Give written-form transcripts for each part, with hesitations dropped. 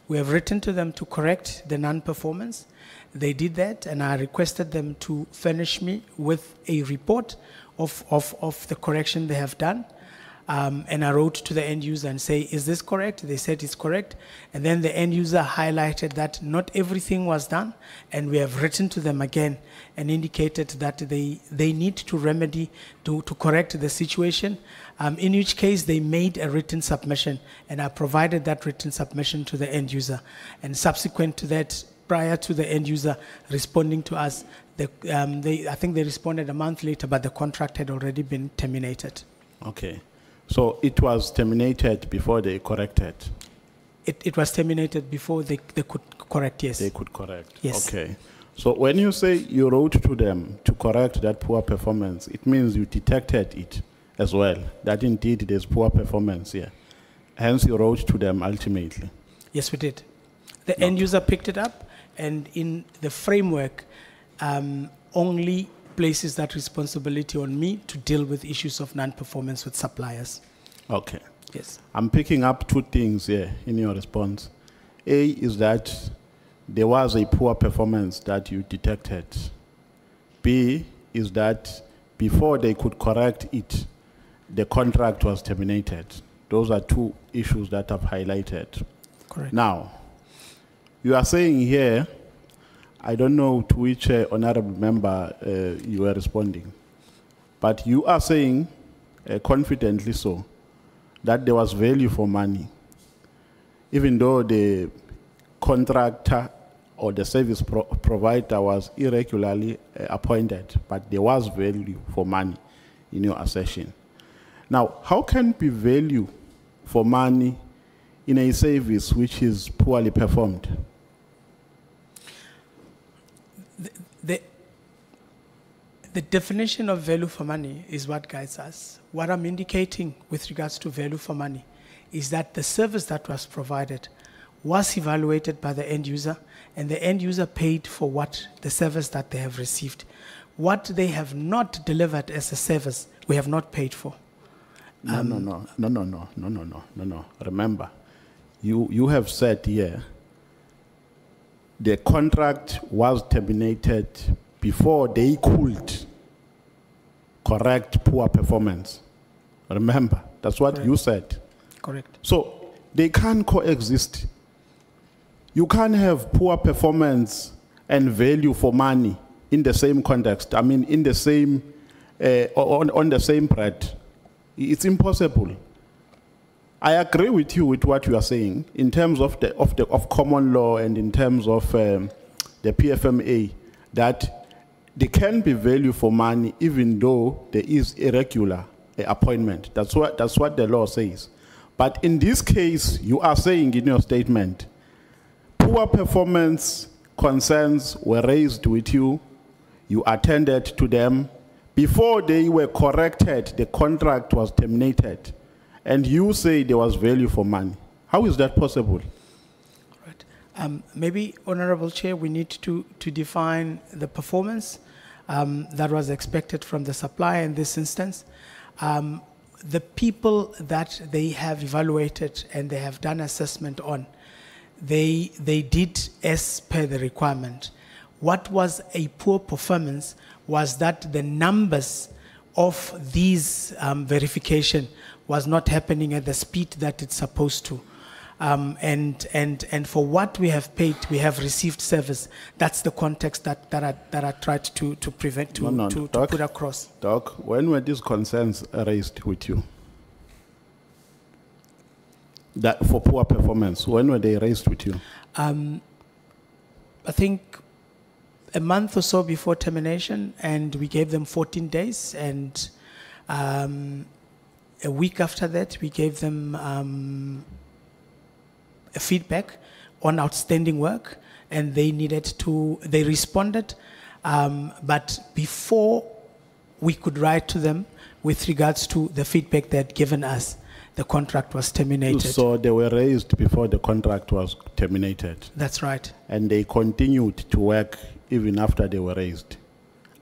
We have written to them to correct the non-performance. They did that, and I requested them to furnish me with a report of the correction they have done. And I wrote to the end user and say, is this correct? They said it's correct. And then the end user highlighted that not everything was done. And we have written to them again and indicated that they need to remedy, to correct the situation. In which case they made a written submission, and I provided that written submission to the end user. And subsequent to that, prior to the end user responding to us, I think they responded a month later, but the contract had already been terminated. Okay. So it was terminated before they corrected? It was terminated before they could correct, yes. They could correct? Yes. Okay. So when you say you wrote to them to correct that poor performance, it means you detected it as well, that indeed there's poor performance here. Hence you wrote to them ultimately? Yes, we did. The end user picked it up, and in the framework, only places that responsibility on me to deal with issues of non-performance with suppliers. Okay. Yes. I'm picking up two things here in your response. A is that there was a poor performance that you detected. B is that before they could correct it, the contract was terminated. Those are two issues that I've highlighted. Correct. Now, you are saying here, I don't know to which honorable member you are responding, but you are saying, confidently so, that there was value for money, even though the contractor or the service provider was irregularly appointed, but there was value for money in your assertion. Now, how can be value for money in a service which is poorly performed? The definition of value for money is what guides us. What I'm indicating with regards to value for money is that the service that was provided was evaluated by the end user, and the end user paid for what the service that they have received. What they have not delivered as a service, we have not paid for. No. Remember, you have said here, the contract was terminated before they could correct poor performance. Remember, that's what you said. Correct. So they can't coexist. You can't have poor performance and value for money in the same context. I mean, in the same, on the same bread. It's impossible. I agree with you with what you are saying in terms of common law and in terms of the PFMA, that there can be value for money even though there is irregular appointment. That's what the law says. But in this case, you are saying in your statement, poor performance concerns were raised with you, you attended to them. Before they were corrected, the contract was terminated. And you say there was value for money. How is that possible? Right. Maybe, Honorable Chair, we need to define the performance that was expected from the supplier in this instance. The people that they have evaluated and they have done assessment on, they did as per the requirement. What was a poor performance was that the numbers of these verification was not happening at the speed that it's supposed to. And for what we have paid, we have received service. That's the context that I tried to prevent, to put across. Doc, when were these concerns raised with you? That for poor performance, when were they raised with you? I think a month or so before termination, and we gave them 14 days, and a week after that, we gave them a feedback on outstanding work, and they responded, but before we could write to them with regards to the feedback they had given us, the contract was terminated. So they were raised before the contract was terminated? That's right. And they continued to work even after they were raised?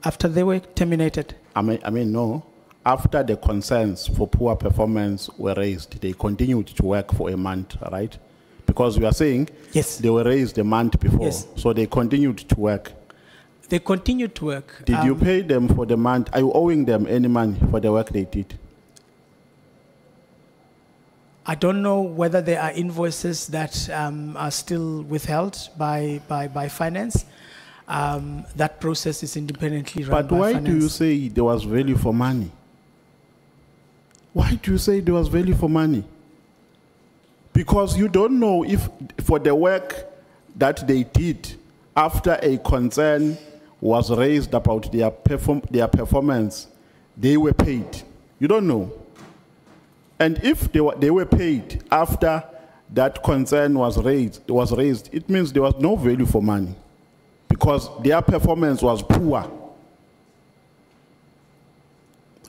After they were terminated? I mean, no. After the concerns for poor performance were raised, they continued to work for a month, right? Because you are saying Yes. they were raised a month before, Yes. so they continued to work. They continued to work. Did you pay them for the month? Are you owing them any money for the work they did? I don't know whether there are invoices that are still withheld by finance. That process is independently run But by why finance. do you say there was value for money? Why do you say there was value for money? Because you don't know if for the work that they did after a concern was raised about their performance, they were paid. You don't know. And if they were paid after that concern was raised, it means there was no value for money because their performance was poor.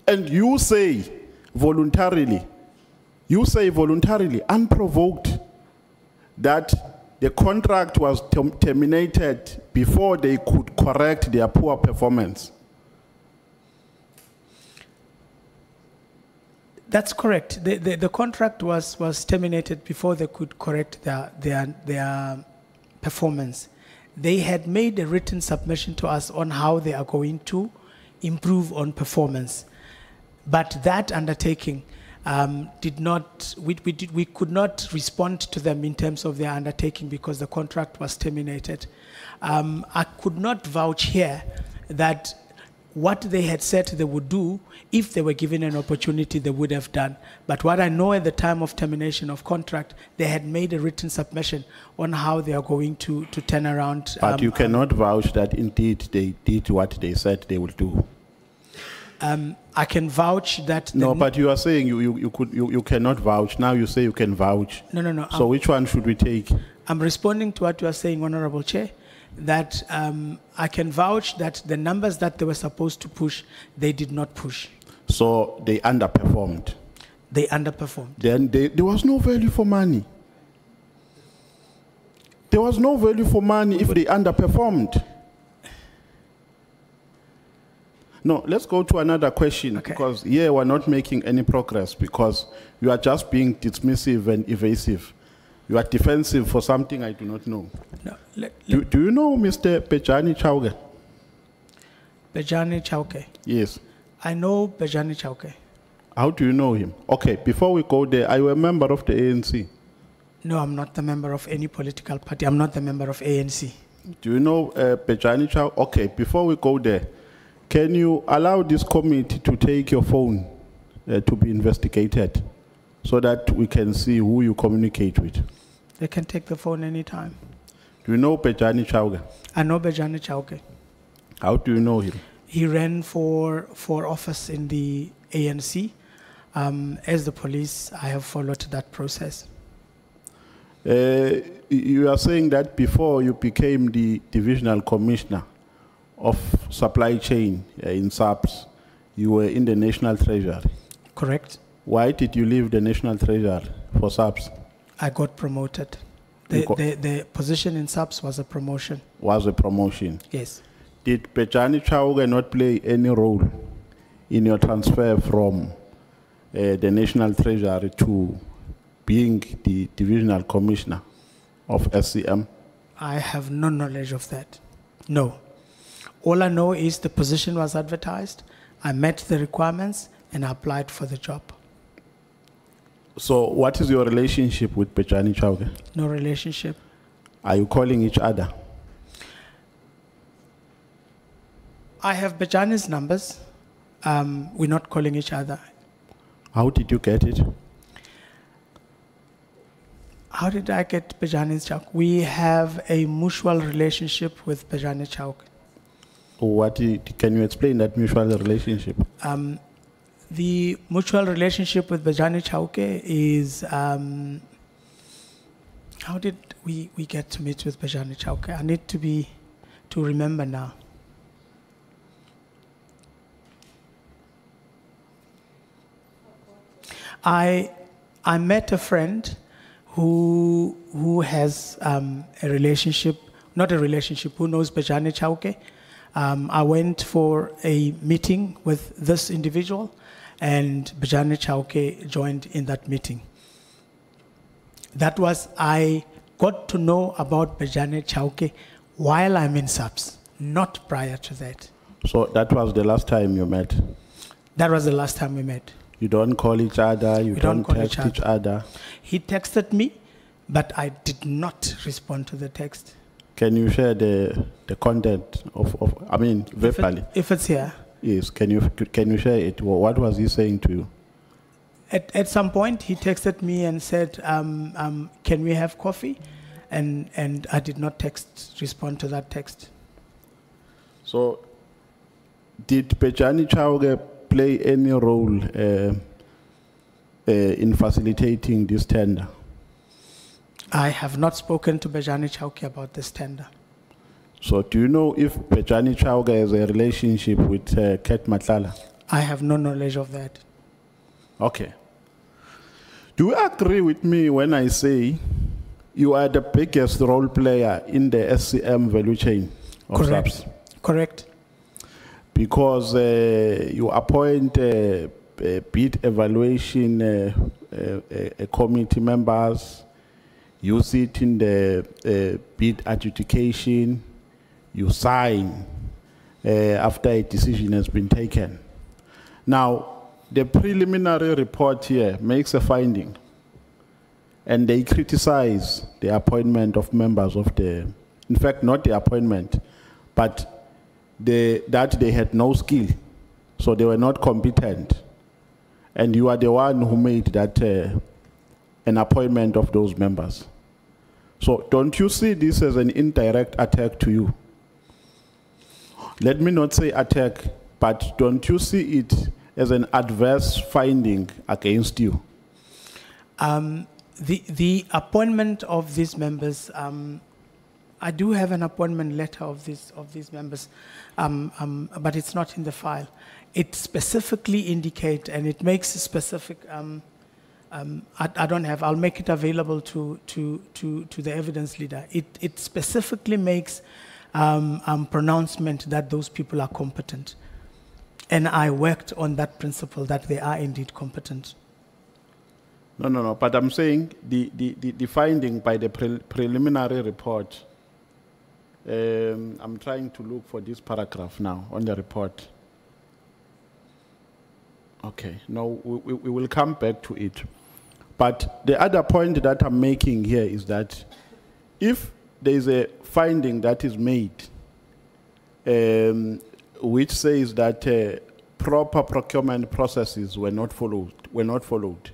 And you say voluntarily, unprovoked, that the contract was terminated before they could correct their poor performance. That's correct. The contract was terminated before they could correct their performance. They had made a written submission to us on how they are going to improve on performance. But that undertaking we could not respond to them in terms of their undertaking because the contract was terminated. I could not vouch here that what they had said they would do, if they were given an opportunity, they would have done. But what I know at the time of termination of contract, they had made a written submission on how they are going to turn around. But you cannot vouch that indeed they did what they said they would do. I can vouch that. No, but you are saying you cannot vouch. Now you say you can vouch. No. So which one should we take? I'm responding to what you are saying, Honorable Chair, that I can vouch that the numbers that they were supposed to push, they did not push. So they underperformed. They underperformed. Then there was no value for money. There was no value for money if they underperformed. No, let's go to another question, Okay. because here we're not making any progress because you are just being dismissive and evasive. You are defensive for something I do not know. No, Do you know Mr. Bejani Chauke? Bejani Chauke. Yes. I know Bejani Chauke. How do you know him? Okay, before we go there, are you a member of the ANC? No, I'm not the member of any political party. I'm not the member of ANC. Do you know Bejani Chauke? Okay, before we go there, can you allow this committee to take your phone to be investigated so that we can see who you communicate with? They can take the phone anytime. Do you know Bejani Chauke? I know Bejani Chauke. How do you know him? He ran for office in the ANC. As the police, I have followed that process. You are saying that before you became the divisional commissioner of supply chain in SAPS, you were in the National Treasury. Correct. Why did you leave the National Treasury for SAPS? I got promoted. The position in SAPS was a promotion. Was a promotion. Yes. Did Bejani Chauke not play any role in your transfer from the National Treasury to being the divisional commissioner of SCM? I have no knowledge of that. No. All I know is the position was advertised, I met the requirements, and I applied for the job. So what is your relationship with Bejani Chauke? No relationship. Are you calling each other? I have Bejani's numbers. We're not calling each other. How did you get it? How did I get Bejani's Chauke? We have a mutual relationship with Bejani Chauke. Can you explain that mutual relationship? The mutual relationship with Bejani Chauke is, how did we get to meet with Bejani Chauke? I need to remember now. I met a friend who has a relationship, not a relationship, who knows Bejani Chauke. I went for a meeting with this individual, and Bejani Chauke joined in that meeting. That was, I got to know about Bejane Chauke while I'm in SAPS, not prior to that. So that was the last time you met? That was the last time we met. You don't call each other, you don't text each other? He texted me, but I did not respond to the text. Can you share the content of I mean, verbally? If it's here. Yes, can you share it? What was he saying to you? At some point, he texted me and said, can we have coffee? And I did not respond to that text. So, did Bejane Chauke play any role in facilitating this tender? I have not spoken to Bejane Chauke about this tender. So do you know if Bejane Chauke has a relationship with Cat Matlala? I have no knowledge of that. Okay. Do you agree with me when I say you are the biggest role player in the SCM value chain of SAPS? Correct. Because you appoint bid evaluation committee members, you sit in the bid adjudication, you sign after a decision has been taken. Now, the preliminary report here makes a finding, and they criticize the appointment of members of the, in fact, not the appointment, but that they had no skill, so they were not competent. And you are the one who made that an appointment of those members. So don't you see this as an indirect attack to you? Let me not say attack, but don't you see it as an adverse finding against you? The appointment of these members, I do have an appointment letter of these members, but it's not in the file. It specifically indicates, and it makes a specific, I don't have, I'll make it available to the evidence leader. It specifically makes pronouncement that those people are competent. And I worked on that principle that they are indeed competent. No, but I'm saying the finding by the preliminary report, I'm trying to look for this paragraph now on the report. Okay, no, we will come back to it. But the other point that I'm making here is that if there is a finding that is made which says that proper procurement processes were not followed,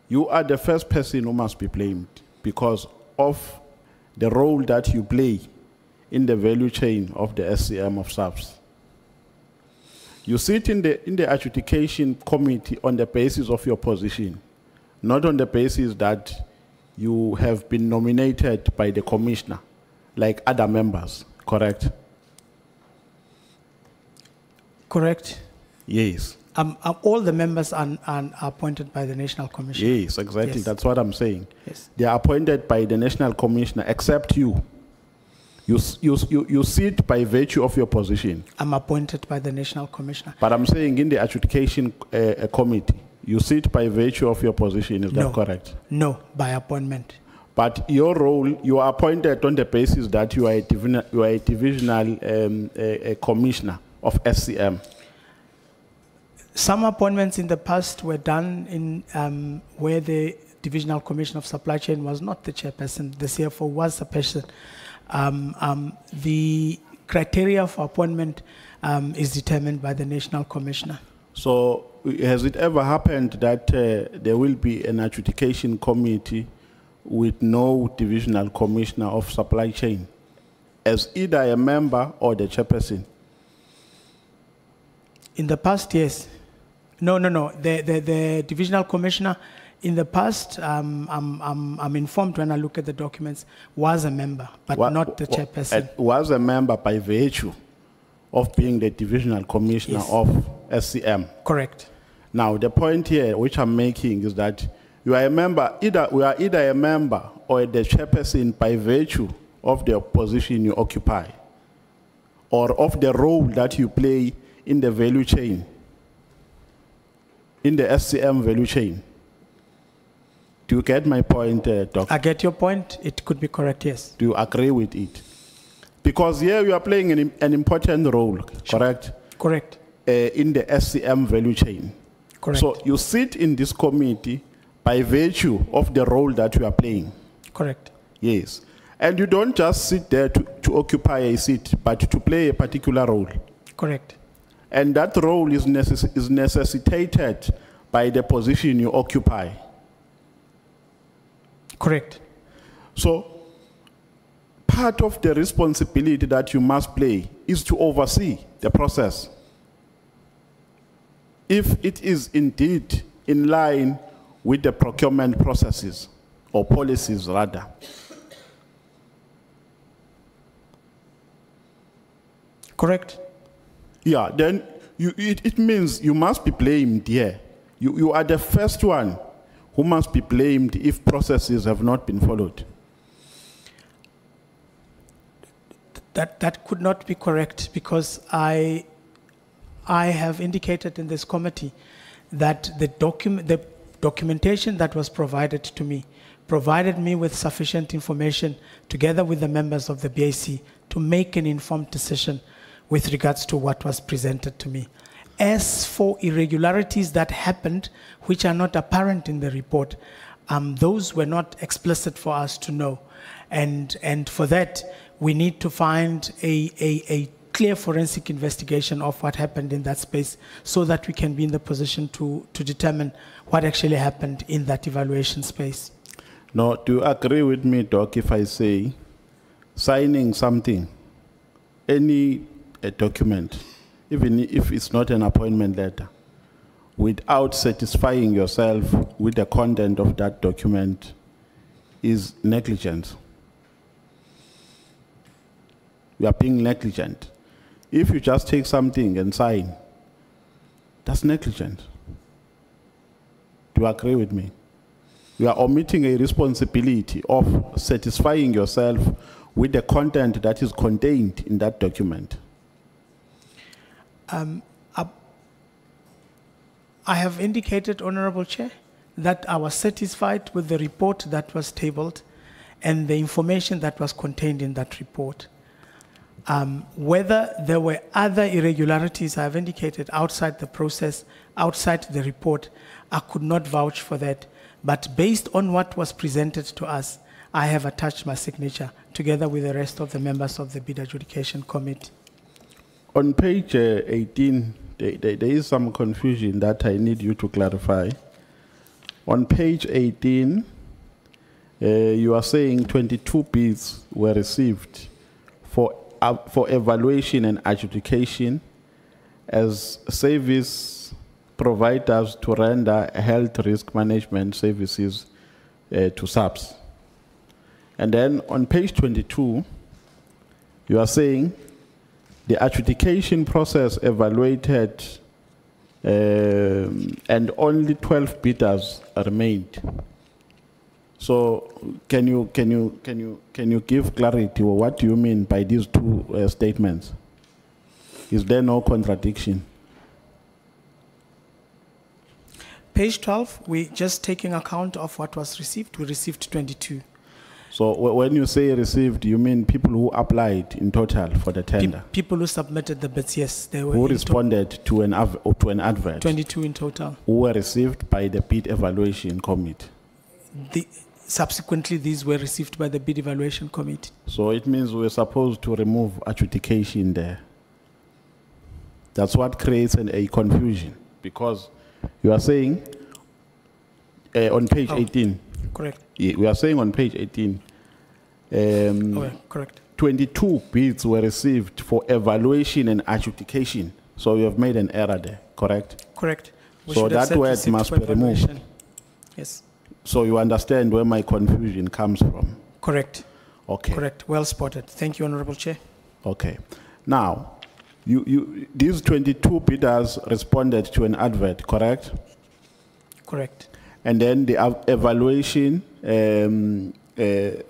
you are the first person who must be blamed because of the role that you play in the value chain of the SCM of SAPS. You sit in the adjudication committee on the basis of your position, not on the basis that you have been nominated by the commissioner, like other members, correct? Correct. Yes. All the members are appointed by the National Commissioner. Yes, exactly. Yes. That's what I'm saying. Yes. They are appointed by the National Commissioner, except you. You sit by virtue of your position. I'm appointed by the National Commissioner. But I'm saying in the adjudication committee, you sit by virtue of your position. Is that correct? No, by appointment. But your role, you are appointed on the basis that you are a divisional commissioner of SCM. Some appointments in the past were done in where the divisional commissioner of supply chain was not the chairperson. The CFO was the person. The criteria for appointment is determined by the National Commissioner. So has it ever happened that there will be an adjudication committee with no divisional commissioner of supply chain as either a member or the chairperson? In the past, yes. No. The divisional commissioner in the past, I'm informed when I look at the documents, was a member, but not the chairperson. Was a member by virtue of being the divisional commissioner of SCM. Correct. Now, the point here which I'm making is that you are a member, we are either a member or the chairperson by virtue of the position you occupy or of the role that you play in the value chain, in the SCM value chain. Do you get my point, Doc? I get your point. It could be correct, yes. Do you agree with it? Because here you are playing an important role, correct? Correct. In the SCM value chain. Correct. So you sit in this committee by virtue of the role that you are playing. Correct. Yes. And you don't just sit there to occupy a seat, but to play a particular role. Correct. And that role is necessitated by the position you occupy. Correct. So part of the responsibility that you must play is to oversee the process. If it is indeed in line with the procurement processes, or policies rather. Correct. Yeah, then it means you must be blamed here. You are the first one who must be blamed if processes have not been followed. That could not be correct, because I have indicated in this committee that the documentation that was provided to me provided me with sufficient information together with the members of the BAC to make an informed decision with regards to what was presented to me. As for irregularities that happened, which are not apparent in the report, those were not explicit for us to know. And for that, we need to find a clear forensic investigation of what happened in that space so that we can be in the position to determine what actually happened in that evaluation space. Now, do you agree with me, Doc, if I say signing something, any document, even if it's not an appointment letter, without satisfying yourself with the content of that document is negligence? You are being negligent. If you just take something and sign, that's negligent. Do you agree with me? You are omitting a responsibility of satisfying yourself with the content that is contained in that document. I have indicated, Honorable Chair, that I was satisfied with the report that was tabled and the information that was contained in that report. Whether there were other irregularities I have indicated outside the process, outside the report, I could not vouch for that. But based on what was presented to us, I have attached my signature together with the rest of the members of the Bid Adjudication Committee. On page 18, there is some confusion that I need you to clarify. On page 18, you are saying 22 bids were received for evaluation and adjudication as service providers to render health risk management services to SAPS. And then on page 22, you are saying the adjudication process evaluated and only 12 bidders remained. So can you give clarity, or what do you mean by these two statements? Is there no contradiction? Page 12, we just taking account of what was received. We received 22. So when you say received, you mean people who applied in total for the tender? People who submitted the bids, yes. They were who responded to an advert? 22 in total. Who were received by the bid evaluation committee? Subsequently, these were received by the bid evaluation committee. So it means we're supposed to remove adjudication there. That's what creates a confusion, because you are saying on page 18. Correct. Yeah, we are saying on page 18. Correct. 22 bids were received for evaluation and adjudication. So you have made an error there, correct? Correct. So that word must be removed. Yes. So you understand where my confusion comes from? Correct. Okay. Correct. Well spotted. Thank you, Honorable Chair. Okay. Now, these 22 bidders responded to an advert, correct? Correct. And then the evaluation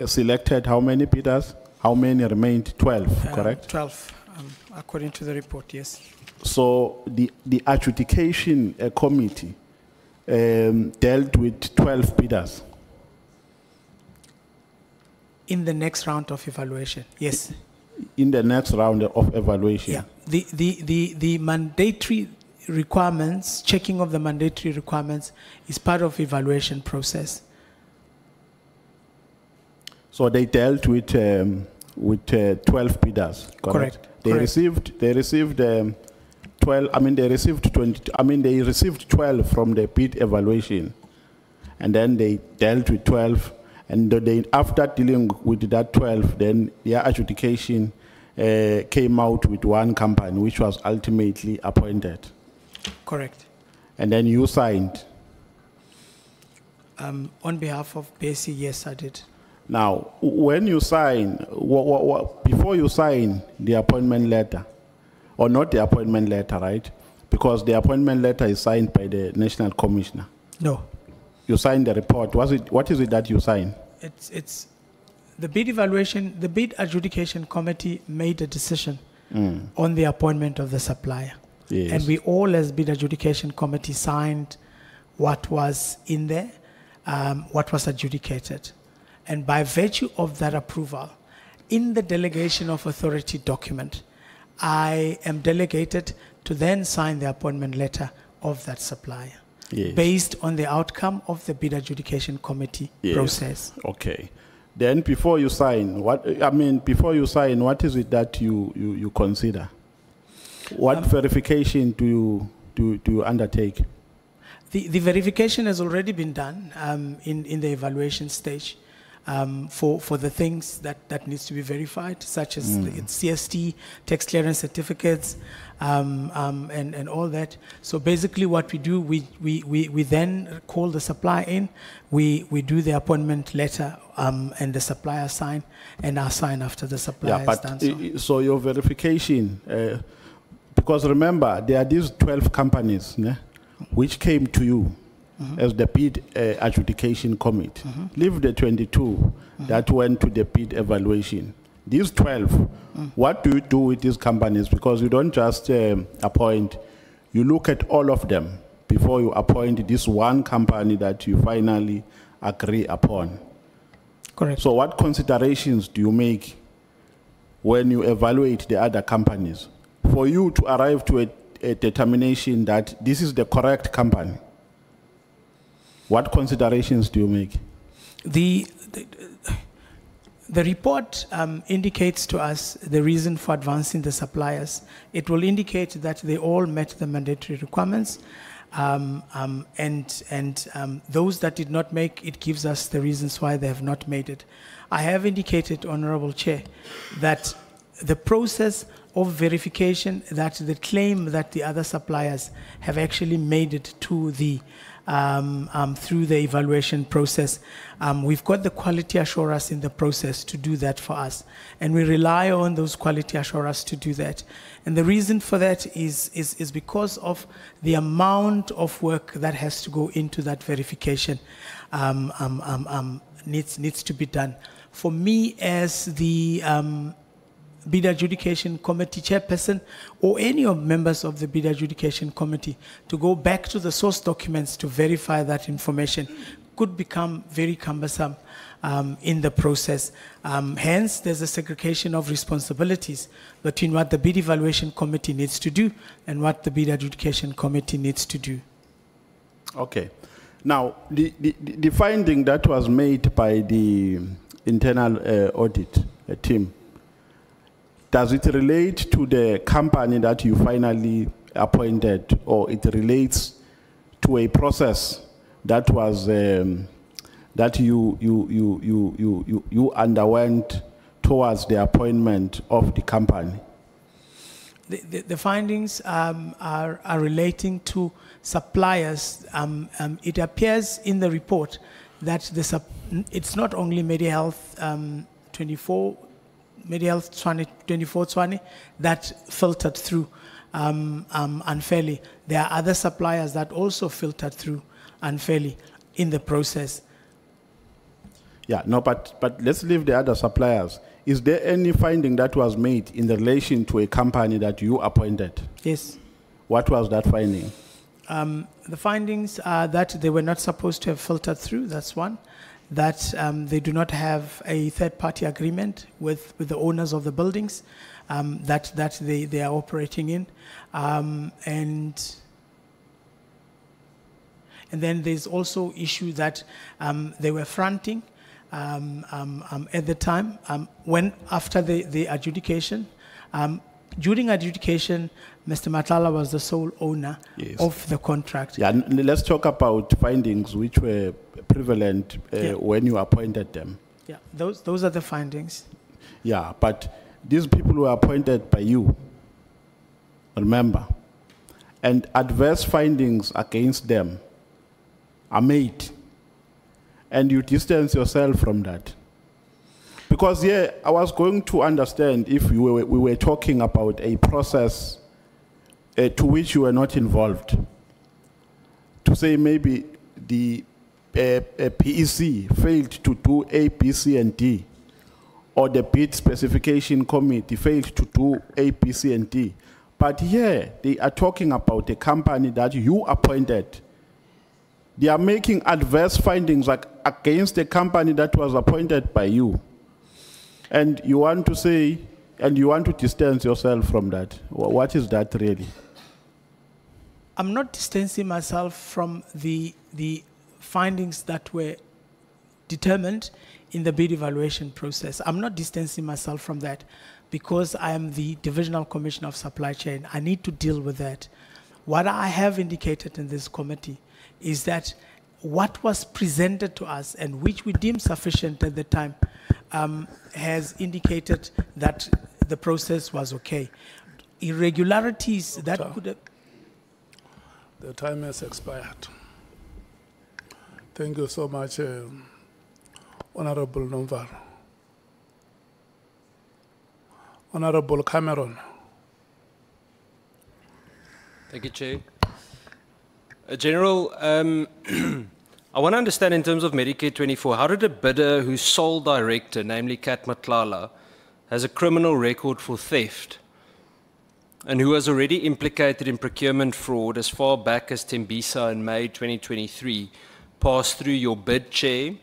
selected how many bidders? How many remained? 12, correct? 12, according to the report, yes. So the adjudication committee dealt with 12 bidders. In the next round of evaluation, yes. In the next round of evaluation? Yeah. The mandatory requirements, checking of the mandatory requirements is part of evaluation process. So they dealt with 12 bidders, correct? They received 12. I mean, they received 20. I mean, they received 12 from the bid evaluation, and then they dealt with 12. And they, after dealing with that 12, then their adjudication came out with one company, which was ultimately appointed. Correct. And then you signed. On behalf of BSC, yes, I did. Now, when you sign, before you sign the appointment letter, or not the appointment letter, right? Because the appointment letter is signed by the National Commissioner. No. You signed the report. What is it that you signed? It's the bid evaluation, the bid adjudication committee made a decision on the appointment of the supplier. Yes. And we all as bid adjudication committee signed what was in there, what was adjudicated. And by virtue of that approval, in the delegation of authority document, I am delegated to then sign the appointment letter of that supplier. Yes. Based on the outcome of the bid adjudication committee process. Okay. Then before you sign, what is it that you consider? What verification do you undertake? The verification has already been done in the evaluation stage. For the things that needs to be verified, such as the CST, tax clearance certificates, and all that. So basically what we do, we then call the supplier in, we do the appointment letter, and the supplier sign, and I sign after the supplier has done so. So your verification, because remember, there are these 12 companies which came to you as the bid adjudication committee. Leave the 22 that went to the bid evaluation. These 12, what do you do with these companies? Because you don't just appoint, you look at all of them before you appoint this one company that you finally agree upon. Correct. So what considerations do you make when you evaluate the other companies for you to arrive to a determination that this is the correct company? What considerations do you make? The report indicates to us the reason for advancing the suppliers. It will indicate that they all met the mandatory requirements, and those that did not make it gives us the reasons why they have not made it. I have indicated, Honorable Chair, that the process of verification, that the claim that the other suppliers have actually made it to the through the evaluation process. We've got the quality assurance in the process to do that for us. And we rely on those quality assurance to do that. And the reason for that is because of the amount of work that has to go into that verification needs to be done. For me as the bid adjudication committee chairperson or any of members of the bid adjudication committee to go back to the source documents to verify that information could become very cumbersome in the process. Hence, there's a segregation of responsibilities between what the bid evaluation committee needs to do and what the bid adjudication committee needs to do. Okay. Now, the finding that was made by the internal audit team, does it relate to the company that you finally appointed, or it relates to a process that was that you underwent towards the appointment of the company? The findings are relating to suppliers. It appears in the report that it's not only MediHealth 2420 that filtered through unfairly. There are other suppliers that also filtered through unfairly in the process. Yeah, no, but let's leave the other suppliers. Is there any finding that was made in relation to a company that you appointed? Yes. What was that finding? The findings are that they were not supposed to have filtered through, that's one. that they do not have a third-party agreement with the owners of the buildings that they are operating in. And then there's also issue that they were fronting at the time when after the adjudication. During adjudication, Mr. Matlala was the sole owner of the contract. Yeah, let's talk about findings which were prevalent when you appointed them. Yeah, those are the findings. Yeah, but these people were appointed by you, remember, and adverse findings against them are made, and you distance yourself from that. Because I was going to understand if we were talking about a process to which you were not involved. To say maybe the PEC failed to do A, B, C, and D, or the bid specification committee failed to do A, B, C, and D. But here, they are talking about a company that you appointed. They are making adverse findings against a company that was appointed by you. And you want to say, and you want to distance yourself from that. What is that really? I'm not distancing myself from the findings that were determined in the bid evaluation process. I'm not distancing myself from that because I am the Divisional Commissioner of Supply Chain. I need to deal with that. What I have indicated in this committee is that what was presented to us and which we deemed sufficient at the time has indicated that the process was okay. Irregularities that could have... The time has expired. Thank you so much, Honorable Nomvar. Honorable Cameron. Thank you, Chair. General, I want to understand in terms of Medicare 24, how did a bidder whose sole director, namely Cat Matlala, has a criminal record for theft and who was already implicated in procurement fraud as far back as Tembisa in May 2023, pass through your bid chair,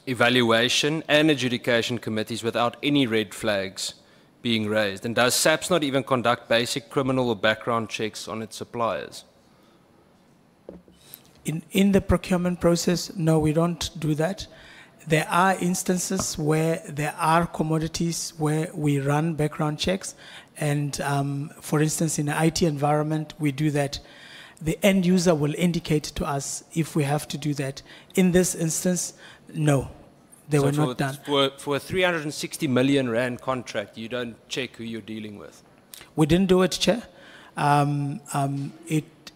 evaluation and adjudication committees without any red flags being raised? And does SAPS not even conduct basic criminal or background checks on its suppliers? In the procurement process, no, we don't do that. There are instances where there are commodities where we run background checks. And for instance, in the IT environment, we do that. The end user will indicate to us if we have to do that. In this instance, no, they were not done. For a 360 million rand contract, you don't check who you're dealing with? We didn't do it, Chair.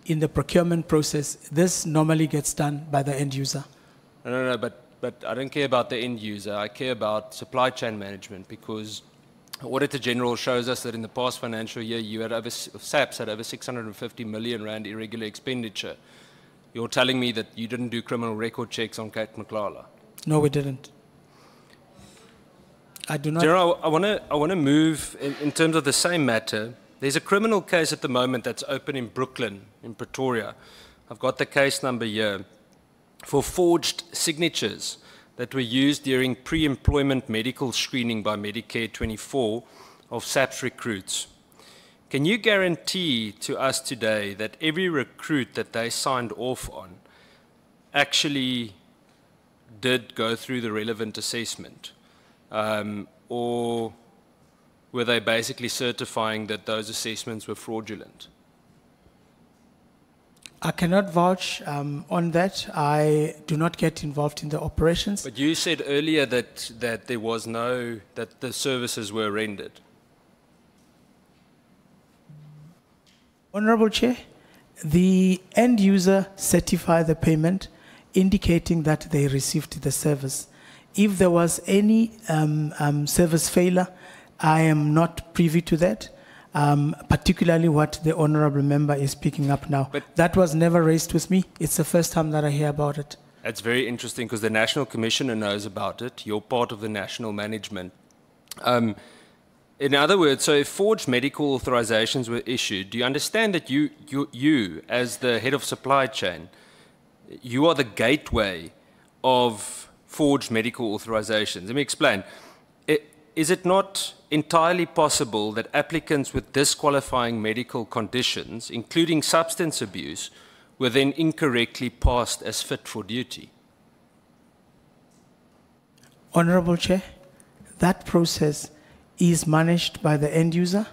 In the procurement process, this normally gets done by the end user. No, but I don't care about the end user. I care about supply chain management, because Auditor General shows us that in the past financial year, you had SAPS had over 650 million rand irregular expenditure. You're telling me that you didn't do criminal record checks on Cat Matlala? No, we didn't. I do not. General, I want to move in terms of the same matter. There's a criminal case at the moment that's open in Brooklyn, in Pretoria. I've got the case number here, for forged signatures that were used during pre-employment medical screening by Medicare 24 of SAPS recruits. Can you guarantee to us today that every recruit that they signed off on actually did go through the relevant assessment? Or were they basically certifying that those assessments were fraudulent? I cannot vouch on that. I do not get involved in the operations. But you said earlier that there was that the services were rendered. Honorable Chair, the end user certified the payment, indicating that they received the service. If there was any service failure, I am not privy to that, particularly what the honorable member is picking up now. But that was never raised with me. It's the first time that I hear about it. That's very interesting, because the National Commissioner knows about it. You're part of the national management. In other words, so if forged medical authorizations were issued, do you understand that you, as the head of supply chain, you are the gateway of forged medical authorizations. Let me explain. Is it not entirely possible that applicants with disqualifying medical conditions, including substance abuse, were then incorrectly passed as fit for duty? Honorable Chair, that process is managed by the end user,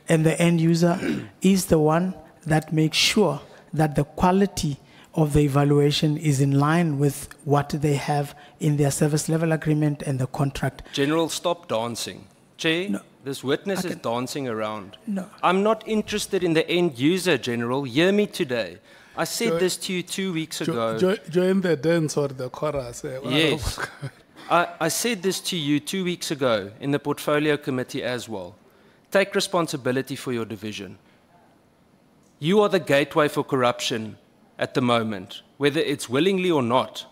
and the end user is the one that makes sure that the quality of the evaluation is in line with what they have in their service level agreement and the contract. General, stop dancing. Chair, No. this witness is dancing around. No. I'm not interested in the end user, General. Hear me today. I said this to you 2 weeks ago. Join the dance or the chorus. Yes. I said this to you 2 weeks ago in the Portfolio Committee as well. Take responsibility for your division. You are the gateway for corruption at the moment, whether it's willingly or not.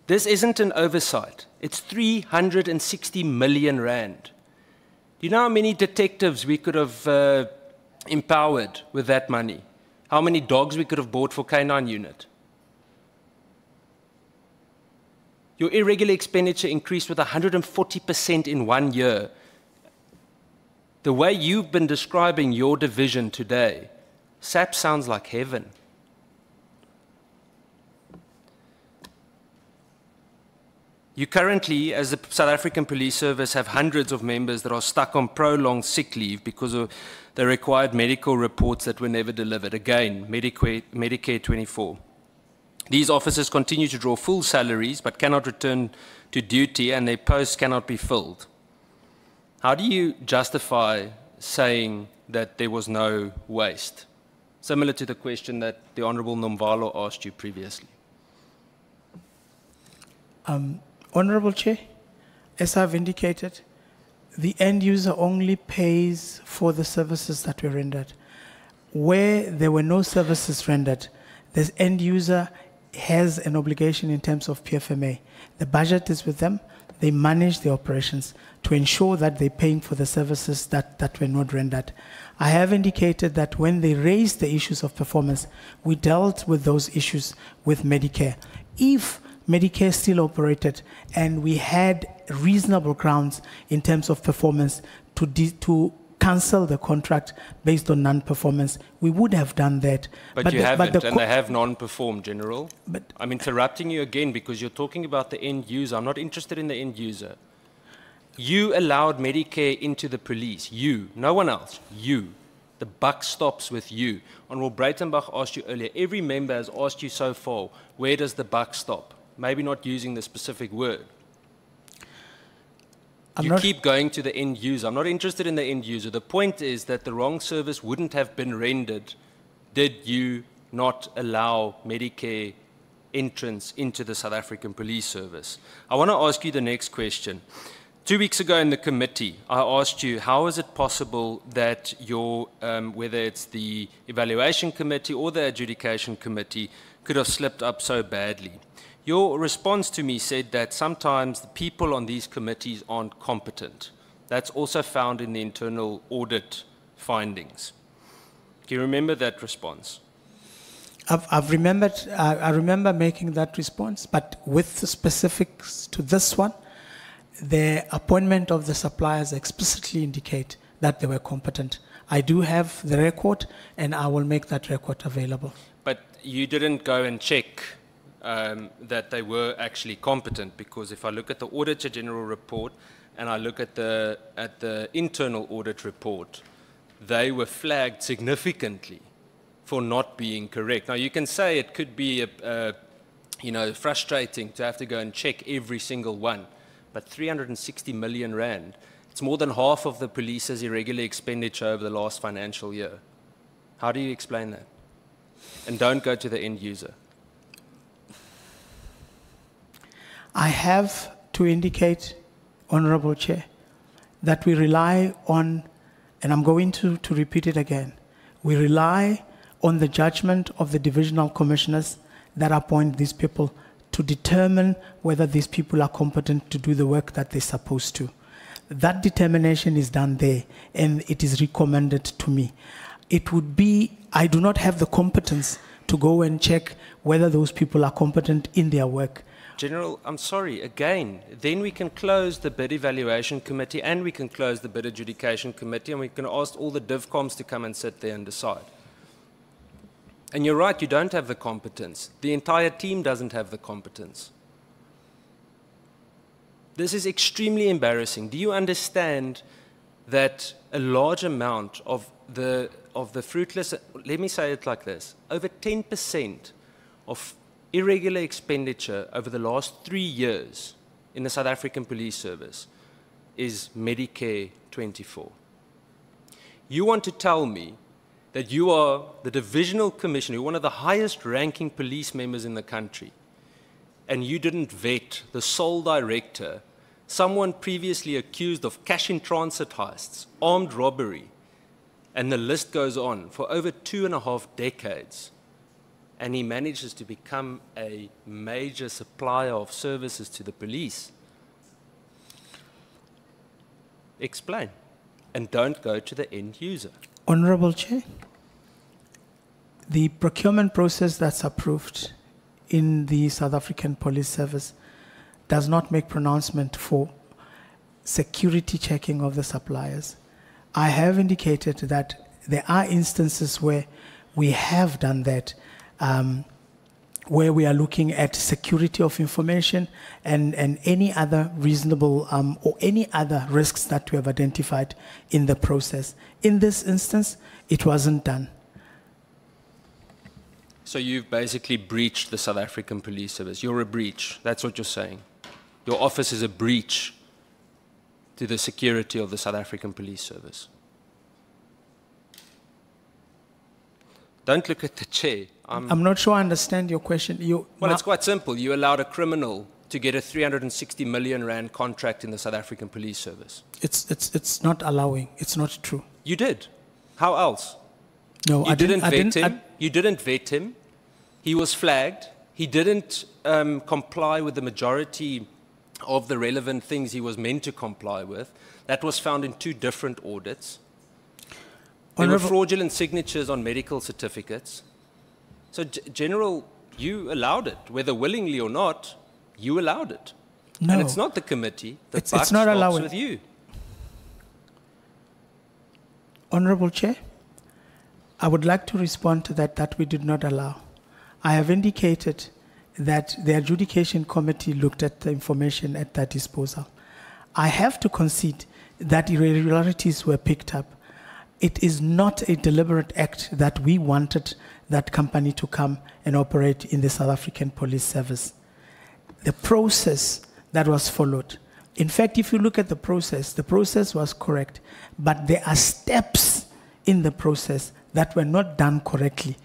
This isn't an oversight. It's 360 million rand. Do you know how many detectives we could have empowered with that money? How many dogs we could have bought for K9 unit? Your irregular expenditure increased with 140% in 1 year. The way you've been describing your division today, SAP sounds like heaven. You currently, as the South African Police Service, have hundreds of members that are stuck on prolonged sick leave because of the required medical reports that were never delivered. Again, Medicare 24. These officers continue to draw full salaries but cannot return to duty, and their posts cannot be filled. How do you justify saying that there was no waste? Similar to the question that the Honourable Nomvalo asked you previously. Honorable Chair, as I've indicated, the end user only pays for the services that were rendered. Where there were no services rendered, the end user has an obligation in terms of PFMA. The budget is with them. They manage the operations to ensure that they're paying for the services that were not rendered. I have indicated that when they raised the issues of performance, we dealt with those issues with Medicare. If Medicare still operated and we had reasonable grounds in terms of performance to cancel the contract based on non-performance, we would have done that. But you haven't, and they have non-performed, General. But I'm interrupting you again because you're talking about the end user. I'm not interested in the end user. You allowed Medicare into the police. You, no one else. You. The buck stops with you. Honourable Breitenbach asked you earlier, every member has asked you so far, where does the buck stop? Maybe not using the specific word. You keep going to the end user. I'm not interested in the end user. The point is that the wrong service wouldn't have been rendered did you not allow Medicare entrance into the South African Police Service. I want to ask you the next question. 2 weeks ago in the committee, I asked you, how is it possible that your, whether it's the evaluation committee or the adjudication committee, could have slipped up so badly? Your response to me said that sometimes the people on these committees aren't competent. That's also found in the internal audit findings. Do you remember that response? I remember making that response, but with the specifics to this one, the appointment of the suppliers explicitly indicate that they were competent. I do have the record, and I will make that record available. But you didn't go and check that they were actually competent, because if I look at the Auditor General report and I look at the internal audit report, they were flagged significantly for not being correct. Now you can say it could be frustrating to have to go and check every single one, but 360 million rand, it's more than half of the police's irregular expenditure over the last financial year. How do you explain that? And don't go to the end user. I have to indicate, Honourable Chair, that we rely on, and I'm going to repeat it again, we rely on the judgment of the divisional commissioners that appoint these people to determine whether these people are competent to do the work that they're supposed to. That determination is done there, and it is recommended to me. It would be, I do not have the competence to go and check whether those people are competent in their work. General, I'm sorry, again, then we can close the bid evaluation committee and we can close the bid adjudication committee and we can ask all the DivComs to come and sit there and decide. And you're right, you don't have the competence. The entire team doesn't have the competence. This is extremely embarrassing. Do you understand that a large amount of the fruitless, let me say it like this, over 10% of irregular expenditure over the last 3 years in the South African Police Service is Medicare 24. You want to tell me that you are the divisional commissioner, you're one of the highest ranking police members in the country, and you didn't vet the sole director, someone previously accused of cash in transit heists, armed robbery, and the list goes on for over 2.5 decades. And he manages to become a major supplier of services to the police. Explain. And don't go to the end user. Honorable Chair, the procurement process that's approved in the South African Police Service does not make pronouncement for security checking of the suppliers. I have indicated that there are instances where we have done that, where we are looking at security of information and any other reasonable or any other risks that we have identified in the process. In this instance, it wasn't done. So you've basically breached the South African Police Service. You're a breach. That's what you're saying. Your office is a breach to the security of the South African Police Service. Don't look at the chair. I'm not sure I understand your question. Well, it's quite simple. You allowed a criminal to get a 360 million rand contract in the South African Police Service. It's not allowing. It's not true. You did. How else? No, You didn't vet him. You didn't vet him. He was flagged. He didn't comply with the majority of the relevant things he was meant to comply with. That was found in 2 different audits. There were fraudulent signatures on medical certificates. So, General, you allowed it. Whether willingly or not, you allowed it. No. And it's not the committee. The buck it's not stops allowing. with you. Honorable Chair, I would like to respond to that we did not allow. I have indicated that the adjudication committee looked at the information at their disposal. I have to concede that irregularities were picked up. It is not a deliberate act that we wanted that company to come and operate in the South African Police Service. The process that was followed, in fact, if you look at the process was correct, but there are steps in the process that were not done correctly.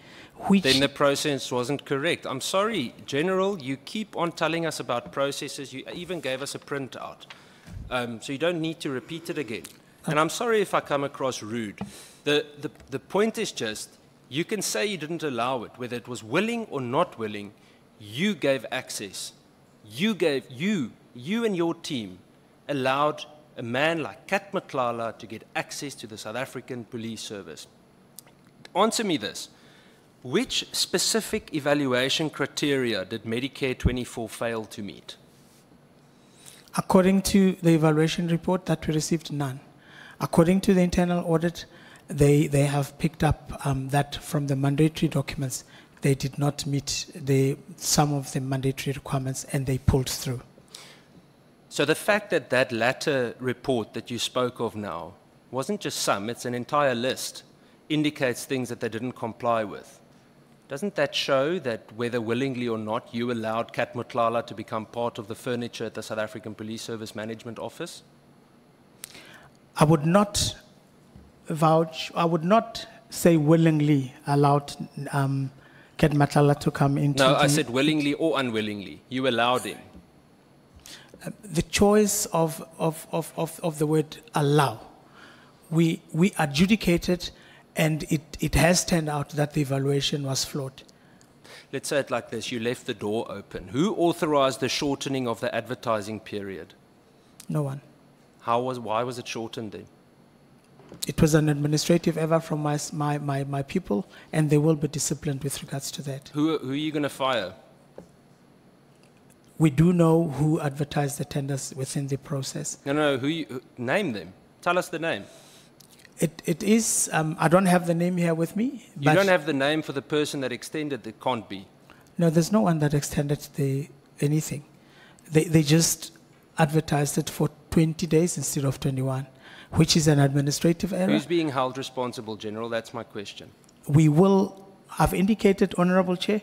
Then the process wasn't correct. I'm sorry, General, you keep on telling us about processes. You even gave us a printout. So you don't need to repeat it again. And I'm sorry if I come across rude. The point is just, you can say you didn't allow it, whether it was willing or not willing, you gave access. You and your team allowed a man like Cat Matlala to get access to the South African Police Service. Answer me this. Which specific evaluation criteria did Medicare 24 fail to meet? According to the evaluation report that we received, none. According to the internal audit, they have picked up that from the mandatory documents, they did not meet some of the mandatory requirements and they pulled through. So the fact that that latter report that you spoke of now wasn't just some, it's an entire list, indicates things that they didn't comply with. Doesn't that show that whether willingly or not, you allowed Cat Matlala to become part of the furniture at the South African Police Service Management Office? I would not vouch, I would not say willingly allowed Cat Matlala to come into No, I said willingly or unwillingly. You allowed him. The choice of the word allow. We adjudicated and it has turned out that the evaluation was flawed. Let's say it like this, you left the door open. Who authorized the shortening of the advertising period? No one. Why was it shortened then? It was an administrative error from my people, and they will be disciplined with regards to that. Who are you going to fire? We do know who advertised the tenders within the process. No, name them. Tell us the name. It is, I don't have the name here with me. You don't have the name for the person that extended, it can't be. No, there's no one that extended anything. They just advertised it for 20 days instead of 21, which is an administrative error. Who's being held responsible, General? That's my question. I've indicated, Honorable Chair,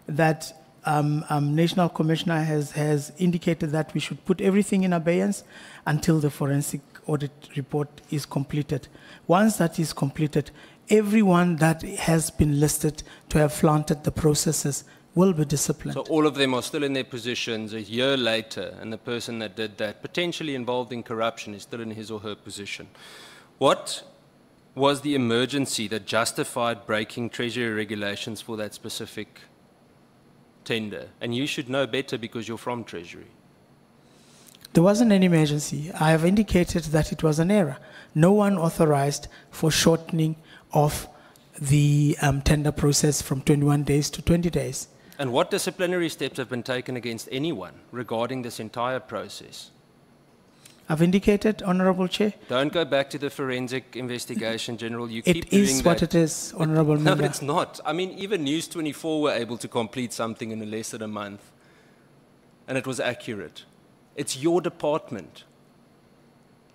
that National Commissioner has indicated that we should put everything in abeyance until the forensic audit report is completed. Once that is completed, everyone that has been listed to have flaunted the processes will be disciplined. So all of them are still in their positions a year later, and the person that did that, potentially involved in corruption, is still in his or her position. What was the emergency that justified breaking Treasury regulations for that specific tender? And you should know better because you're from Treasury. There wasn't any emergency. I have indicated that it was an error. No one authorized for shortening of the tender process from 21 days to 20 days. And what disciplinary steps have been taken against anyone regarding this entire process? I've indicated, Honorable Chair. Don't go back to the forensic investigation, General. You keep doing that. It is what it is, Honorable Member. No, but it's not. I mean, even News 24 were able to complete something in less than a month, and it was accurate. It's your department.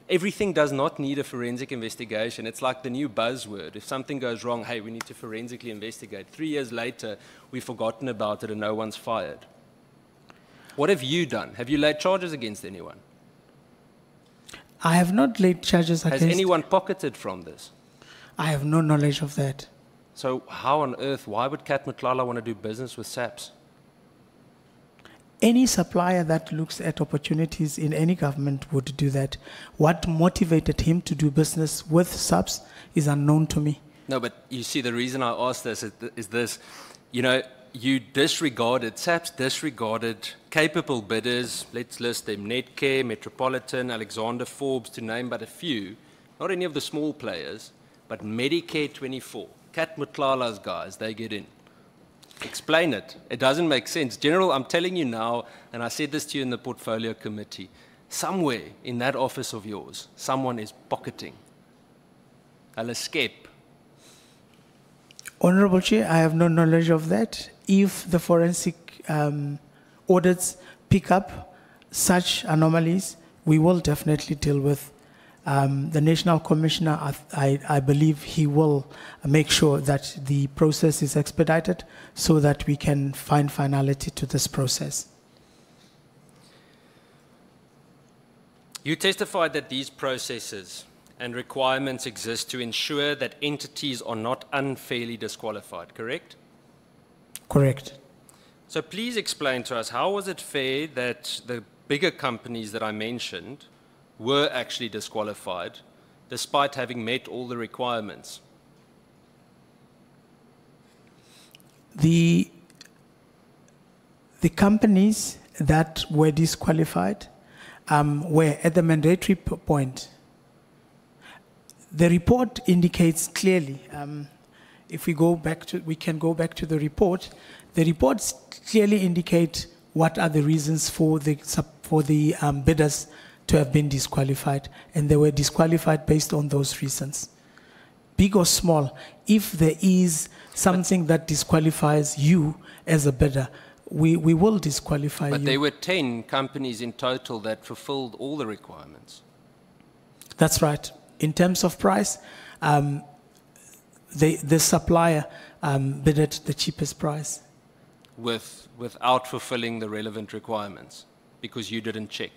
Everything does not need a forensic investigation. It's like the new buzzword. If something goes wrong, hey, we need to forensically investigate. 3 years later, we've forgotten about it and no one's fired. What have you done? Have you laid charges against anyone? I have not laid charges against... Has anyone pocketed from this? I have no knowledge of that. So how on earth, why would Cat Matlala want to do business with SAPS? Any supplier that looks at opportunities in any government would do that. What motivated him to do business with SAPS is unknown to me. No, but you see, the reason I asked this is this. You know, you disregarded, SAPS disregarded capable bidders. Let's list them: Netcare, Metropolitan, Alexander Forbes, to name but a few. Not any of the small players, but Medicare 24. Cat Matlala's guys, they get in. Explain it. It doesn't make sense. General, I'm telling you now, and I said this to you in the portfolio committee, somewhere in that office of yours, someone is pocketing. I'll escape. Honorable Chair, I have no knowledge of that. If the forensic audits pick up such anomalies, we will definitely deal with. The National Commissioner, I believe he will make sure that the process is expedited so that we can find finality to this process. You testified that these processes and requirements exist to ensure that entities are not unfairly disqualified, correct? Correct. So please explain to us, how was it fair that the bigger companies that I mentioned were actually disqualified despite having met all the requirements? The companies that were disqualified were at the mandatory point. The report indicates clearly, if we can go back to the report. The reports clearly indicate what are the reasons for the bidders to have been disqualified, and they were disqualified based on those reasons. Big or small, if there is something that disqualifies you as a bidder, we will disqualify you. But there were 10 companies in total that fulfilled all the requirements. That's right. In terms of price, the supplier bidded the cheapest price. Without fulfilling the relevant requirements, because you didn't check.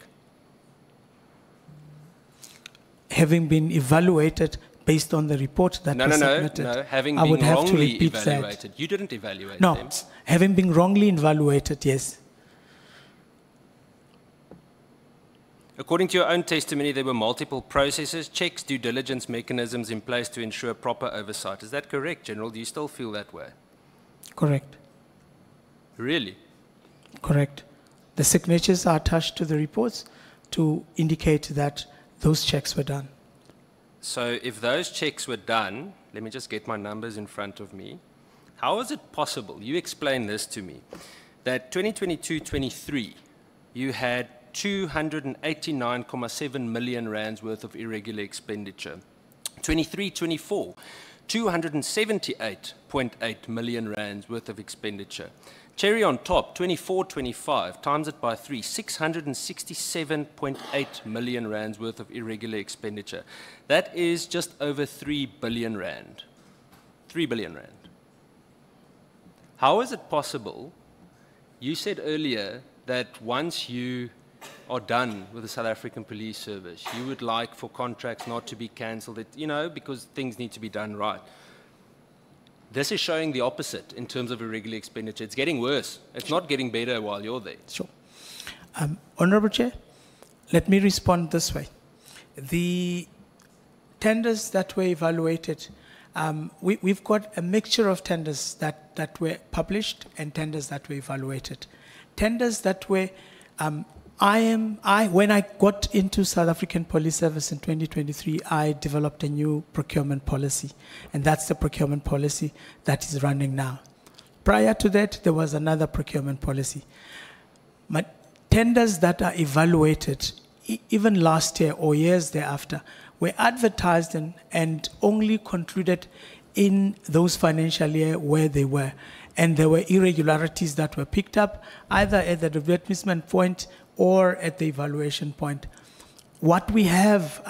Having been evaluated based on the report that was submitted. No, having been wrongly evaluated. You didn't evaluate them. No, having been wrongly evaluated, yes. According to your own testimony, there were multiple processes, checks, due diligence mechanisms in place to ensure proper oversight. Is that correct, General? Do you still feel that way? Correct. Really? Correct. The signatures are attached to the reports to indicate that those checks were done. So if those checks were done, let me just get my numbers in front of me. How is it possible, you explain this to me, that 2022-23, you had 289.7 million rands worth of irregular expenditure. 23-24, 278.8 million rands worth of expenditure. Cherry on top, 24-25, times it by 3, 667.8 million rands worth of irregular expenditure. That is just over 3 billion rand. 3 billion rand. How is it possible? You said earlier that once you are done with the South African Police Service, you would like for contracts not to be cancelled, because things need to be done right. This is showing the opposite in terms of irregular expenditure. It's getting worse. It's not getting better while you're there. Sure. Honorable Chair, let me respond this way. The tenders that were evaluated, we've got a mixture of tenders that were published and tenders that were evaluated. Tenders that were, when I got into South African Police Service in 2023, I developed a new procurement policy, and that's the procurement policy that is running now. Prior to that, there was another procurement policy. But tenders that are evaluated, even last year or years thereafter, were advertised and only concluded in those financial year where they were. And there were irregularities that were picked up, either at the advertisement point or at the evaluation point. What we have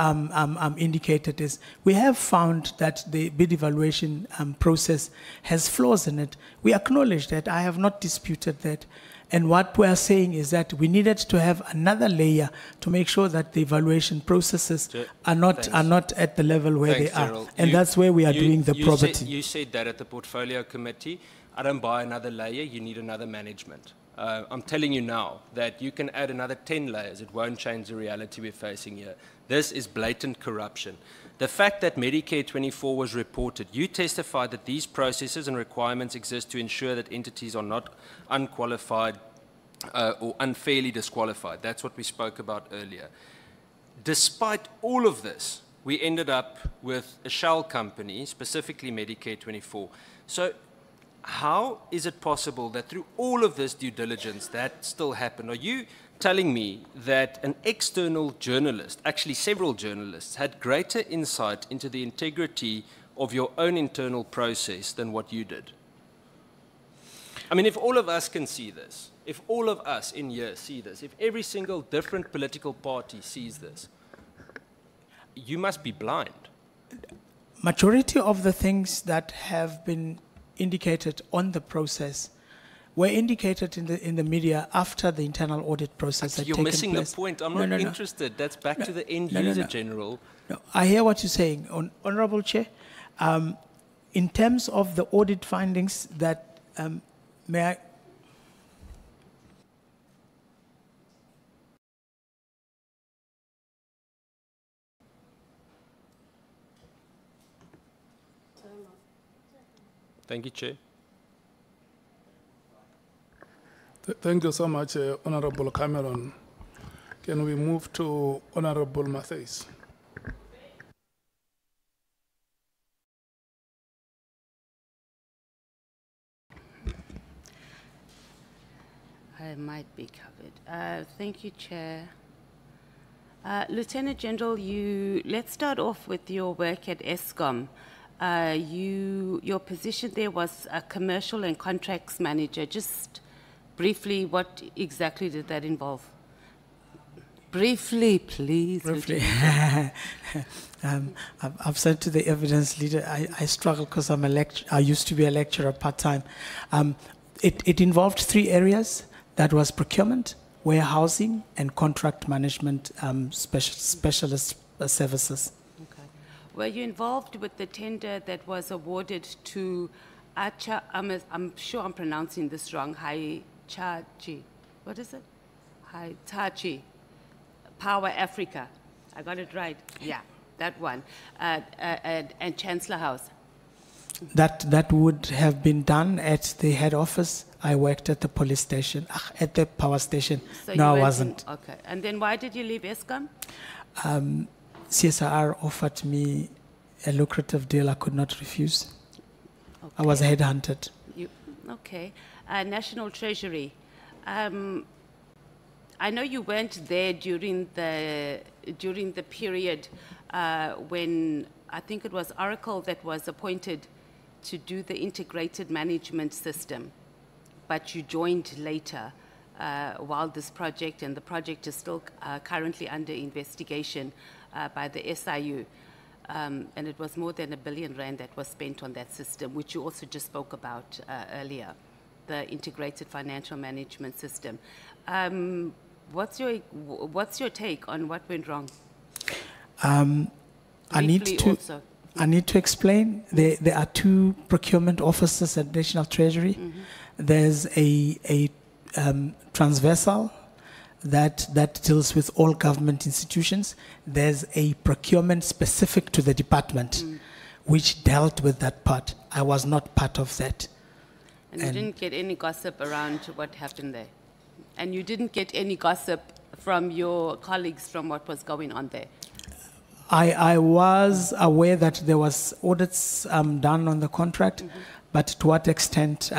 indicated is we have found that the bid evaluation process has flaws in it. We acknowledge that. I have not disputed that. And what we are saying is that we needed to have another layer to make sure that the evaluation processes are not at the level where they are. Gerald. And that's where we are doing the probity. You said that at the portfolio committee. I don't buy another layer. You need another management. I'm telling you now that you can add another 10 layers. It won't change the reality we're facing here. This is blatant corruption. The fact that Medicare 24 was reported, you testified that these processes and requirements exist to ensure that entities are not unqualified or unfairly disqualified. That's what we spoke about earlier. Despite all of this, we ended up with a shell company, specifically Medicare 24. So how is it possible that through all of this due diligence that still happened? Are you telling me that an external journalist, actually several journalists, had greater insight into the integrity of your own internal process than what you did? I mean, if all of us can see this, if all of us in here see this, if every single different political party sees this, you must be blind. Majority of the things that have been indicated on the process were indicated in the media after the internal audit process had taken place. You're missing the point. I'm not interested. That's back to the end user, General. No, I hear what you're saying. Honorable Chair, in terms of the audit findings that, may I... Thank you, Chair. Thank you so much, Honorable Cameron. Can we move to Honorable Matthys? I might be covered. Thank you, Chair. Lieutenant General, let's start off with your work at ESCOM. Your position there was a commercial and contracts manager. Just briefly, what exactly did that involve? Briefly, please. Briefly. I've said to the evidence leader, I struggle because I used to be a lecturer part-time. It involved 3 areas. That was procurement, warehousing, and contract management specialist services. Were you involved with the tender that was awarded to Acha, I'm sure I'm pronouncing this wrong, Hitachi, what is it? Hitachi, Power Africa. I got it right. Yeah, that one. And Chancellor House. That would have been done at the head office. I worked at the police station, at the power station. So no, I wasn't. Okay. And then why did you leave ESCOM? CSIR offered me a lucrative deal I could not refuse. I was headhunted. Okay. National Treasury. I know you weren't there during the period when I think it was Oracle that was appointed to do the integrated management system, but you joined later while this project, and the project is still currently under investigation by the SIU. And it was more than R1 billion that was spent on that system, which you also just spoke about earlier, the integrated financial management system. What's your take on what went wrong? I need to explain. There are two procurement officers at National Treasury. Mm-hmm. There's a transversal that deals with all government institutions. There's a procurement specific to the department, which dealt with that part. I was not part of that. And you didn't get any gossip around what happened there? And you didn't get any gossip from your colleagues from what was going on there? I was aware that there was audits done on the contract, but to what extent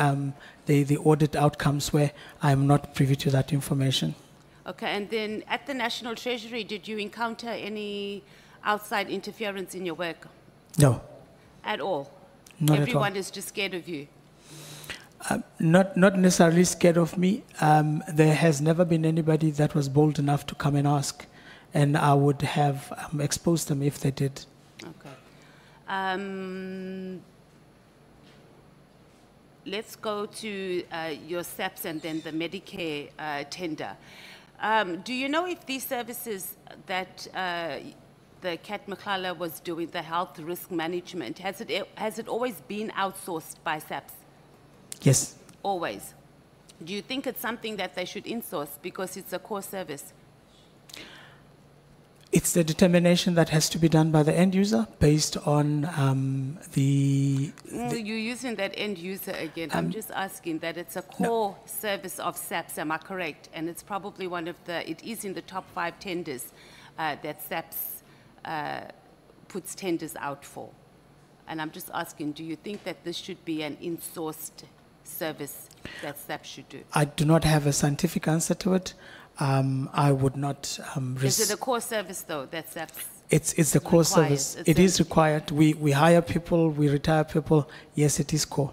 the audit outcomes were, I'm not privy to that information. Okay, and then at the National Treasury, did you encounter any outside interference in your work? No. At all? Not at all. Everyone is just scared of you? Not necessarily scared of me. There has never been anybody that was bold enough to come and ask, and I would have exposed them if they did. Okay. Let's go to your SAPS and then the Medicare tender. Do you know if these services that the Cat Matlala was doing, the health risk management, has it always been outsourced by SAPS? Yes. Always. Do you think it's something that they should insource because it's a core service? It's the determination that has to be done by the end user based on You're using that end user again. I'm just asking that it's a core service of SAPS, am I correct? And it's probably it is in the top 5 tenders that SAPS puts tenders out for. And I'm just asking, do you think that this should be an insourced service that SAPS should do? I do not have a scientific answer to it. I would not... Is it a core service, though, that SAPS It's a core service. It is required. We hire people, we retire people. Yes, it is core.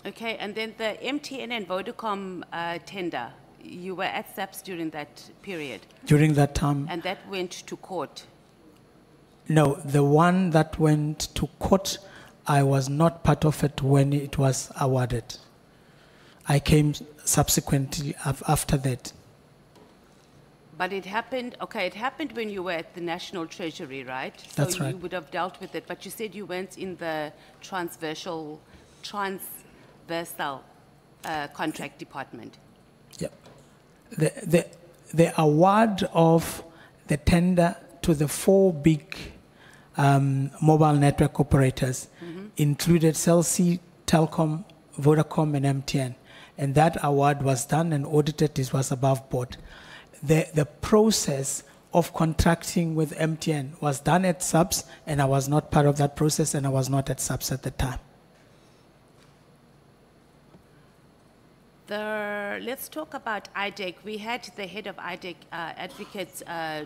Okay, and then the MTN and Vodacom tender, you were at SAPS during that period? During that time. And that went to court? No, the one that went to court, I was not part of it when it was awarded. I came subsequently after that. But it happened, okay, it happened when you were at the National Treasury, right? That's right. So right. you would have dealt with it, but you said you weren't in the transversal contract department. Yep. The award of the tender to the 4 big mobile network operators included Cell C, Telkom, Vodacom, and MTN. And that award was done and audited. It was above board. The process of contracting with MTN was done at SAPS, and I was not part of that process, and I was not at SAPS at the time. Let's talk about IDEC. We had the head of IDEC, Advocate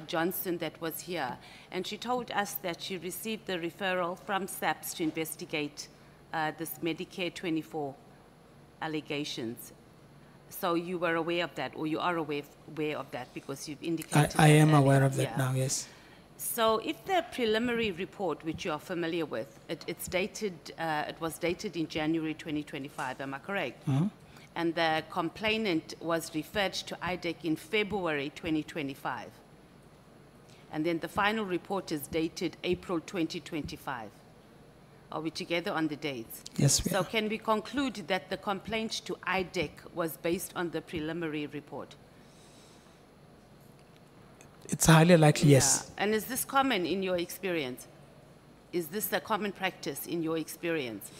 Johnson, that was here, and she told us that she received the referral from SAPS to investigate this Medicare 24 allegations. So you were aware of that, or you are aware of that, because you've indicated I am earlier. aware of that now, yes. So if the preliminary report, which you are familiar with, it was dated in January 2025, am I correct? Mm-hmm. And the complainant was referred to IDEC in February 2025. And then the final report is dated April 2025. Are we together on the dates? Yes, we So are. can we conclude that the complaint to IDEC was based on the preliminary report? It's highly likely, yes. Yeah. And is this common in your experience? Is this a common practice in your experience?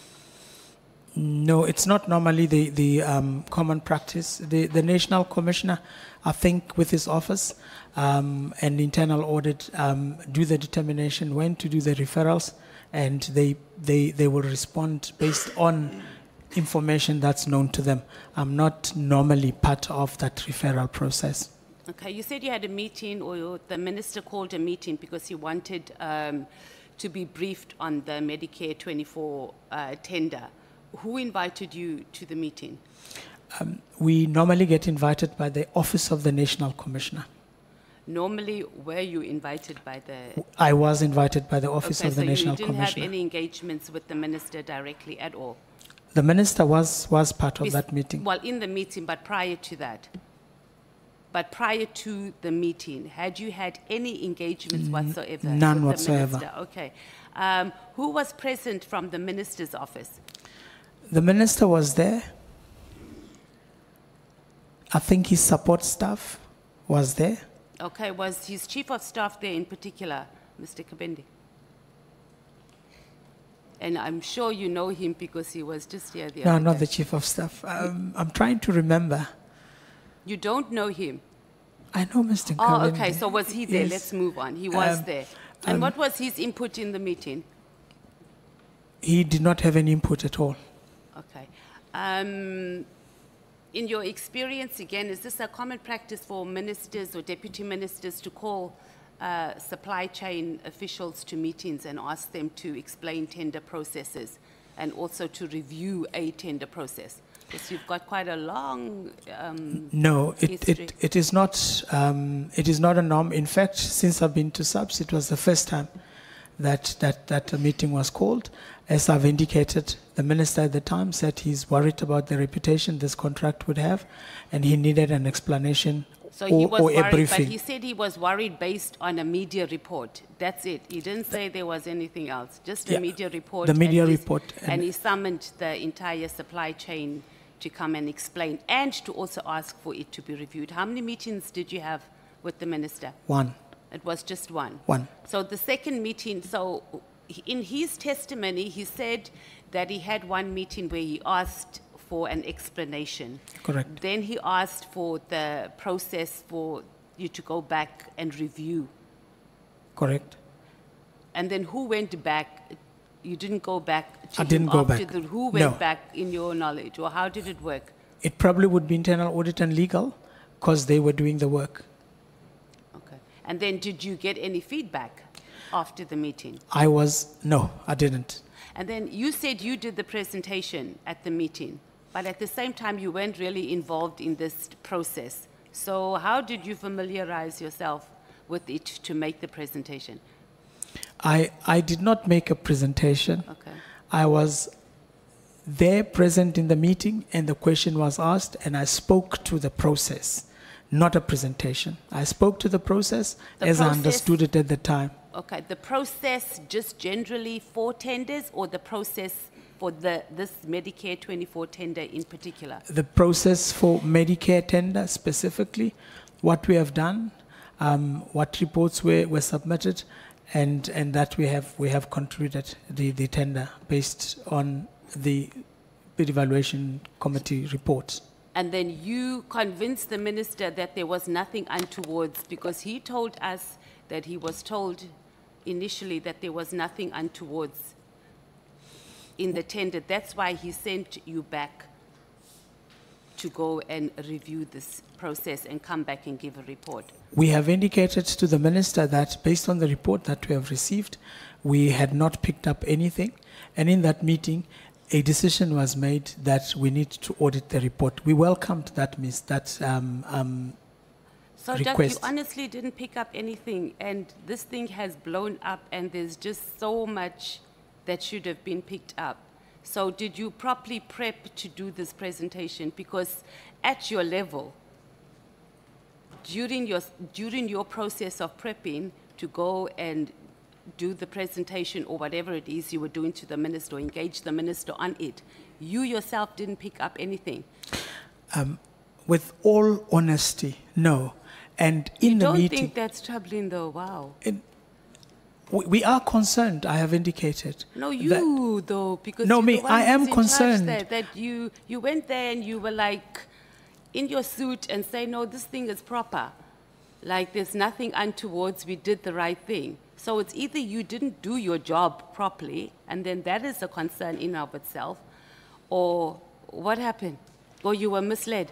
No, it's not normally the common practice. The National Commissioner, I think, with his office and internal audit, do the determination when to do the referrals, and they will respond based on information that's known to them. I'm not normally part of that referral process. Okay, you said you had a meeting, or the minister called a meeting because he wanted to be briefed on the Medicare 24 tender. Who invited you to the meeting? We normally get invited by the Office of the National Commissioner. Normally, were you invited by the... I was invited by the Office of the National So you didn't Commissioner. have any engagements with the minister directly at all? The minister was part of that meeting. Well, in the meeting, but prior to that? But prior to the meeting, had you had any engagements whatsoever? None with the whatsoever. minister? Okay. Who was present from the minister's office? The minister was there. I think his support staff was there. Okay, was his chief of staff there in particular, Mr. Kabendi? And I'm sure you know him because he was just here the No, other not day. the chief of staff. I'm trying to remember. You don't know him? I know Mr. Oh, Kabendi. okay, so was he there? Yes. Let's move on. He was there. And what was his input in the meeting? He did not have any input at all. Okay. In your experience, again, is this a common practice for ministers or deputy ministers to call supply chain officials to meetings and ask them to explain tender processes and also to review a tender process? Because you've got quite a long No, history. it is not. It is not a norm. In fact, since I've been to SAPS, it was the first time that a meeting was called. As I've indicated, the minister at the time said he's worried about the reputation this contract would have, and he needed an explanation So he was or a worried, but briefing. he said he was worried based on a media report. That's it. He didn't say there was anything else. Just a Yeah, media report. the media and he's- report, And and- he summoned the entire supply chain to come and explain and to also ask for it to be reviewed. How many meetings did you have with the minister? One. It was just one. One. So the second meeting, so in his testimony, he said that he had one meeting where he asked for an explanation. Correct. Then he asked for the process for you to go back and review. Correct. And then who went back? You didn't go back to I didn't him go after back. who went No. back in your knowledge, or how did it work? It probably would be internal audit and legal because they were doing the work. Okay. And then did you get any feedback after the meeting? No, I didn't. And then you said you did the presentation at the meeting, but at the same time you weren't really involved in this process. So how did you familiarize yourself with it to make the presentation? I did not make a presentation. Okay. I was there present in the meeting and the question was asked and I spoke to the process, not a presentation. I spoke to the process The as I process- understood it at the time. Okay, the process just generally for tenders, or the process for this Medicare 24 tender in particular? The process for Medicare tender specifically, what we have done, what reports were submitted, and that we have concluded the tender based on the bid evaluation committee reports. And then you convinced the minister that there was nothing untowards, because he told us that he was told initially that there was nothing untowards in the tender. That's why he sent you back to go and review this process and come back and give a report. We have indicated to the minister that based on the report that we have received, we had not picked up anything. And in that meeting, a decision was made that we need to audit the report. We welcomed that, So, Doug, you request. honestly didn't pick up anything, and this thing has blown up, and there's just so much that should have been picked up. So, did you properly prep to do this presentation? Because at your level, during your process of prepping to go and do the presentation or whatever it is you were doing to the minister or engage the minister on it, you yourself didn't pick up anything. with all honesty, no. And in the Don't meeting, think that's troubling, though. Wow. We are concerned, I have indicated. No, you though, because No, you're me, the one I am who's in charge concerned. there, that you went there and you were like in your suit and say, no, this thing is proper. Like there's nothing untowards, we did the right thing. So it's either you didn't do your job properly, and then that is a concern in of itself, or what happened? Or you were misled.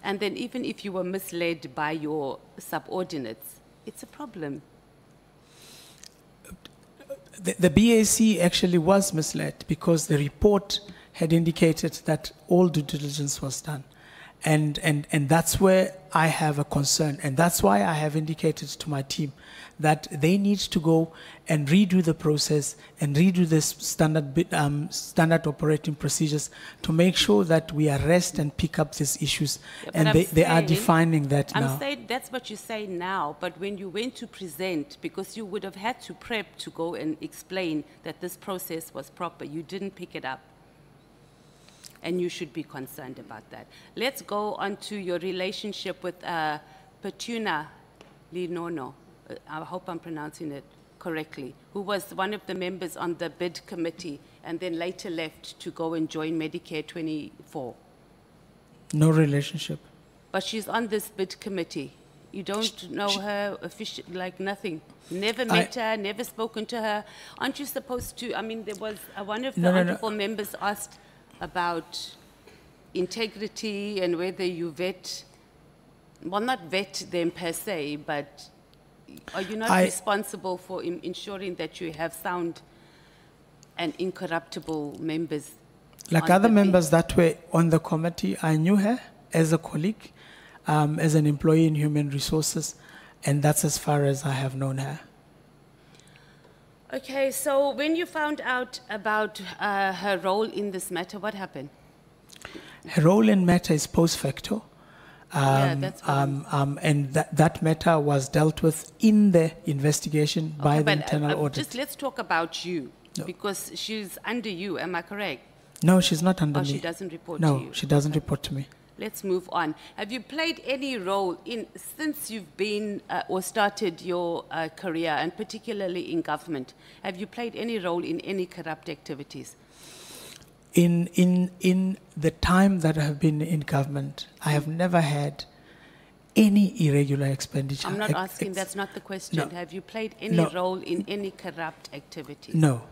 And then even if you were misled by your subordinates, it's a problem. The BAC actually was misled because the report had indicated that all due diligence was done. And that's where I have a concern. And that's why I have indicated to my team that they need to go and redo the process and redo this standard operating procedures to make sure that we arrest and pick up these issues. Yeah, and they are defining that now. I'm saying that's what you say now, but when you went to present, because you would have had to prep to go and explain that this process was proper, you didn't pick it up. And you should be concerned about that. Let's go on to your relationship with Petuna Linono. I hope I'm pronouncing it correctly, who was one of the members on the bid committee and then later left to go and join Medicare 24. No relationship. But she's on this bid committee. You don't know her officially, like nothing. Never met her, never spoken to her. Aren't you supposed to? I mean, there was one of the honorable members asked about integrity and whether you vet, well, not vet them per se, but are you not responsible for ensuring that you have sound and incorruptible members? Like other members that were on the committee, I knew her as a colleague, as an employee in human resources, and that's as far as I have known her. Okay, so when you found out about her role in this matter, what happened? Her role in matter is post facto. And that matter was dealt with in the investigation by the internal audit. Just let's talk about you, because she's under you, am I correct? No, she's not under me. She doesn't report to you? No, she doesn't report to me. Let's move on. Have you played any role since you've been or started your career, and particularly in government, have you played any role in any corrupt activities? In the time that I have been in government, I have never had any irregular expenditure. I'm not asking, that's not the question. No. Have you played any role in any corrupt activities? No.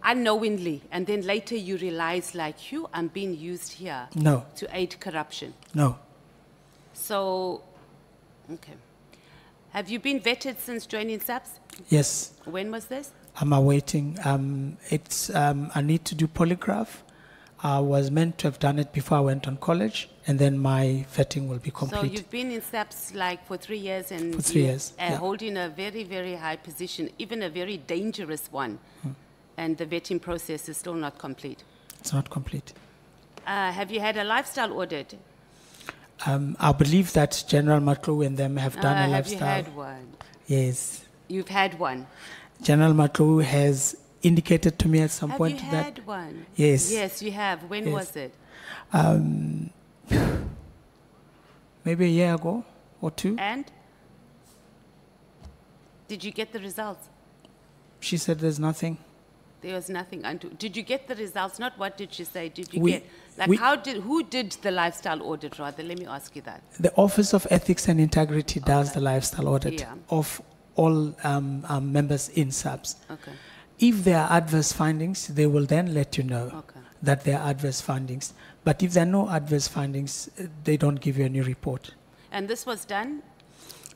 Unknowingly, and then later you realize, like, I'm being used here to aid corruption. No. So, okay. Have you been vetted since joining SAPS? Yes. When was this? I'm awaiting. I need to do polygraph. I was meant to have done it before I went on college, and then my vetting will be complete. So you've been in SAPS like for 3 years, and for 3 years, holding a very, very high position, even a very dangerous one. And the vetting process is still not complete. It's not complete. Have you had a lifestyle audit? I believe that General Matlu and them have done a lifestyle. Have you had one? Yes. You've had one? General Matlu has indicated to me at some point that... Have you had one? Yes. Yes, you have. When was it? Maybe a year ago or 2. And? Did you get the results? She said there's nothing. There was nothing. Did you get the results? Not what did she say? Did you get? Like, who did the lifestyle audit, rather? Let me ask you that. The Office of Ethics and Integrity does the lifestyle audit of all members in SAPS. Okay. If there are adverse findings, they will then let you know that there are adverse findings. But if there are no adverse findings, they don't give you any report. And this was done?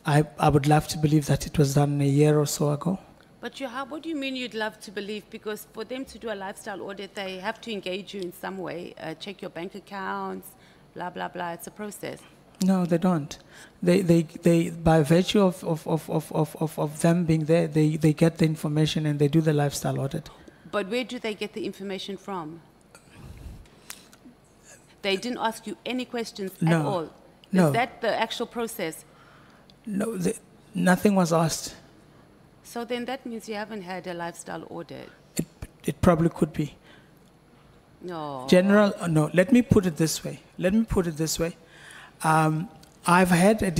I would love to believe that it was done a year or so ago. But what do you mean you'd love to believe? Because for them to do a lifestyle audit, they have to engage you in some way, check your bank accounts, blah, blah, blah. It's a process. No, they don't. They by virtue of them being there, they get the information and they do the lifestyle audit. But where do they get the information from? They didn't ask you any questions at all? No. Is that the actual process? No, nothing was asked. So then that means you haven't had a lifestyle audit. It probably could be. No. No, let me put it this way. I've had a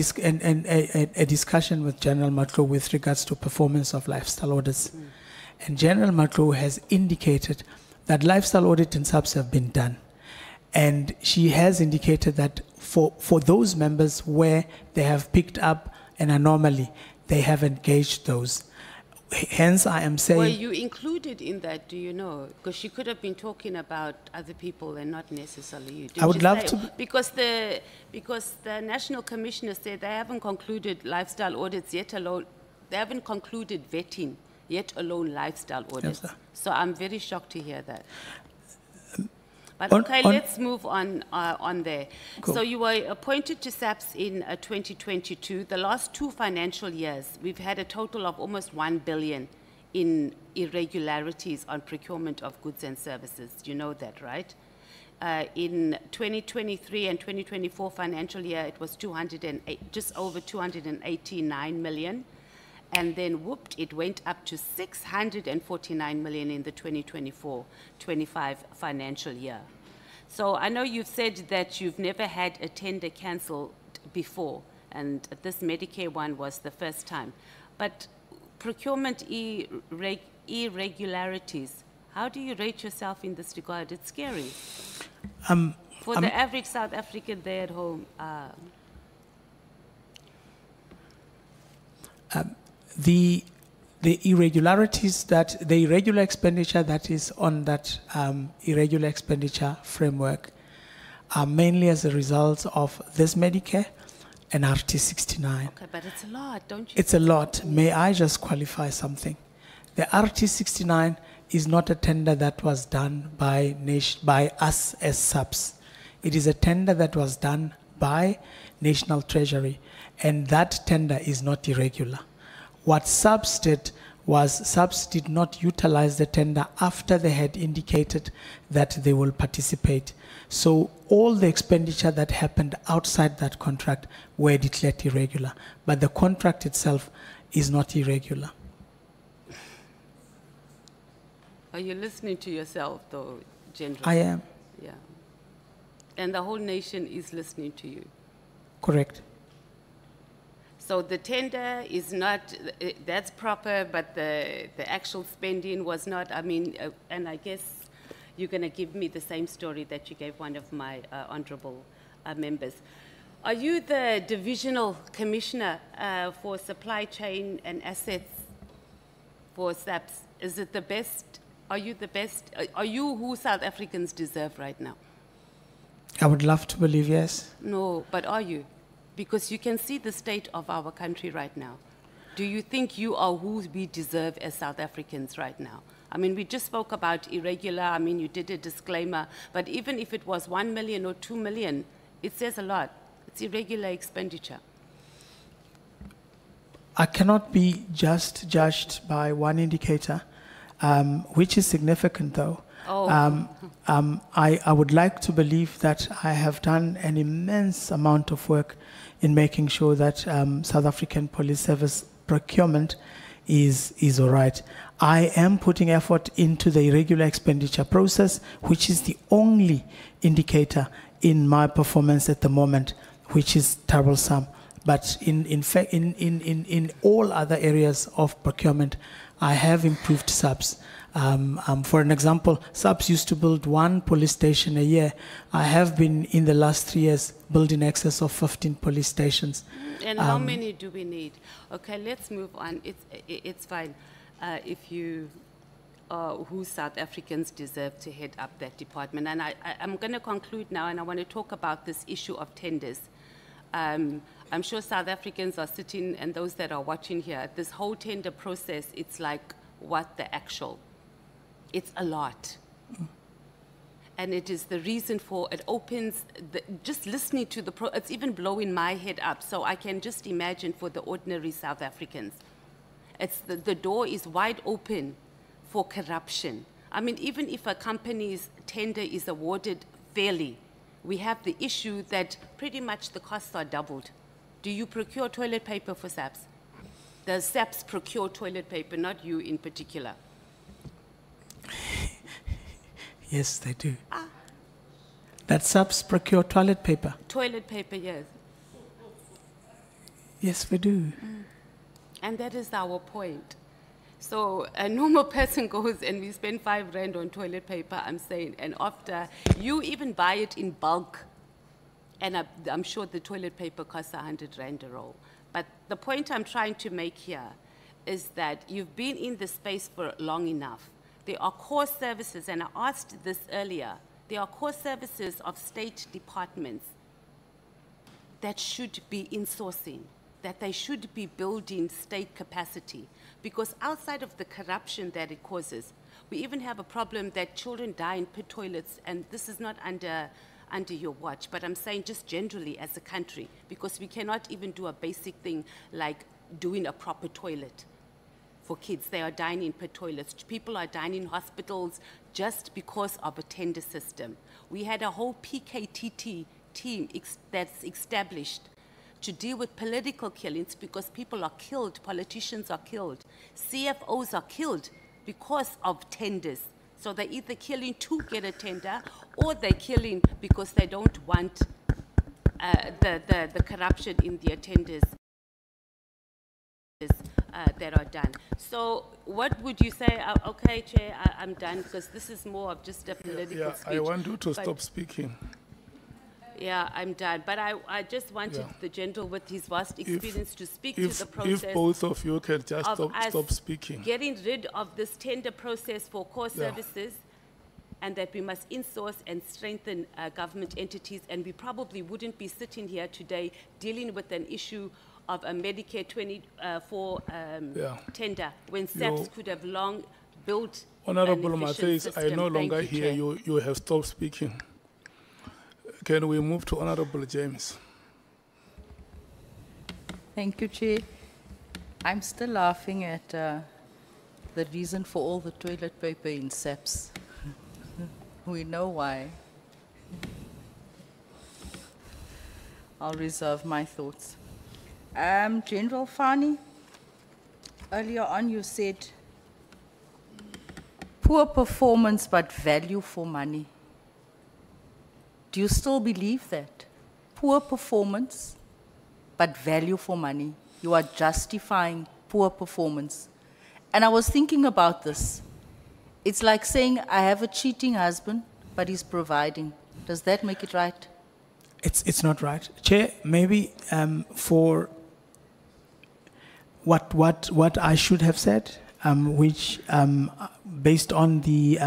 discussion with General Matlo with regards to performance of lifestyle audits. And General Matlo has indicated that lifestyle audit and subs have been done. And she has indicated that for those members where they have picked up an anomaly, they have engaged those. Hence, I am saying... Were you included in that, do you know? Because she could have been talking about other people and not necessarily you. I would love to... Because the National Commissioner said they haven't concluded lifestyle audits yet alone. They haven't concluded vetting yet alone lifestyle audits. Yes, sir. So I'm very shocked to hear that. But okay, let's move on there. Cool. So you were appointed to SAPS in 2022. The last 2 financial years, we've had a total of almost 1 billion in irregularities on procurement of goods and services. You know that, right? In 2023 and 2024 financial year, it was just over 289 million. And then, whooped, it went up to 649 million in the 2024-25 financial year. So I know you've said that you've never had a tender cancelled before, and this Medicare one was the first time. But procurement irregularities, how do you rate yourself in this regard? It's scary. For the average South African there at home. The irregularities the irregular expenditure that is on that irregular expenditure framework are mainly as a result of this Medicare and R360 Okay, but it's a lot, don't you? It's a lot. May I just qualify something? The R360 is not a tender that was done by us as subs. It is a tender that was done by National Treasury, and that tender is not irregular. What subs did was subs did not utilize the tender after they had indicated that they will participate. So all the expenditure that happened outside that contract were declared irregular, but the contract itself is not irregular. Are you listening to yourself, though, General? I am. Yeah. And the whole nation is listening to you. Correct. So the tender is not, that's proper, but the actual spending was not, I mean, and I guess you're going to give me the same story that you gave one of my honorable members. Are you the Divisional Commissioner for Supply Chain and Assets for SAPS? Is it the best? Are you the best? Are you who South Africans deserve right now? I would love to believe yes. No, but are you? Because you can see the state of our country right now. Do you think you are who we deserve as South Africans right now? I mean, we just spoke about irregular. I mean, you did a disclaimer. But even if it was 1 million or 2 million, it says a lot. It's irregular expenditure. I cannot be just judged by one indicator, which is significant, though. Oh. I would like to believe that I have done an immense amount of work in making sure that South African Police Service procurement is all right. I am putting effort into the irregular expenditure process, which is the only indicator in my performance at the moment, which is troublesome. But in fact, in all other areas of procurement, I have improved subs. For an example, subs used to build 1 police station a year. I have been, in the last 3 years, building in excess of 15 police stations. And how many do we need? Okay, let's move on. It's fine if you who South Africans deserve to head up that department. And I'm going to conclude now, and I want to talk about this issue of tenders. I'm sure South Africans are sitting, and those that are watching here, this whole tender process, it's like, what the actual? It's a lot. And it is the reason for, it opens, just listening to the, it's even blowing my head up. So I can just imagine for the ordinary South Africans. It's the door is wide open for corruption. I mean, even if a company's tender is awarded fairly, we have the issue that pretty much the costs are doubled. Do you procure toilet paper for SAPS? Does SAPS procure toilet paper, not you in particular? Yes, they do. That SAPS procure toilet paper? Toilet paper, yes. Yes, we do. And that is our point. So a normal person goes and we spend 5 rand on toilet paper, I'm saying, and after you even buy it in bulk, and I'm sure the toilet paper costs 100 rand a roll. But the point I'm trying to make here is that you've been in the space for long enough. There are core services, and I asked this earlier, there are core services of state departments that should be insourcing, that they should be building state capacity. Because outside of the corruption that it causes, we even have a problem that children die in pit toilets, and this is not under your watch, but I'm saying just generally as a country, because we cannot even do a basic thing like doing a proper toilet for kids. They are dying in pit toilets. People are dying in hospitals just because of a tender system. We had a whole PKTT team that's established to deal with political killings because people are killed, politicians are killed, CFOs are killed because of tenders. So they're either killing to get a tender or they're killing because they don't want the corruption in their tenders that are done. So what would you say? Okay, Chair, I'm done because this is more of just a political speech. I want you to stop speaking. Yeah, I'm done. But I just wanted the gentleman with his vast experience to speak to the process. If both of you can just stop speaking. Getting rid of this tender process for core services, and that we must insource and strengthen government entities, and we probably wouldn't be sitting here today dealing with an issue of a Medicare 24 tender when SAPS could have long built Honorable an efficient Matthijs, I system. no longer Thank you, hear Chair. you have stopped speaking. Can we move to Honorable James? Thank you, Chair. I'm still laughing at the reason for all the toilet paper in SAPS. We know why. I'll reserve my thoughts. General Fani, earlier on you said poor performance but value for money. Do you still believe that? Poor performance, but value for money. You are justifying poor performance. And I was thinking about this. It's like saying, I have a cheating husband, but he's providing. Does that make it right? It's not right. Chair, maybe for what I should have said, which based on the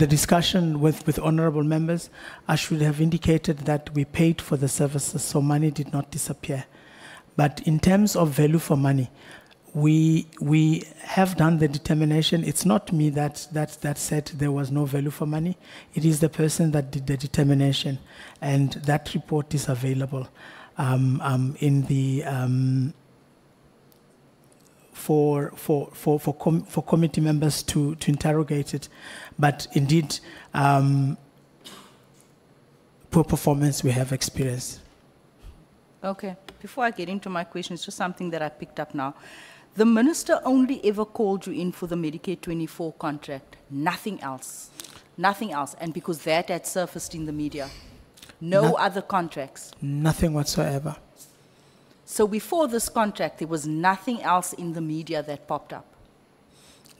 discussion with honorable members, I should have indicated that we paid for the services, so money did not disappear. But in terms of value for money, we have done the determination. It's not me that said there was no value for money. It is the person that did the determination, and that report is available in the for committee members to interrogate it. But indeed, poor performance we have experienced. Okay. Before I get into my question, it's just something that I picked up now. The minister only ever called you in for the Medicare 24 contract, nothing else. Nothing else. And because that had surfaced in the media. No other contracts. Nothing whatsoever. So before this contract, there was nothing else in the media that popped up?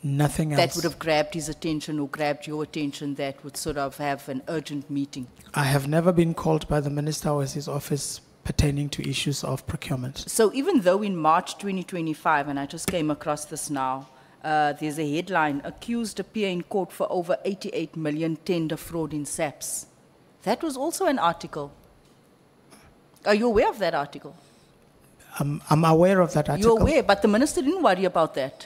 Nothing else. That would have grabbed his attention or grabbed your attention that would sort of have an urgent meeting? I have never been called by the minister or his office pertaining to issues of procurement. So even though in March 2025, and I just came across this now, there's a headline, accused appear in court for over 88 million tender fraud in SAPS. That was also an article. Are you aware of that article? I'm aware of that article. You're aware, but the minister didn't worry about that.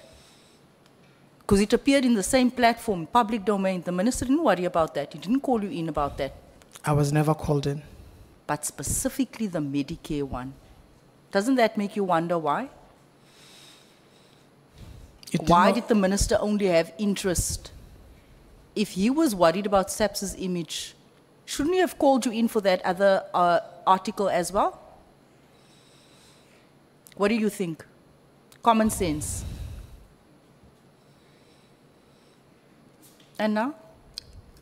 Because it appeared in the same platform, public domain. The minister didn't worry about that. He didn't call you in about that. I was never called in. But specifically the Medicare one. Doesn't that make you wonder why? Why did the minister only have interest? If he was worried about SAPS's image, shouldn't he have called you in for that other article as well? What do you think? Common sense. And now?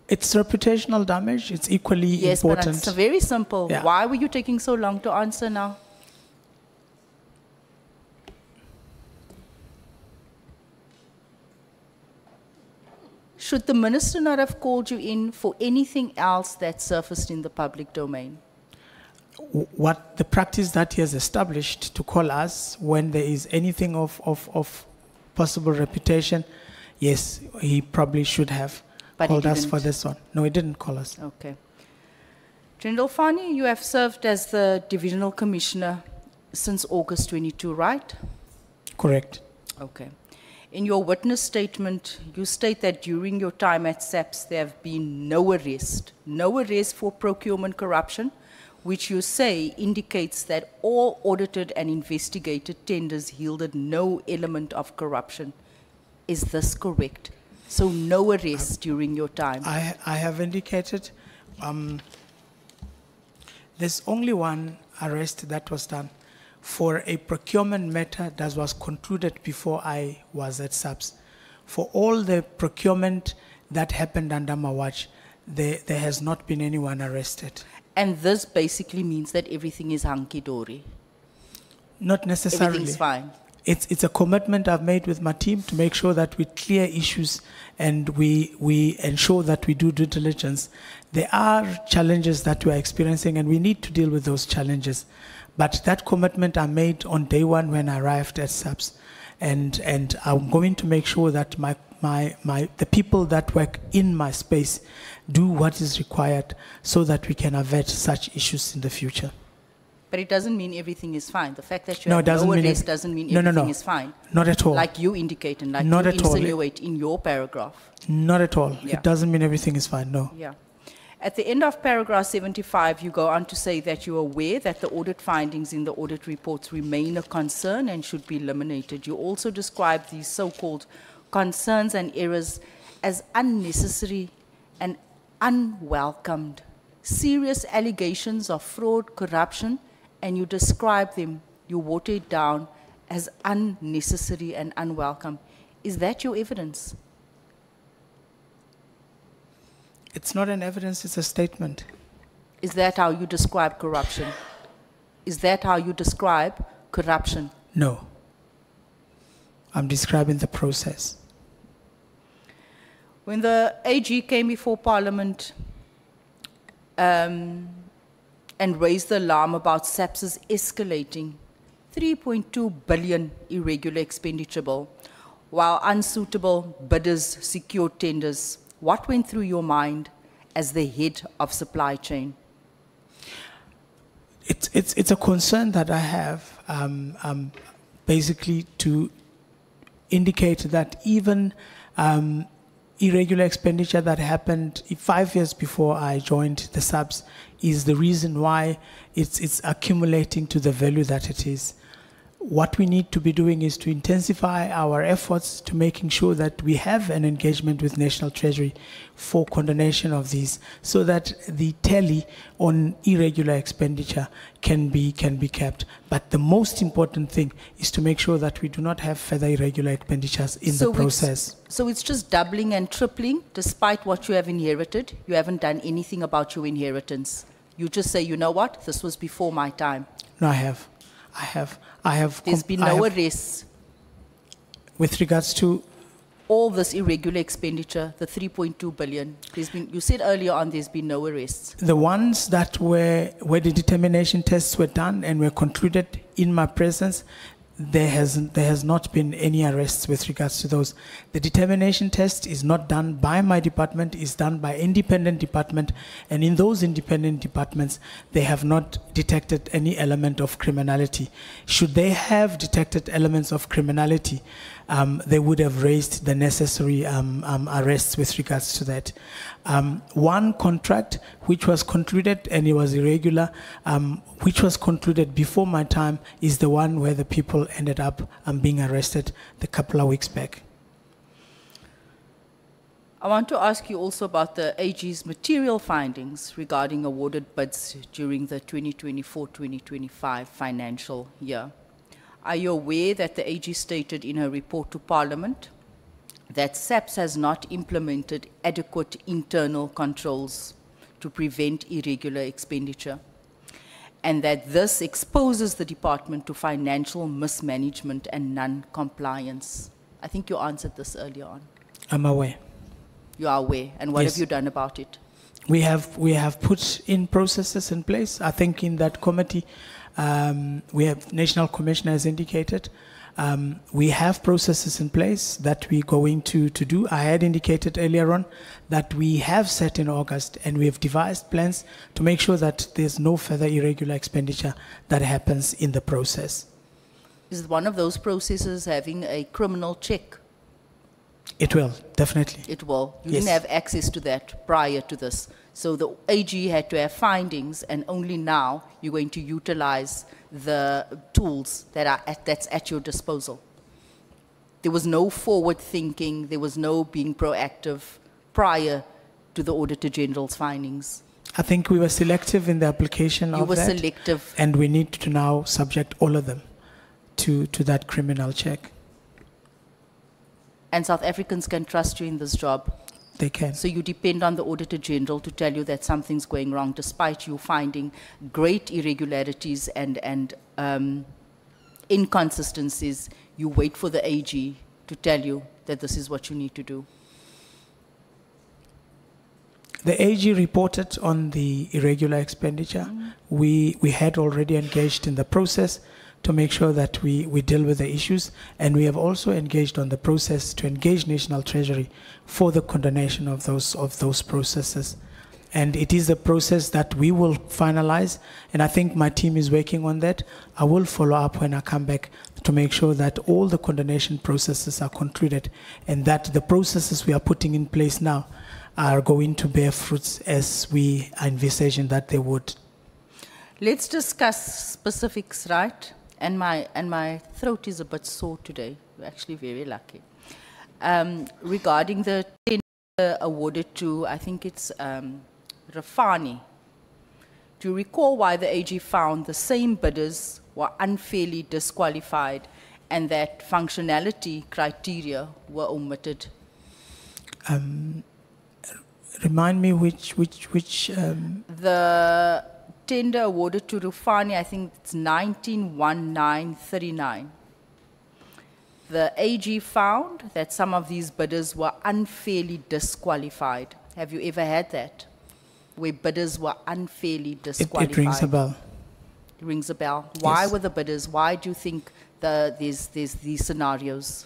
It's reputational damage. It's equally Yes, important. but it's very simple. Yeah. Why were you taking so long to answer now? Should the minister not have called you in for anything else that surfaced in the public domain? What the practice that he has established to call us when there is anything of possible reputation, yes, he probably should have But he called us for didn't. this one. No, he didn't call us. Okay. General Fani, you have served as the Divisional Commissioner since August 22, right? Correct. Okay. In your witness statement, you state that during your time at SAPS, there have been no arrest for procurement corruption, which you say indicates that all audited and investigated tenders yielded no element of corruption. Is this correct? So no arrests during your time? I have indicated there's only one arrest that was done for a procurement matter that was concluded before I was at SAPS. For all the procurement that happened under my watch, there has not been anyone arrested. And this basically means that everything is hunky-dory. Not necessarily. Everything's fine. It's a commitment I've made with my team to make sure that we clear issues and we ensure that we do due diligence. There are challenges that we are experiencing and we need to deal with those challenges. But that commitment I made on day one when I arrived at SAPS, and I'm going to make sure that the people that work in my space do what is required so that we can avert such issues in the future. But it doesn't mean everything is fine. The fact that you No, have it doesn't no mean arrest it- doesn't mean No, no, everything no. is fine. Not at all. Like you indicate and like Not you at all. insinuate in your paragraph. Not at all. Yeah. It doesn't mean everything is fine, no. Yeah. At the end of paragraph 75, you go on to say that you are aware that the audit findings in the audit reports remain a concern and should be eliminated. You also describe these so-called concerns and errors as unnecessary and unwelcomed. Serious allegations of fraud, corruption, and you describe them, you water it down as unnecessary and unwelcome. Is that your evidence? It's not an evidence, it's a statement. Is that how you describe corruption? Is that how you describe corruption? No. I'm describing the process. When the AG came before Parliament and raised the alarm about SAPS's escalating 3.2 billion irregular expenditure bill, while unsuitable bidders secured tenders, what went through your mind as the head of supply chain? It's a concern that I have, basically to indicate that even irregular expenditure that happened 5 years before I joined the SAPS is the reason why it's accumulating to the value that it is. What we need to be doing is to intensify our efforts to making sure that we have an engagement with National Treasury for condonation of these, so that the tally on irregular expenditure can be kept. But the most important thing is to make sure that we do not have further irregular expenditures in the process. So it's just doubling and tripling, despite what you have inherited. You haven't done anything about your inheritance. You just say, you know what, this was before my time. No, I have. There's been no arrests. With regards to All this irregular expenditure, the 3.2 billion, you said earlier on there's been no arrests. the ones that where the determination tests were done and were concluded in my presence, there has not been any arrests with regards to those. The determination test is not done by my department, is done by independent department, and in those independent departments, they have not detected any element of criminality. Should they have detected elements of criminality, they would have raised the necessary arrests with regards to that. One contract which was concluded and it was irregular, which was concluded before my time, is the one where the people ended up being arrested a couple of weeks back. I want to ask you also about the AG's material findings regarding awarded bids during the 2024-2025 financial year. Are you aware that the AG stated in her report to Parliament that SAPS has not implemented adequate internal controls to prevent irregular expenditure, and that this exposes the department to financial mismanagement and non-compliance. I think you answered this earlier on. I'm aware. You are aware, and what Yes. have you done about it? We have put in processes in place. I think in that committee, we have National Commissioner has indicated. We have processes in place that we're going to do. I had indicated earlier on that we have set in August and we have devised plans to make sure that there's no further irregular expenditure that happens in the process. Is one of those processes having a criminal check? It will, definitely. It will. You Yes. didn't have access to that prior to this. So the AG had to have findings, and only now you're going to utilize the tools that's at your disposal. There was no forward thinking, there was no being proactive prior to the Auditor General's findings. I think we were selective in the application You of were that. selective. And we need to now subject all of them to that criminal check. And South Africans can trust you in this job. They can. So you depend on the Auditor General to tell you that something's going wrong, despite you finding great irregularities and inconsistencies. You wait for the AG to tell you that this is what you need to do. The AG reported on the irregular expenditure. We had already engaged in the process to make sure that we deal with the issues, and we have also engaged on the process to engage National Treasury for the condonation of those processes. And it is a process that we will finalize, and I think my team is working on that. I will follow up when I come back to make sure that all the condonation processes are concluded, and that the processes we are putting in place now are going to bear fruits as we are envisaging that they would. Let's discuss specifics, right? And my throat is a bit sore today. We're actually very lucky. Regarding the tender awarded to, I think it's Fani. Do you recall why the AG found the same bidders were unfairly disqualified and that functionality criteria were omitted? Remind me which The tender awarded to Rufani, I think it's 191939. The AG found that some of these bidders were unfairly disqualified. Have you ever had that? Where bidders were unfairly disqualified? it rings a bell. It rings a bell. Why Yes. were the bidders? Why do you think there's these scenarios?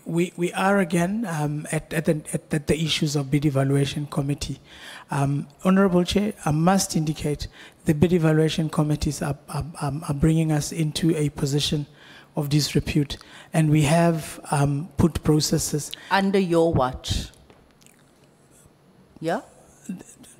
We are again at the issues of bid evaluation committee. Honorable Chair, I must indicate the bid evaluation committees are bringing us into a position of disrepute, and we have put processes. Under your watch? Yeah?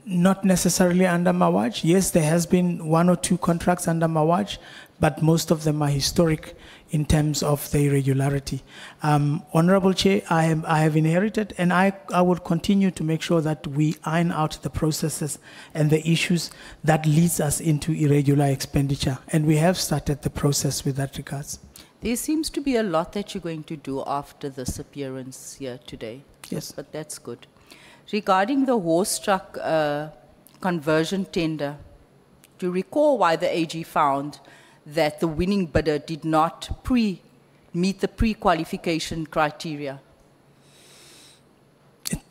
Not necessarily under my watch. Yes, there has been one or two contracts under my watch, but most of them are historic in terms of the irregularity. Honorable Chair, I have inherited, and I will continue to make sure that we iron out the processes and the issues that leads us into irregular expenditure, and we have started the process with that regards. There seems to be a lot that you're going to do after this appearance here today. Yes. But that's good. Regarding the horse truck conversion tender, do you recall why the AG found that the winning bidder did not meet the pre-qualification criteria?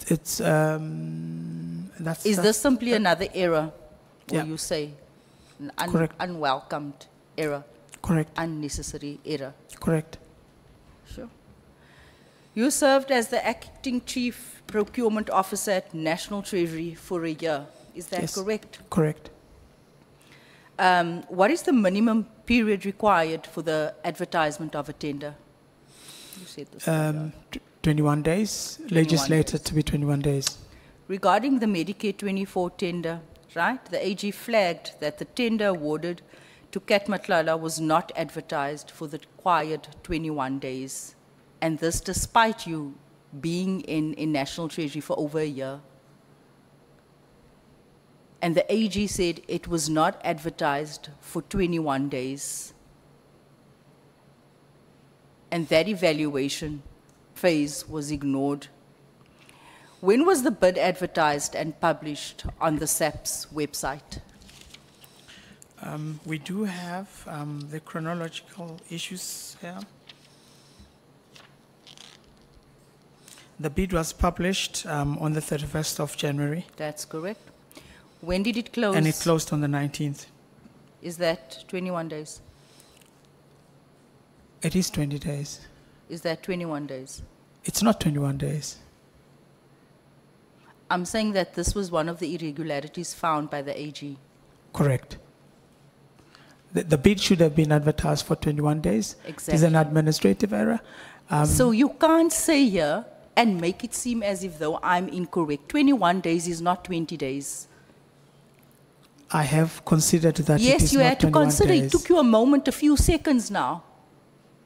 Is Is this simply another error, or Yeah. you say an Correct. unwelcomed error, correct? unnecessary error? Correct. Sure. You served as the acting chief procurement officer at National Treasury for a year. Is that Yes. correct? Correct. What is the minimum period required for the advertisement of a tender? You said this. earlier. 21 days, 21 legislated days. to be 21 days. Regarding the Medicare 24 tender, right, the AG flagged that the tender awarded to Cat Matlala was not advertised for the required 21 days, and this despite you being in National Treasury for over a year. And the AG said it was not advertised for 21 days. And that evaluation phase was ignored. When was the bid advertised and published on the SAP's website? We do have the chronological issues here. The bid was published on the 31st of January. That's correct. When did it close? And it closed on the 19th. Is that 21 days? It is 20 days. Is that 21 days? It's not 21 days. I'm saying that this was one of the irregularities found by the AG. Correct. The bid should have been advertised for 21 days. It is an administrative error. So you can't say here and make it seem as if though I'm incorrect. 21 days is not 20 days. I have considered that it Yes, is you not had to 21 consider. days. It took you a moment, a few seconds now.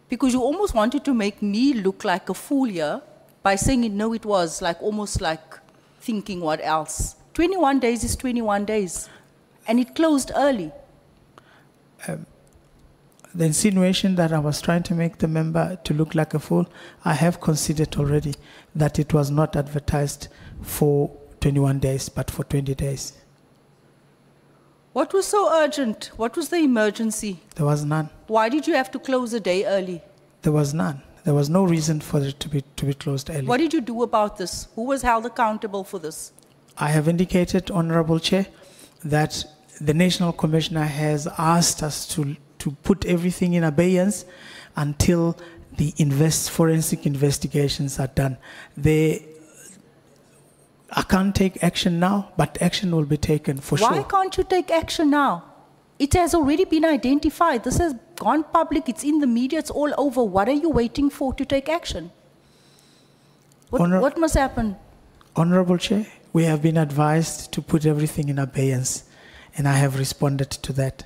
Because you almost wanted to make me look like a fool here by saying it, no, it was like almost like thinking what else. 21 days is 21 days. And it closed early. The insinuation that I was trying to make the member to look like a fool, I have considered already that it was not advertised for 21 days, but for 20 days. What was so urgent? What was the emergency? There was none. Why did you have to close a day early? There was none. There was no reason for it to be closed early. What did you do about this? Who was held accountable for this? I have indicated, Honorable Chair, that the National Commissioner has asked us to put everything in abeyance until the forensic investigations are done. I can't take action now, but action will be taken for sure. Why can't you take action now? It has already been identified. This has gone public. It's in the media. It's all over. What are you waiting for to take action? What must happen? Honorable Chair, we have been advised to put everything in abeyance, and I have responded to that.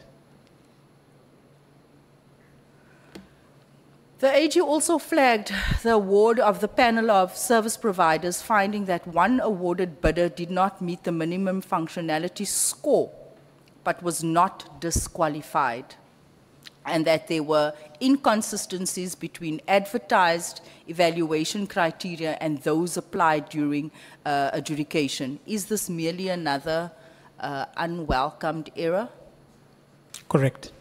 The AG also flagged the award of the panel of service providers, finding that one awarded bidder did not meet the minimum functionality score, but was not disqualified, and that there were inconsistencies between advertised evaluation criteria and those applied during adjudication. Is this merely another unwelcomed error? Correct.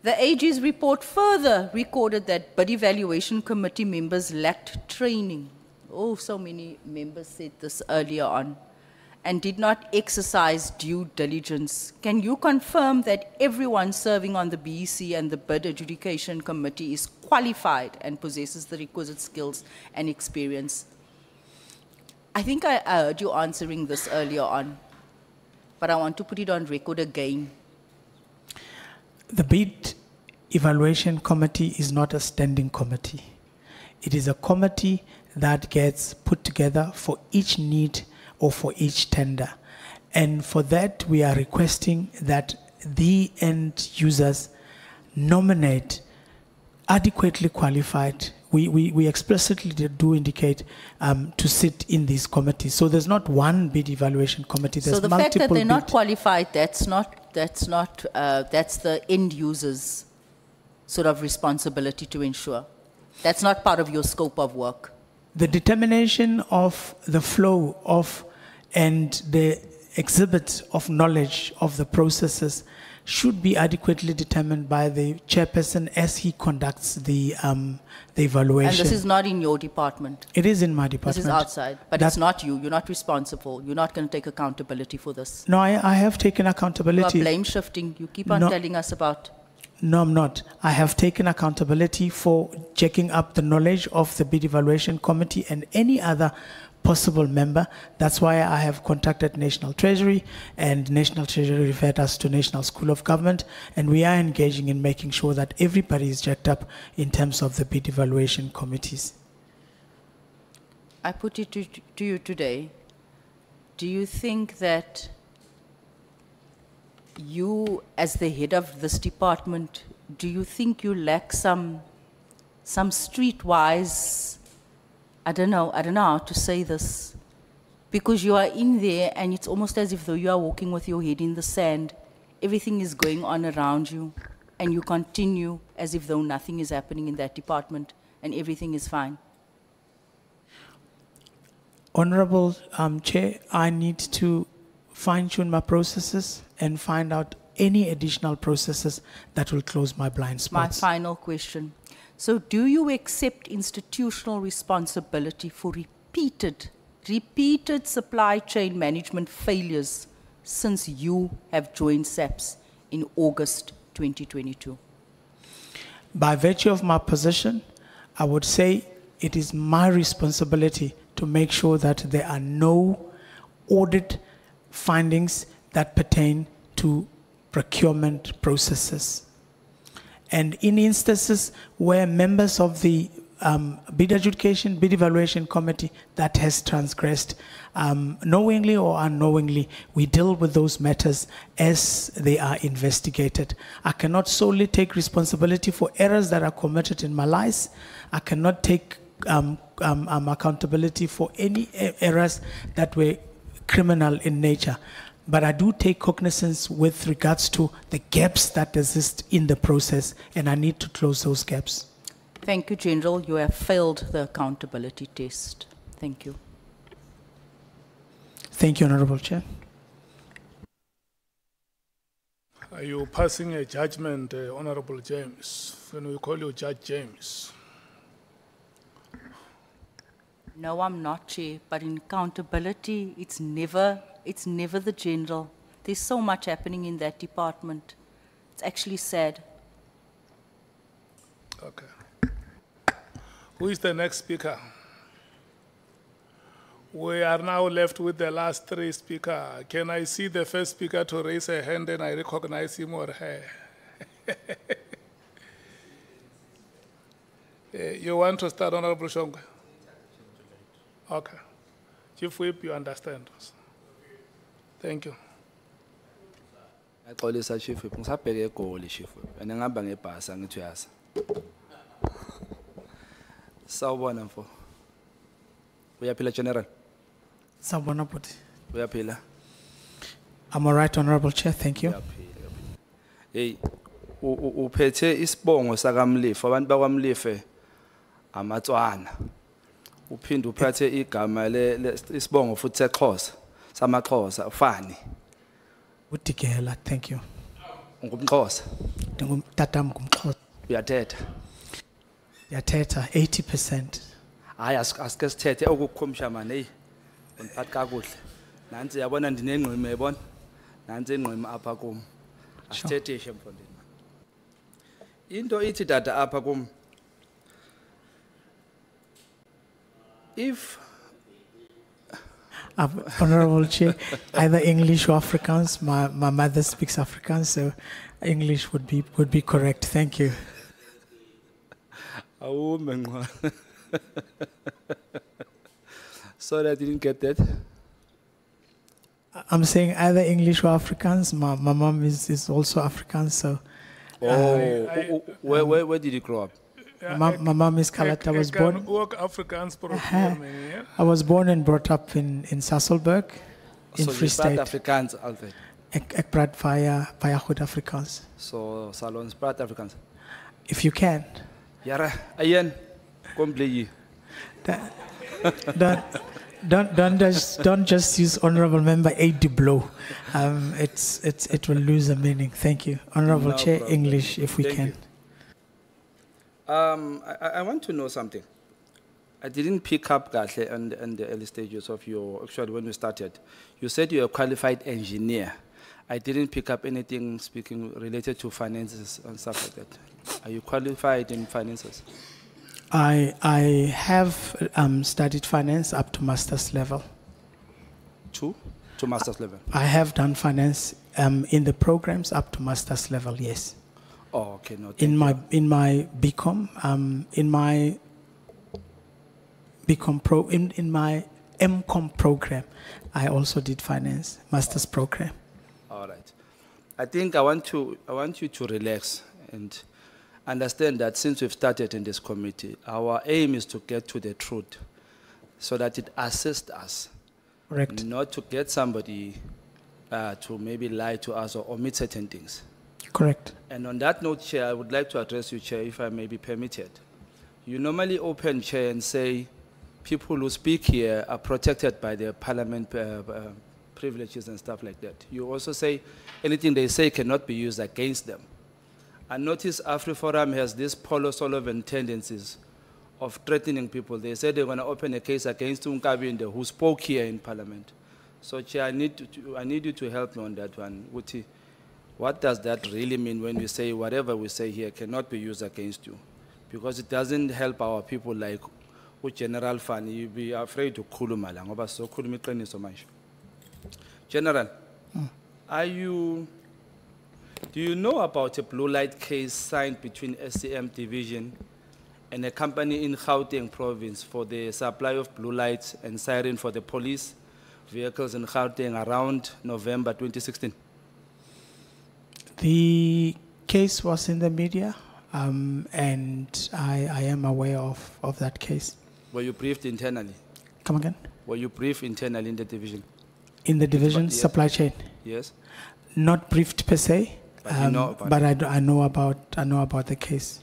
The AG's report further recorded that bid evaluation committee members lacked training. Oh, so many members said this earlier on, and did not exercise due diligence. Can you confirm that everyone serving on the BEC and the bid adjudication committee is qualified and possesses the requisite skills and experience? I think I heard you answering this earlier on, but I want to put it on record again. The bid evaluation committee is not a standing committee. It is a committee that gets put together for each need or for each tender. And for that, we are requesting that the end users nominate adequately qualified. We explicitly do indicate to sit in these committees. So there's not one bid evaluation committee. There's so the multiple fact that they're not qualified, that's the end users' sort of responsibility to ensure. That's not part of your scope of work. The determination of the flow of and the exhibit of knowledge of the processes should be adequately determined by the chairperson as he conducts the evaluation. And this is not in your department? It is in my department. This is outside, but it's not you. You're not responsible. You're not going to take accountability for this. No, I have taken accountability. You are blame shifting. You keep on telling us about. No, I'm not. I have taken accountability for checking up the knowledge of the bid evaluation committee and any other possible member. That's why I have contacted National Treasury, and National Treasury referred us to National School of Government, and we are engaging in making sure that everybody is checked up in terms of the bid evaluation committees. I put it to you today. Do you think that you, as the head of this department, do you think you lack some streetwise, I don't know how to say this, because you are in there and it's almost as if though you are walking with your head in the sand. Everything is going on around you and you continue as if though nothing is happening in that department. and everything is fine? Honorable Chair, I need to fine-tune my processes and find out any additional processes that will close my blind My spots. final question. So do you accept institutional responsibility for repeated supply chain management failures since you have joined SAPS in August 2022? By virtue of my position, I would say it is my responsibility to make sure that there are no audit findings that pertain to procurement processes. And in instances where members of the bid adjudication, bid evaluation committee that has transgressed, knowingly or unknowingly, we deal with those matters as they are investigated. I cannot solely take responsibility for errors that are committed in my lives. I cannot take accountability for any errors that were criminal in nature. But I do take cognizance with regards to the gaps that exist in the process, and I need to close those gaps. Thank you, General. You have failed the accountability test. Thank you. Thank you, Honorable Chair. Are you passing a judgment, Honorable James, when we call you Judge James? No, I'm not, Chair, but in accountability, it's never the General. There's so much happening in that department. It's actually sad. Okay. Who is the next speaker? We are now left with the last three speakers. Can I see the first speaker to raise a hand and I recognize him or her? You want to start, Honorable Shongwe? Okay. Chief Whip, you understand us. Thank you. Ngaxolisa Chief Whip, ngisabheke eGoli Chief Whip, and ngihamba ngebhasi angithi uyazi. Sawubona mfo. Uyaphila General? Sawubona bhuti. Uyaphila? I'm all right, Honorable Chair. Thank you. Uyaphila. Hey, uphethe isibongo sakamlife, abantu bakwaMlife amatswana. Uphinde uphethe igama isibongo futhi seXhosa, samaXhosa, Fani. Utikela, thank you. UngumXhosa? Tatam ngumXhosa. Uyathetha? Yathetha 80%. Hayi asike sithethe okukhomsha manje hey. Ungiphatha kakuhle. Nansi yabona ndinengqimi yabona. Nansi ingqimi apha kum. Asithethishe mfondini. Into ithi dada apha kum. If Honorable Chair, either English or Afrikaans. My mother speaks Afrikaans, so English would be correct. Thank you. Sorry, I didn't get that. I'm saying either English or Afrikaans. My mom is also Afrikaans, so. Where did you grow up? My mom is Kalata. I was born. I was born and brought up in Sasolburg, in Free State. Afrikaans altijd. Ek praat via goed Afrikaans. So salons praat Afrikaans. If you can. Jare, ayen, kom bly hier. Don't just use Honorable Member aid to blow. It will lose the meaning. Thank you, Honorable No Chair. problem. English, if we Thank can. you. I want to know something. I didn't pick up kahle on the early stages of actually when you started. You said you're a qualified engineer. I didn't pick up anything speaking related to finances and stuff like that. Are you qualified in finances? I have studied finance up to master's level. To master's level? I have done finance in the programs up to master's level, yes. Oh, okay. No, In my BCom, in my MCom program, I also did finance master's program. All right. I think I want you to relax and understand that since we've started in this committee, our aim is to get to the truth so that it assists us. Correct. Not to get somebody to maybe lie to us or omit certain things. Correct. And on that note, Chair, I would like to address you, Chair, if I may be permitted. You normally open, Chair, and say people who speak here are protected by their parliament privileges and stuff like that. You also say anything they say cannot be used against them. I notice AfriForum has these Paulo Sullivan tendencies of threatening people. They said they're going to open a case against Unkabinde, who spoke here in Parliament. So, Chair, I need you to help me on that one. Uti, what does that really mean when we say whatever we say here cannot be used against you? Because it doesn't help our people like General Fani. You'd be afraid to kuluma lang, ngoba so kulumi qiniso manje. General, do you know about a blue light case signed between SCM Division and a company in Gauteng province for the supply of blue lights and siren for the police vehicles in Gauteng around November 2016? The case was in the media, and I am aware of that case. Were you briefed internally? Come again? Were you briefed internally in the division? In the division, Yes. supply chain. Yes. Not briefed per se, But you know about but I know about the case.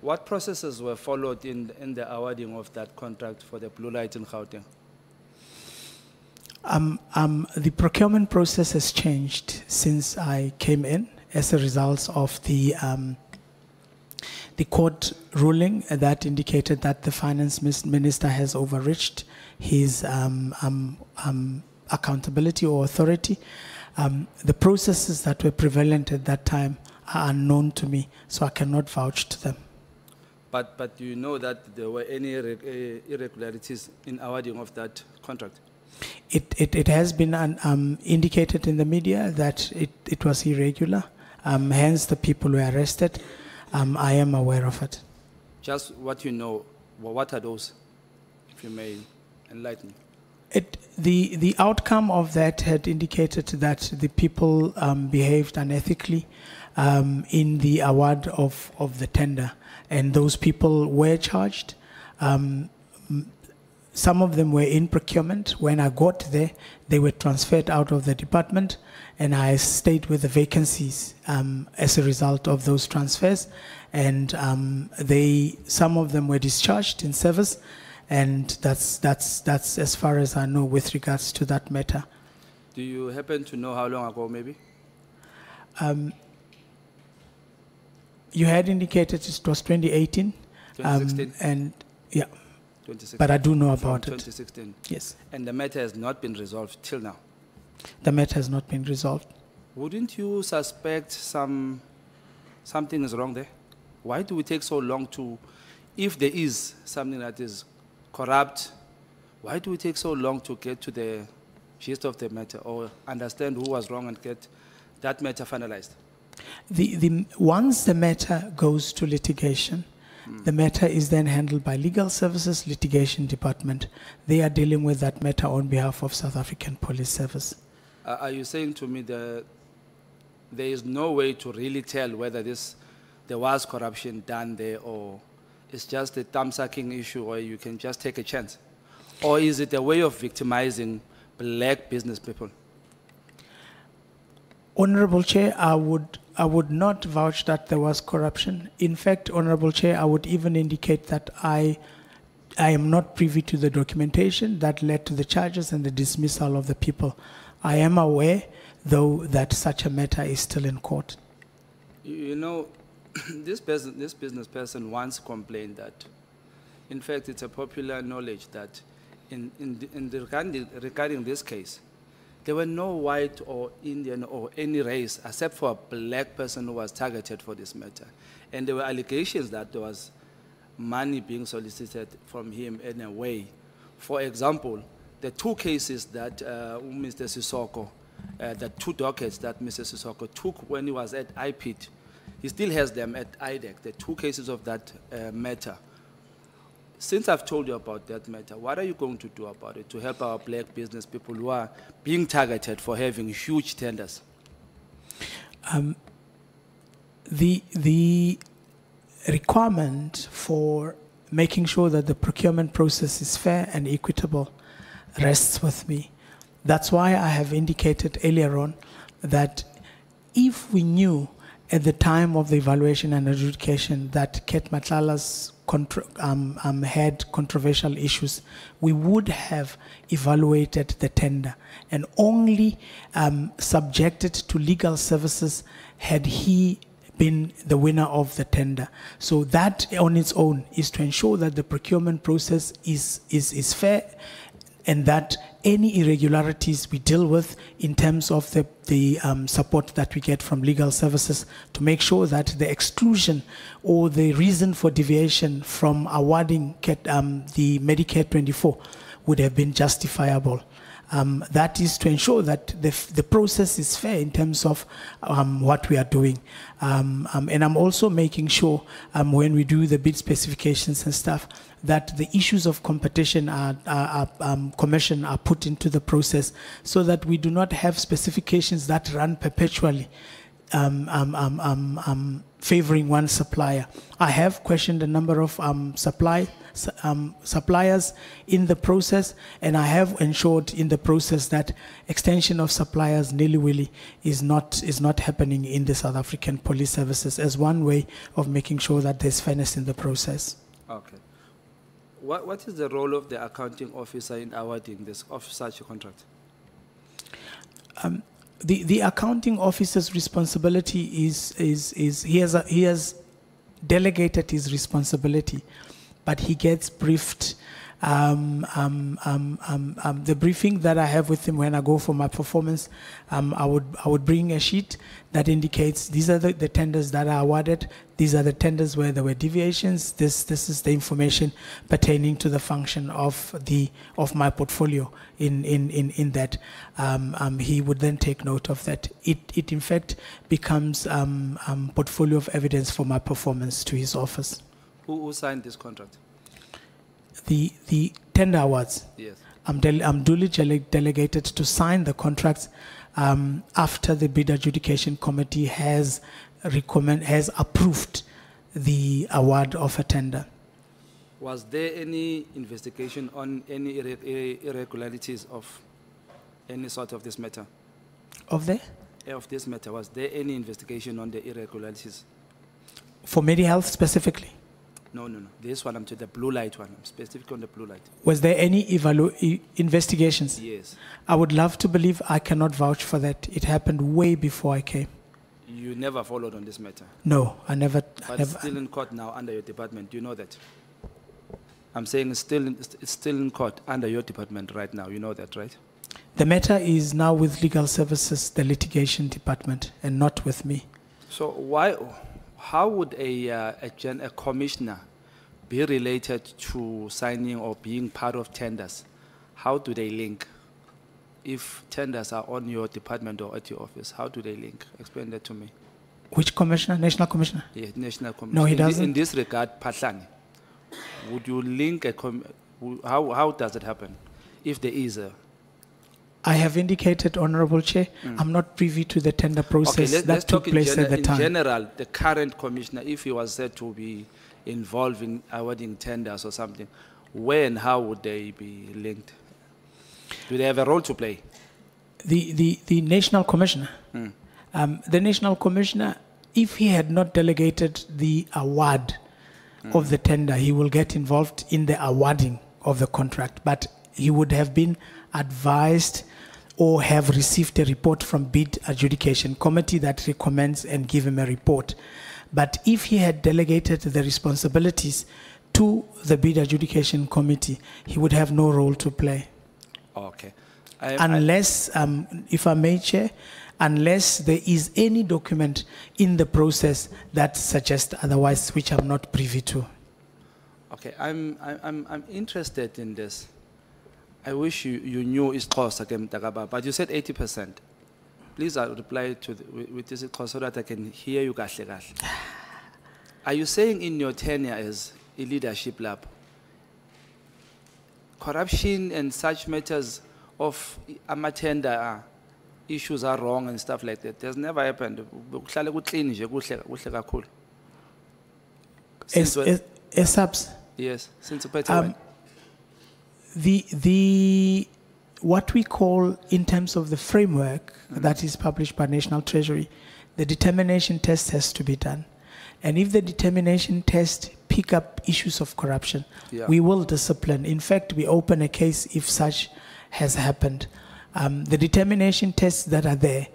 What processes were followed in the awarding of that contract for the blue light in Gauteng? The procurement process has changed since I came in as a result of the court ruling that indicated that the finance minister has overreached his accountability or authority. The processes that were prevalent at that time are unknown to me, so I cannot vouch to them. But do you know that there were any irregularities in awarding of that contract? It has been indicated in the media that it was irregular, hence the people were arrested. I am aware of it. Just what you know, what are those, if you may enlighten me? The outcome of that had indicated that the people behaved unethically in the award of the tender, and those people were charged. Some of them were in procurement. When I got there, they were transferred out of the department, and I stayed with the vacancies as a result of those transfers. And some of them were discharged in service, and that's as far as I know with regards to that matter. Do you happen to know how long ago, maybe? You had indicated it was 2018. 2016? And yeah. 2016. But I do know From about it. 2016. Yes. And the matter has not been resolved till now. The matter has not been resolved. Wouldn't you suspect something is wrong there? Why do we take so long to, if there is something that is corrupt, why do we take so long to get to the gist of the matter or understand who was wrong and get that matter finalized? Once the matter goes to litigation, the matter is then handled by Legal Services Litigation Department. They are dealing with that matter on behalf of South African Police Service. Are you saying to me that there is no way to really tell whether there was corruption done there, or it's just a thumb-sucking issue where you can just take a chance? Or is it a way of victimizing black business people? Honorable Chair, I would not vouch that there was corruption. In fact, Honorable Chair, I would even indicate that I am not privy to the documentation that led to the charges and the dismissal of the people. I am aware, though, that such a matter is still in court. You know, this business person once complained that, in fact, it's a popular knowledge that regarding this case, there were no white or Indian or any race except for a black person who was targeted for this matter. And there were allegations that there was money being solicited from him in a way. For example, the two cases that Mr. Sissoko, the two dockets that Mr. Sissoko took when he was at IPIT, he still has them at IDEC, the two cases of that matter. Since I've told you about that matter, what are you going to do about it to help our black business people who are being targeted for having huge tenders? The requirement for making sure that the procurement process is fair and equitable rests with me. That's why I have indicated earlier on that if we knew at the time of the evaluation and adjudication that Cat Matlala's had controversial issues, we would have evaluated the tender and only subjected to legal services had he been the winner of the tender. So that on its own is to ensure that the procurement process is fair and that any irregularities we deal with in terms of the support that we get from legal services to make sure that the exclusion or the reason for deviation from awarding the Medicare 24 would have been justifiable. That is to ensure that the process is fair in terms of what we are doing. And I'm also making sure when we do the bid specifications and stuff, that the issues of competition commission are put into the process so that we do not have specifications that run perpetually favoring one supplier. I have questioned a number of suppliers in the process, and I have ensured in the process that extension of suppliers nilly-willy is not happening in the South African police services as one way of making sure that there's fairness in the process. Okay. What is the role of the accounting officer in awarding this of such a contract? The accounting officer's responsibility is he has delegated his responsibility, but he gets briefed. The briefing that I have with him when I go for my performance, I would bring a sheet that indicates these are the tenders that are awarded. These are the tenders where there were deviations. This is the information pertaining to the function of my portfolio in that. He would then take note of that. It in fact becomes portfolio of evidence for my performance to his office. Who signed this contract? The tender awards. Yes. I'm duly delegated to sign the contracts after the bid adjudication committee has approved the award of a tender. Was there any investigation on any irregularities of any sort of this matter? Of this matter, was there any investigation on the irregularities? For MediHealth specifically? No. This one, I'm to the blue light one. I'm specific on the blue light. Was there any investigations? Yes. I would love to believe. I cannot vouch for that. It happened way before I came. You never followed on this matter? No, I never. But it's still in court now under your department. Do you know that? I'm saying it's still in court under your department right now. You know that, right? The matter is now with legal services, the litigation department, and not with me. So how would a commissioner be related to signing or being part of tenders? How do they link? If tenders are on your department or at your office, how do they link? Explain that to me. Which commissioner? National commissioner? Yeah, national commissioner. No, he doesn't. In this regard, Patlani, would you link how does it happen? If there is a... I have indicated, Honorable Chair, I'm not privy to the tender process that took place at the time. In general, the current commissioner, if he was said to be involved in awarding tenders or something, where and how would they be linked? Do they have a role to play? The national commissioner, the national commissioner, if he had not delegated the award of the tender, he will get involved in the awarding of the contract, but he would have been advised or have received a report from bid adjudication committee that recommends and give him a report. But if he had delegated the responsibilities to the bid adjudication committee, he would have no role to play. Okay. Unless, if I may, Chair, unless there is any document in the process that suggests otherwise, which I'm not privy to. Okay, I'm interested in this. I wish you knew isiXhosa ke mntakababa, but you said 80%. Please reply to with this isiXhosa so that I can hear you kahle kahle. Are you saying in your tenure as a leadership lab, corruption and such matters of amatenda issues are wrong and stuff like that? That's never happened. Kuhlale kuclean nje kuhle kakhulu. ESAPS? Yes, since uphethe what we call in terms of the framework that is published by National Treasury, the determination test has to be done. And if the determination test pick up issues of corruption, Yeah. we will discipline. In fact, we open a case if such has happened. The determination tests that are there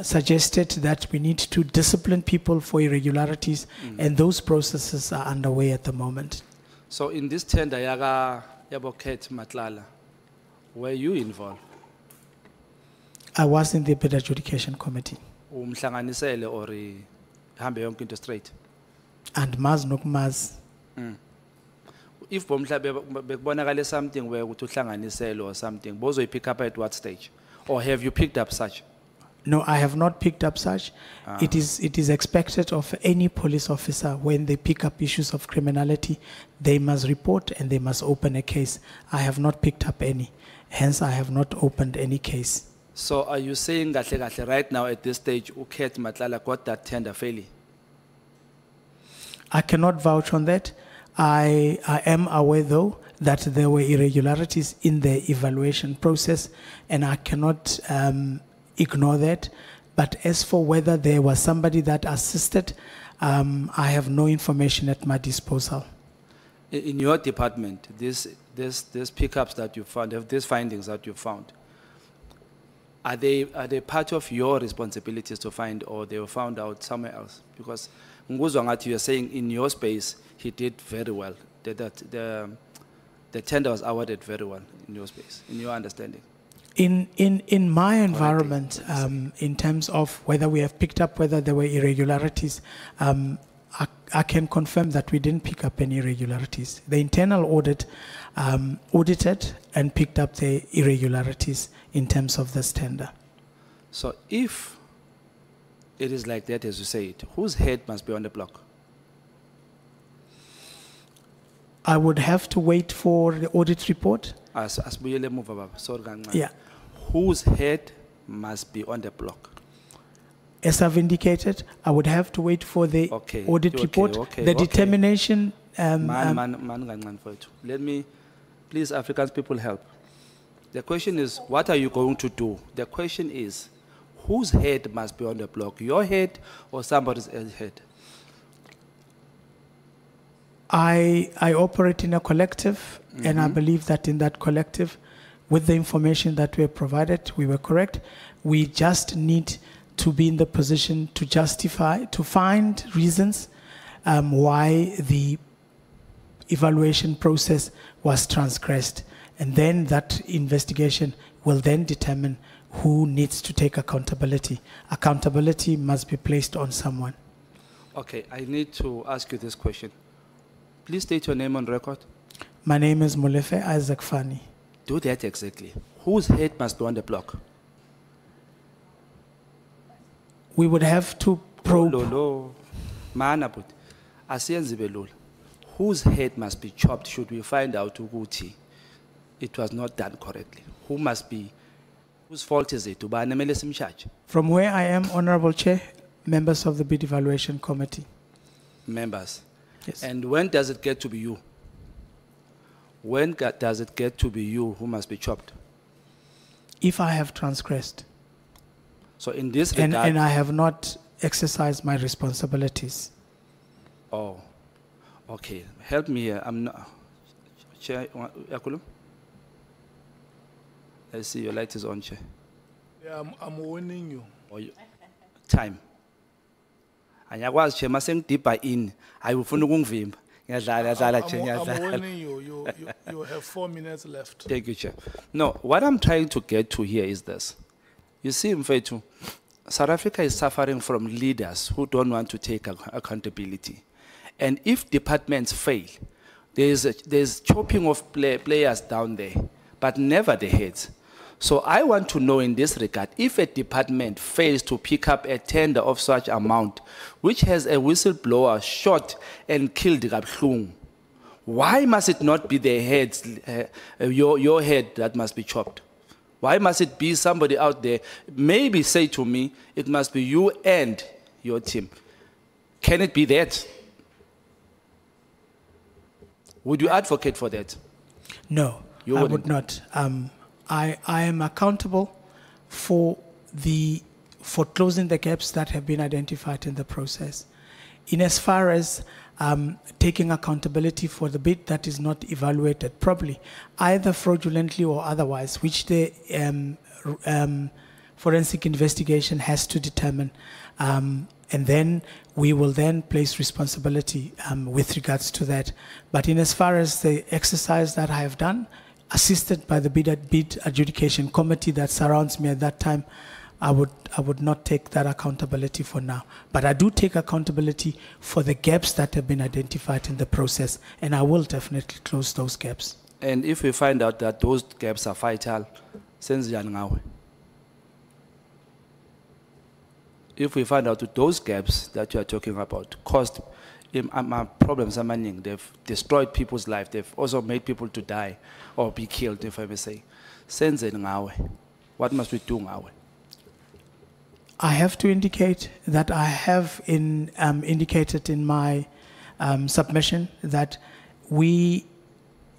suggested that we need to discipline people for irregularities, and those processes are underway at the moment. So in this tender, yabo Cat Matlala, were you involved? I was in the bid adjudication committee. Umhlanganisele or hambe yonke into straight? And Maz Nokmaz, If bomhla bekubonakale something where ukuthi uhlanganisele or something, bozo you pick up at what stage? Or have you picked up such? no, I have not picked up such. It is expected of any police officer when they pick up issues of criminality, they must report and they must open a case. I have not picked up any. Hence, I have not opened any case. So are you saying that right now at this stage, Cat Matlala got that tender fairly? I cannot vouch on that. I am aware, though, that there were irregularities in the evaluation process, and I cannot ignore that. But as for whether there was somebody that assisted, I have no information at my disposal. In your department, these pickups that you found, these findings that you found, are they part of your responsibilities to find, or they were found out somewhere else? Because Nguzwa ngathi, you're saying in your space, he did very well. The tender was awarded very well in your space, in your understanding. In my environment, in terms of whether we have picked up whether there were irregularities, I can confirm that we didn't pick up any irregularities. The internal audit audited and picked up the irregularities in terms of this tender. So if it is like that, as you say it, whose head must be on the block? I would have to wait for the audit report. Asibuyele emuva baba, sorry kancane. Yeah. Whose head must be on the block? As I've indicated, I would have to wait for the Okay, audit okay, report. okay, The okay. determination. Man kancane mfowethu. Let me, please, African people, help. The question is, what are you going to do? The question is, whose head must be on the block? Your head or somebody else's head? I operate in a collective, and I believe that in that collective, with the information that we were provided, we were correct. We just need to be in the position to justify, to find reasons why the evaluation process was transgressed. And then that investigation will then determine who needs to take accountability. Accountability must be placed on someone. Okay, I need to ask you this question. Please state your name on record. My name is Molefe Isaac Fani. Do that exactly. Whose head must be on the block? We would have to probe. Lolo, mana but asiyenzi belula. Whose head must be chopped should we find out ukuthi it was not done correctly? Who must be, whose fault is it? Ubani kumele simcharge? From where I am, Honorable Chair, members of the bid evaluation committee. Members. Yes. And when does it get to be you? When does it get to be you who must be chopped? If I have transgressed So in this regard, and I have not exercised my responsibilities. oh, okay. Help me here. I'm not. Chair, Yakulu? I see your light is on, Chair. Yeah, I'm warning you. Or you, time. Anyakwazi Chair, masengidibha in. Ayufuna ukungivimba. Ngiyadlala Chair, I'm ngiyadlala. warning you. You have 4 minutes left. Thank you, Chair. No, what I'm trying to get to here is this. You see, Mfethu, South Africa is suffering from leaders who don't want to take accountability. And if departments fail, there's chopping of players down there, but never the heads. So I want to know in this regard, if a department fails to pick up a tender of such amount, which has a whistleblower shot and killed kabuhlungu, why must it not be the heads, your head that must be chopped? Why must it be somebody out there? Maybe say to me, it must be you and your team. Can it be that? Would you advocate for that? No, You I wouldn't? would not. I am accountable for closing the gaps that have been identified in the process. in as far as taking accountability for the bid that is not evaluated properly, either fraudulently or otherwise, which the forensic investigation has to determine. And then we will then place responsibility with regards to that. But in as far as the exercise that I have done, assisted by the bid adjudication committee that surrounds me at that time, I would not take that accountability for now. But I do take accountability for the gaps that have been identified in the process, and I will definitely close those gaps. And if we find out that those gaps are vital, since if we find out that those gaps that you are talking about caused problems, they've destroyed people's life, they've also made people to die or be killed, if I may say. What must we do? I have to indicate that I have indicated in my submission that we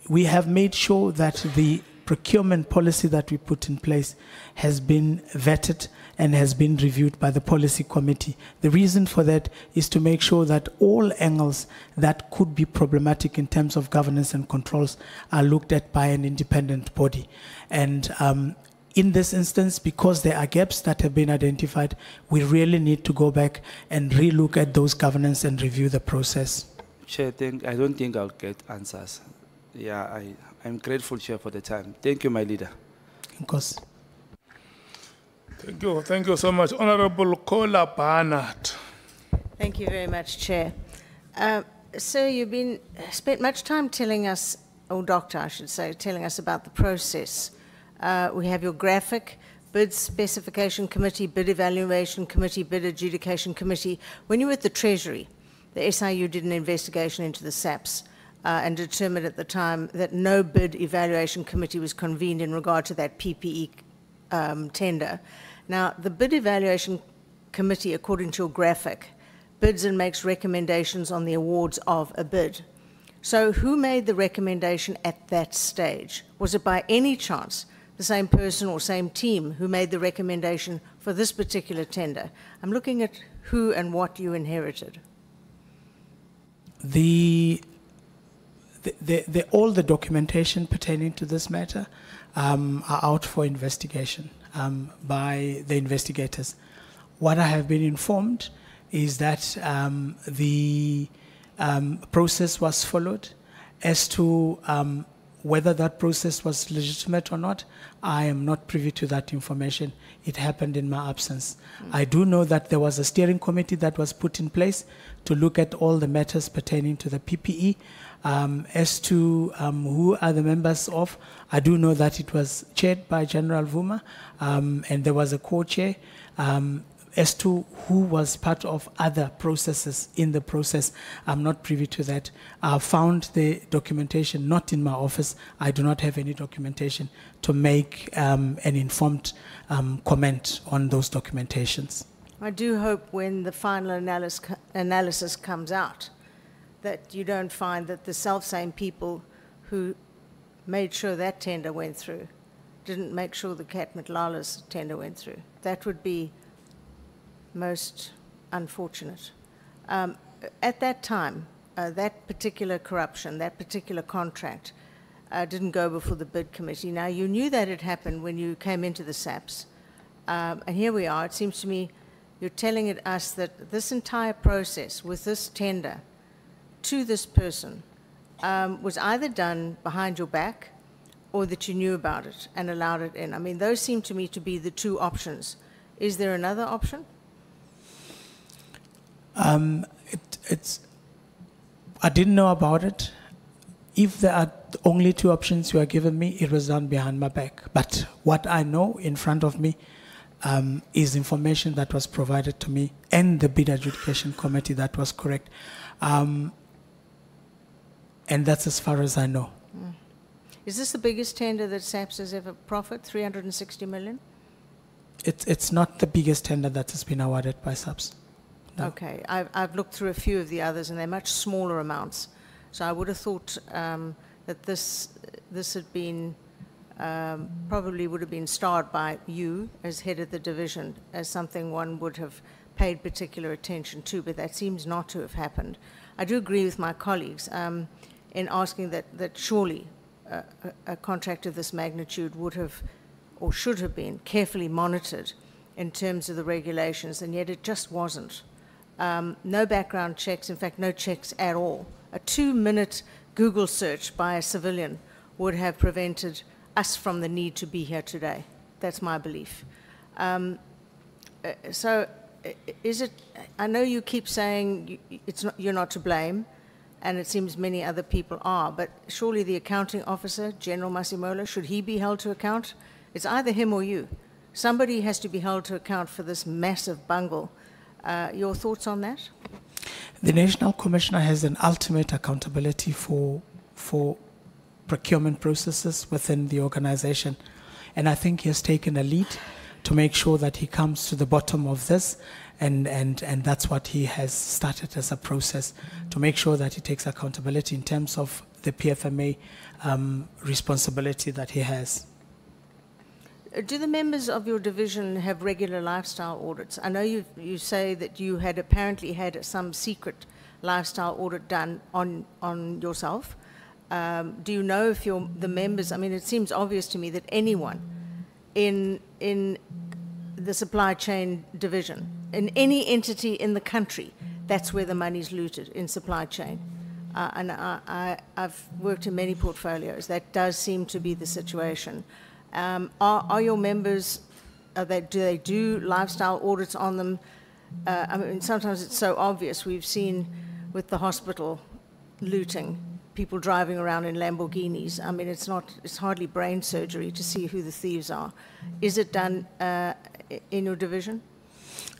have made sure that the procurement policy that we put in place has been vetted and has been reviewed by the policy committee. The reason for that is to make sure that all angles that could be problematic in terms of governance and controls are looked at by an independent body. And in this instance, because there are gaps that have been identified, we really need to go back and relook at those governance and review the process. Chair, I don't think I'll get answers. Yeah, I'm grateful, Chair, for the time. Thank you, my leader. Of course. Thank you so much. Honorable Kola Barnard. Thank you very much, Chair. Sir, you've spent much time telling us, or Doctor, I should say, telling us about the process. We have your graphic, bid specification committee, bid evaluation committee, bid adjudication committee. When you were at the Treasury, the SIU did an investigation into the SAPs and determined at the time that no bid evaluation committee was convened in regard to that PPE tender. Now, the bid evaluation committee, according to your graphic, bids and makes recommendations on the awards of a bid. So who made the recommendation at that stage? Was it by any chance the same person or same team who made the recommendation for this particular tender? I'm looking at who and what you inherited. All the documentation pertaining to this matter are out for investigation by the investigators. What I have been informed is that the process was followed. As to whether that process was legitimate or not, I am not privy to that information. It happened in my absence. I do know that there was a steering committee that was put in place to look at all the matters pertaining to the PPE. As to who are the members of, I do know that it was chaired by General Vuma, and there was a co-chair. As to who was part of other processes in the process, I'm not privy to that. I found the documentation not in my office. I do not have any documentation to make an informed comment on those documentations. I do hope when the final analysis comes out that you don't find that the self-same people who made sure that tender went through didn't make sure the Cat Matlala's tender went through. That would be most unfortunate. At that time, that particular corruption, that particular contract didn't go before the bid committee. Now, you knew that had happened when you came into the SAPs. And here we are. It seems to me you're telling us that this entire process with this tender to this person was either done behind your back or that you knew about it and allowed it in. I mean, those seem to me to be the two options. Is there another option? I didn't know about it. If there are only two options you are giving me, it was done behind my back. But what I know in front of me is information that was provided to me and the bid adjudication committee that was correct. And that's as far as I know. Is this the biggest tender that SAPS has ever proffered, 360 million? It's not the biggest tender that has been awarded by SAPS. No. Okay, I've looked through a few of the others and they're much smaller amounts. So I would have thought that this had been, probably would have been starred by you as head of the division as something one would have paid particular attention to, but that seems not to have happened. I do agree with my colleagues in asking that surely a contract of this magnitude would have or should have been carefully monitored in terms of the regulations, and yet it just wasn't. No background checks, in fact, no checks at all. A 2-minute Google search by a civilian would have prevented us from the need to be here today. That's my belief. So is it, I know you keep saying you're not to blame, and it seems many other people are, but surely the accounting officer, General Masimola, should he be held to account? It's either him or you. Somebody has to be held to account for this massive bungle. Your thoughts on that? The National Commissioner has an ultimate accountability for procurement processes within the organization. And I think he has taken a lead to make sure that he comes to the bottom of this. And that's what he has started as a process, to make sure that he takes accountability in terms of the PFMA responsibility that he has. Do the members of your division have regular lifestyle audits? I know you say that you had apparently had some secret lifestyle audit done on yourself. Do you know if the members, I mean, it seems obvious to me that anyone in the supply chain division, in any entity in the country, that's where the money's looted, in supply chain. And I've worked in many portfolios. That does seem to be the situation. Are your members, do they do lifestyle audits on them? I mean, sometimes it's so obvious. We've seen with the hospital looting, people driving around in Lamborghinis. I mean, it's hardly brain surgery to see who the thieves are. Is it done in your division?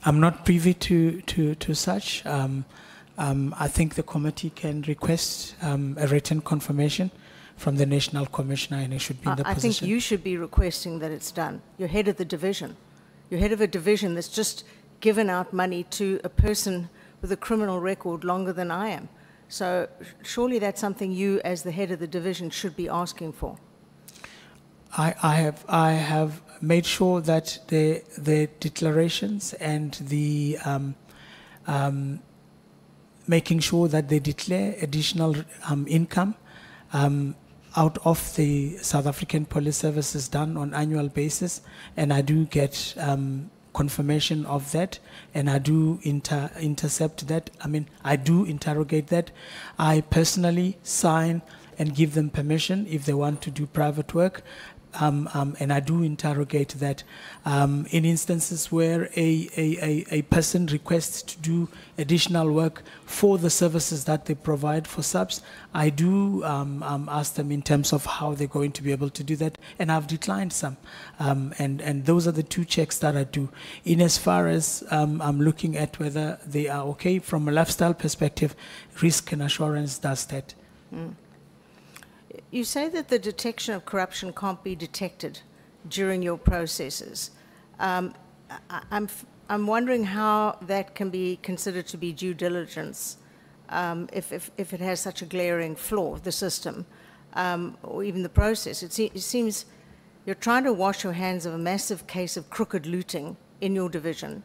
I'm not privy to such. I think the committee can request a written confirmation from the National Commissioner, and it should be in the position. I think you should be requesting that it's done. You're head of the division. You're head of a division that's just given out money to a person with a criminal record longer than I am. So surely that's something you, as the head of the division, should be asking for. I have made sure that the declarations and the making sure that they declare additional income out of the South African Police Service is done on annual basis, and I do get confirmation of that, and I do intercept that. I mean, I do interrogate that. I personally sign and give them permission if they want to do private work. And I do interrogate that. In instances where a person requests to do additional work for the services that they provide for subs, I do ask them in terms of how they're going to be able to do that, and I've declined some. And those are the two checks that I do. In as far as I'm looking at whether they are okay from a lifestyle perspective, risk and assurance does that. Mm. You say that the detection of corruption can't be detected during your processes. I'm wondering how that can be considered to be due diligence if it has such a glaring flaw, the system, or even the process. It seems you're trying to wash your hands of a massive case of crooked looting in your division,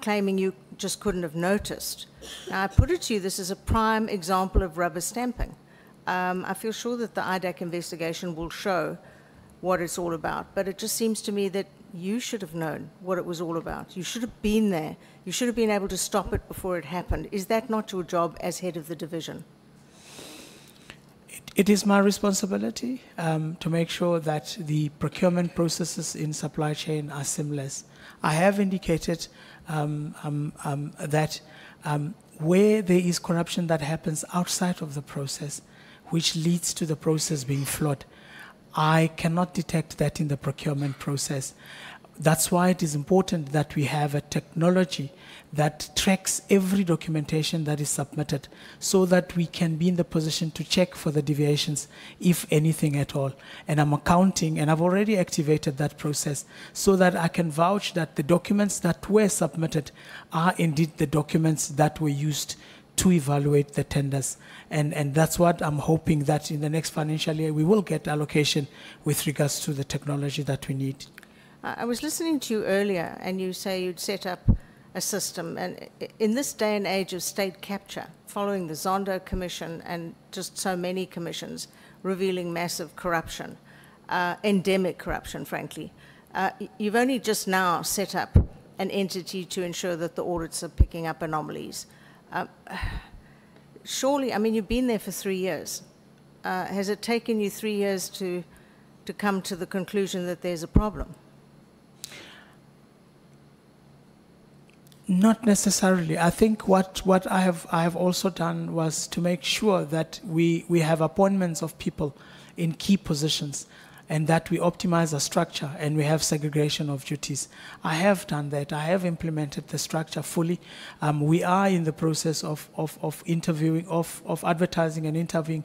claiming you just couldn't have noticed. Now, I put it to you, this is a prime example of rubber stamping. I feel sure that the IDAC investigation will show what it's all about, but it just seems to me that you should have known what it was all about. You should have been there. You should have been able to stop it before it happened. Is that not your job as head of the division? It is my responsibility to make sure that the procurement processes in supply chain are seamless. I have indicated that where there is corruption that happens outside of the process, which leads to the process being flawed, I cannot detect that in the procurement process. That's why it is important that we have a technology that tracks every documentation that is submitted, so that we can be in the position to check for the deviations, if anything at all. And I'm accounting, and I've already activated that process, so that I can vouch that the documents that were submitted are indeed the documents that were used to evaluate the tenders. And that's what I'm hoping, that in the next financial year we will get allocation with regards to the technology that we need. I was listening to you earlier, and you say you'd set up a system. And in this day and age of state capture, following the Zondo Commission and just so many commissions revealing massive corruption, endemic corruption, frankly, you've only just now set up an entity to ensure that the audits are picking up anomalies. Surely, I mean, you've been there for 3 years. Has it taken you 3 years to come to the conclusion that there's a problem? Not necessarily. I think what I have also done was to make sure that we have appointments of people in key positions, and that we optimize the structure and we have segregation of duties. I have done that. I have implemented the structure fully. We are in the process of interviewing, of advertising and interviewing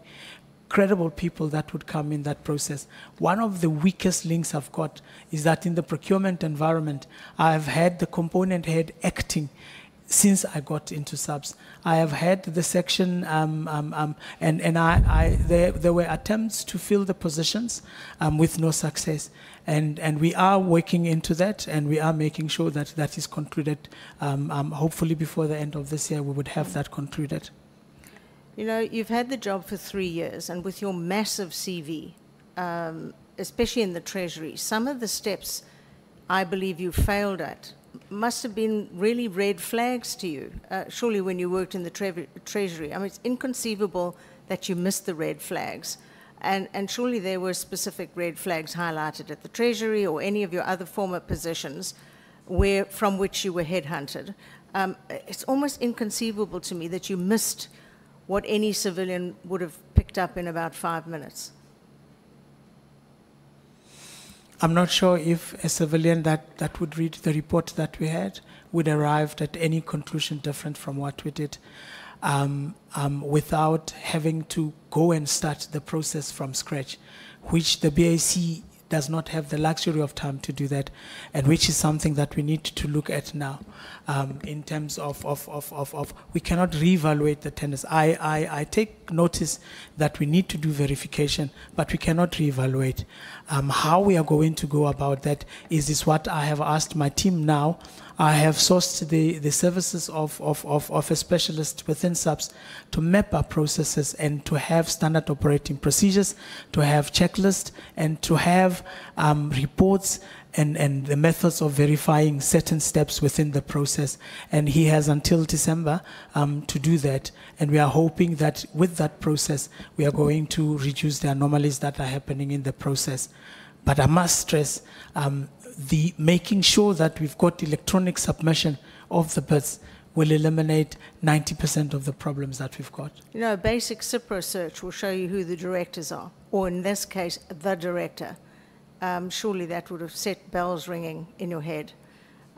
credible people that would come in that process. One of the weakest links I've got is that in the procurement environment, I've had the component head acting since I got into subs. I have had the section, there were attempts to fill the positions with no success. And we are working into that, and we are making sure that that is concluded. Hopefully before the end of this year, we would have that concluded. You know, you've had the job for 3 years, and with your massive CV, especially in the Treasury, some of the steps I believe you failed at must have been really red flags to you, surely when you worked in the Treasury. I mean, it's inconceivable that you missed the red flags. And surely there were specific red flags highlighted at the Treasury or any of your other former positions from which you were headhunted. It's almost inconceivable to me that you missed what any civilian would have picked up in about 5 minutes. I'm not sure if a civilian that would read the report that we had would arrive at any conclusion different from what we did, without having to go and start the process from scratch, which the BAC does not have the luxury of time to do that, and which is something that we need to look at now, in terms of we cannot reevaluate the tenders. I take notice that we need to do verification, but we cannot reevaluate. How we are going to go about that is what I have asked my team now. I have sourced the services of a specialist within subs to map our processes and to have standard operating procedures, to have checklists, and to have reports and the methods of verifying certain steps within the process. And he has until December to do that. And we are hoping that with that process, we are going to reduce the anomalies that are happening in the process. But I must stress, the making sure that we've got electronic submission of the bids will eliminate 90% of the problems that we've got. You know, a basic CIPRO search will show you who the directors are, or in this case, the director. Surely that would have set bells ringing in your head.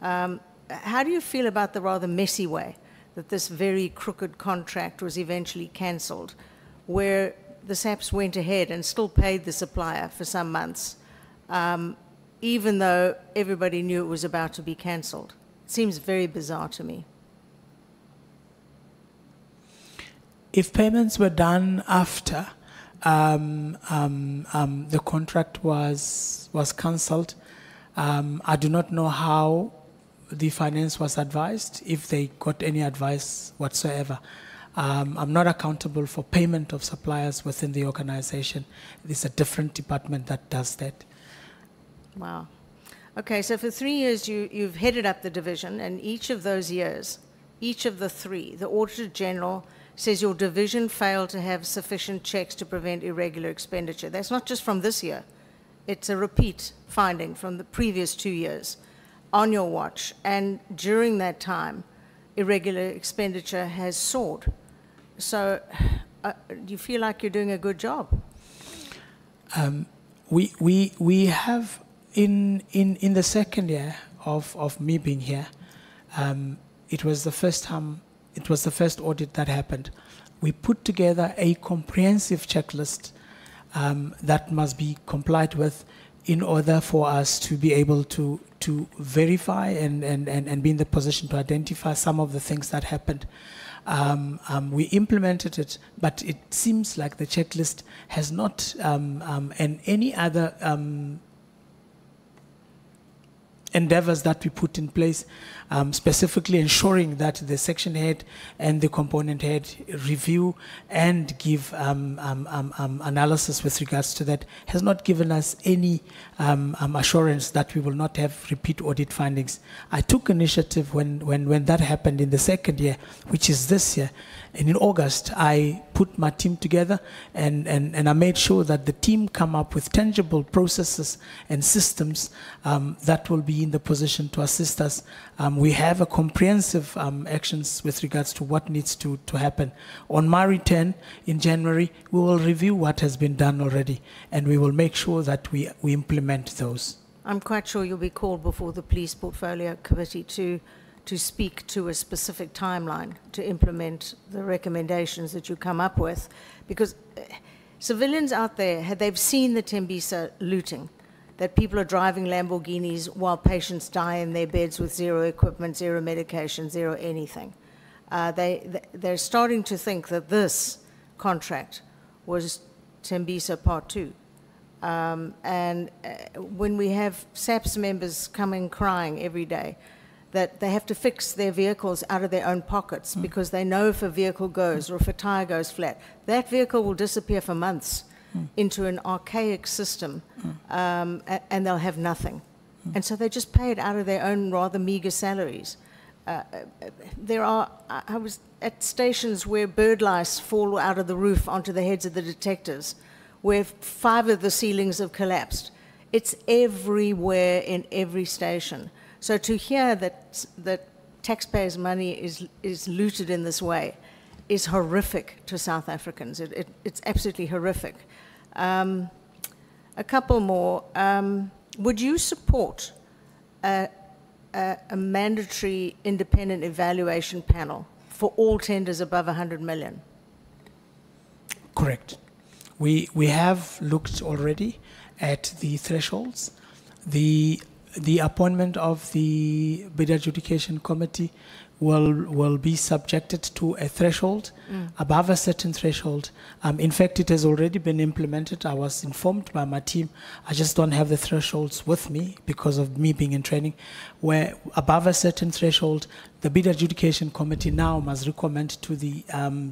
How do you feel about the rather messy way that this very crooked contract was eventually cancelled, where the SAPs went ahead and still paid the supplier for some months, even though everybody knew it was about to be cancelled? It seems very bizarre to me. If payments were done after the contract was cancelled, I do not know how the finance was advised, if they got any advice whatsoever. I'm not accountable for payment of suppliers within the organization. It's a different department that does that. Wow. Okay, so for 3 years you've headed up the division, and each of those years, each of the three, the Auditor General says your division failed to have sufficient checks to prevent irregular expenditure. That's not just from this year. It's a repeat finding from the previous 2 years on your watch. And during that time, irregular expenditure has soared. So do you feel like you're doing a good job? We have, in the second year of me being here, it was the first time, it was the first audit that happened. We put together a comprehensive checklist that must be complied with in order for us to be able to verify and be in the position to identify some of the things that happened. We implemented it, but it seems like the checklist has not, and any other endeavors that we put in place, specifically ensuring that the section head and the component head review and give analysis with regards to that, has not given us any assurance that we will not have repeat audit findings. I took initiative when that happened in the second year, which is this year. And in August, I put my team together and I made sure that the team come up with tangible processes and systems that will be in the position to assist us. We have a comprehensive actions with regards to what needs to happen. On my return in January, we will review what has been done already, and we will make sure that we implement those. I'm quite sure you'll be called before the Police Portfolio Committee to speak to a specific timeline to implement the recommendations that you come up with, because civilians out there, they've seen the Tembisa looting, that people are driving Lamborghinis while patients die in their beds with zero equipment, zero medication, zero anything. They're starting to think that this contract was Tembisa Part 2. When we have SAPS members coming crying every day that they have to fix their vehicles out of their own pockets because they know if a vehicle goes or if a tire goes flat, that vehicle will disappear for months into an archaic system, and they'll have nothing. And so they just pay it out of their own rather meager salaries. I was at stations where bird lice fall out of the roof onto the heads of the detectives, where 5 of the ceilings have collapsed. It's everywhere in every station. So to hear that taxpayers' money is looted in this way is horrific to South Africans. It's absolutely horrific. A couple more. Would you support a mandatory independent evaluation panel for all tenders above 100 million? Correct. We have looked already at the thresholds. The appointment of the bid adjudication committee will be subjected to a threshold, above a certain threshold. In fact, it has already been implemented. I was informed by my team. I just don't have the thresholds with me because of me being in training, where above a certain threshold, the bid adjudication committee now must recommend to the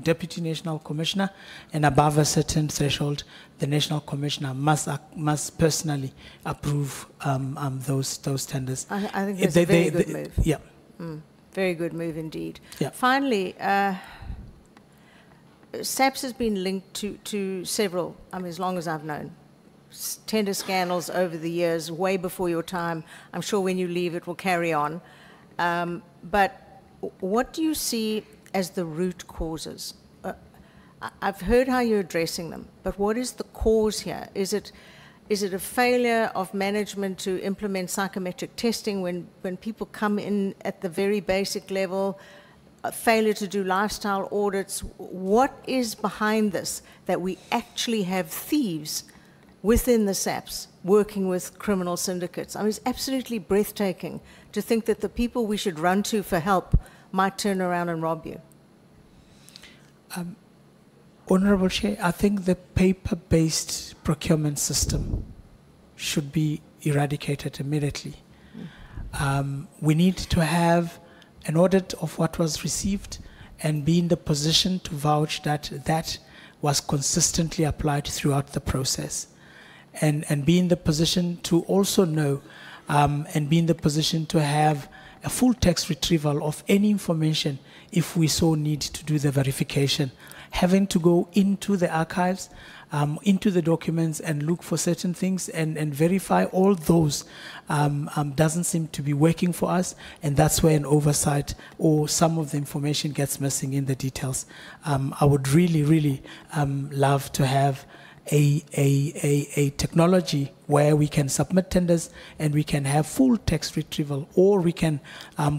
Deputy National Commissioner, and above a certain threshold, the National Commissioner must personally approve those tenders. I think that's a very good move. Yeah. Very good move indeed. Yeah. Finally, SAPS has been linked to several, as long as I've known, tender scandals over the years, way before your time. I'm sure when you leave it will carry on. But what do you see as the root causes? I've heard how you're addressing them, but what is the cause here? Is it a failure of management to implement psychometric testing when people come in at the very basic level, a failure to do lifestyle audits? What is behind this, that we actually have thieves within the SAPS working with criminal syndicates? It's absolutely breathtaking to think that the people we should run to for help might turn around and rob you. Honorable Chair, I think the paper-based procurement system should be eradicated immediately. We need to have an audit of what was received and be in the position to vouch that that was consistently applied throughout the process. And be in the position to also know and be in the position to have a full text retrieval of any information if we so need to do the verification. Having to go into the archives, into the documents and look for certain things and verify all those doesn't seem to be working for us, and that's where an oversight or some of the information gets missing in the details. I would really love to have a technology where we can submit tenders and we can have full text retrieval, or we can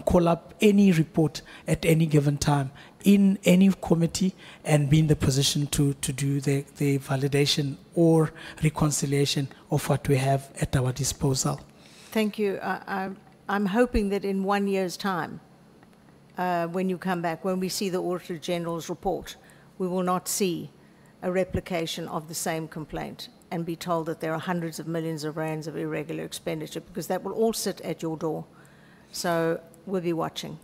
call up any report at any given time in any committee and be in the position to do the validation or reconciliation of what we have at our disposal. Thank you. I'm hoping that in 1 year's time, when you come back, when we see the Auditor General's report, we will not see a replication of the same complaint. and be told that there are hundreds of millions of rands of irregular expenditure, because that will all sit at your door. So we'll be watching.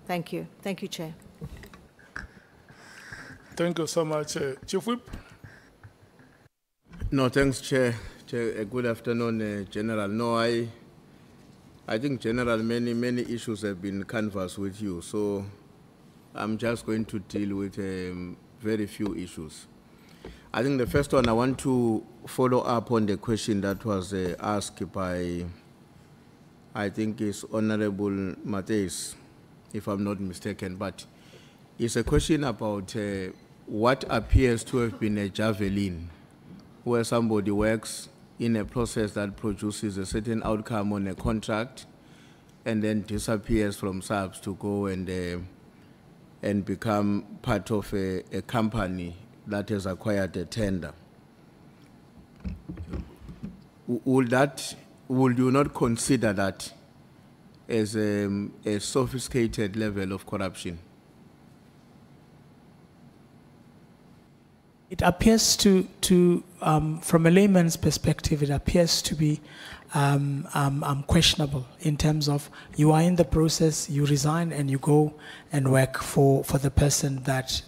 Thank you. Thank you, Chair. Thank you so much. Chief Whip? No, thanks, Chair. Chair, good afternoon, General. No, I think, General, many issues have been canvassed with you, so I'm just going to deal with very few issues. I think the first one, I want to follow up on the question that was asked by, I think it's Honorable Matheus, if I'm not mistaken, but it's a question about what appears to have been a javelin, where somebody works in a process that produces a certain outcome on a contract and then disappears from SAPS to go and become part of a company that has acquired a tender. Would you not consider that as a sophisticated level of corruption? It appears from a layman's perspective, it appears to be questionable in terms of you are in the process, you resign and you go and work for the person that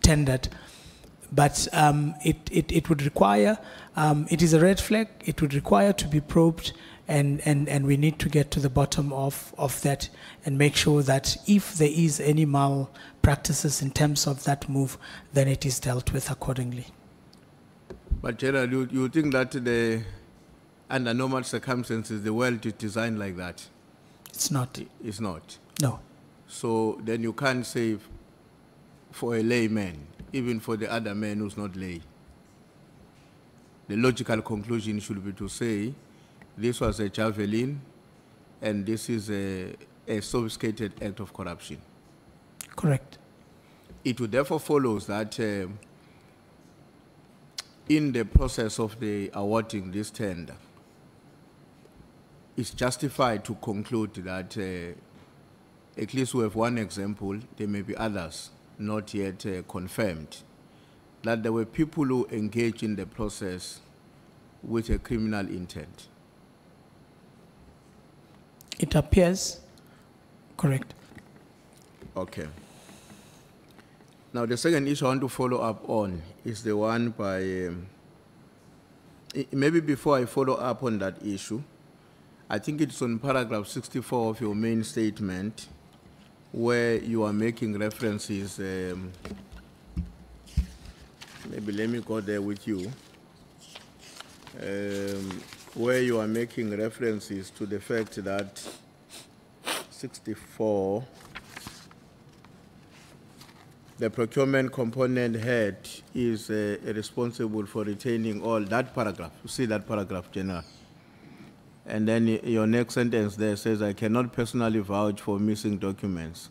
tendered. But it would require, it is a red flag, it would require to be probed, and we need to get to the bottom of that and make sure that if there is any malpractices in terms of that move, then it is dealt with accordingly. But General, you think that under normal circumstances, the world is designed like that? It's not. It's not? No. So then you can't say for a layman, even for the other man who's not lay. The logical conclusion should be to say, this was a javelin, and this is a sophisticated act of corruption. Correct. It would therefore follow that in the process of the awarding this tender, it's justified to conclude that at least we have one example, there may be others not yet confirmed, that there were people who engaged in the process with a criminal intent. It appears correct. Okay. Now, the second issue I want to follow up on is the one by, maybe before I follow up on that issue, I think it's on paragraph 64 of your main statement, where you are making references, maybe let me go there with you, where you are making references to the fact that 64, the procurement component head is responsible for retaining all that paragraph. You see that paragraph, General. And then your next sentence there says, I cannot personally vouch for missing documents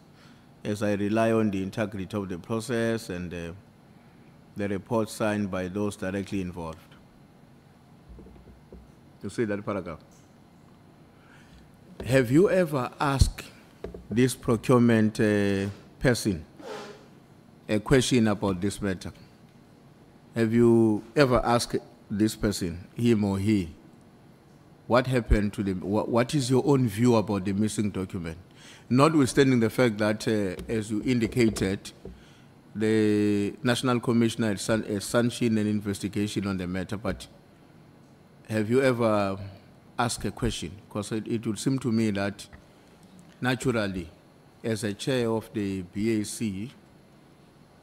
as I rely on the integrity of the process and the report signed by those directly involved. You see that paragraph? Have you ever asked this procurement person a question about this matter? Have you ever asked this person, him or he, what happened to them? What is your own view about the missing document? Notwithstanding the fact that, as you indicated, the National Commissioner has sanctioned an investigation on the matter, but have you ever asked a question? Because it would seem to me that, naturally, as a chair of the BAC,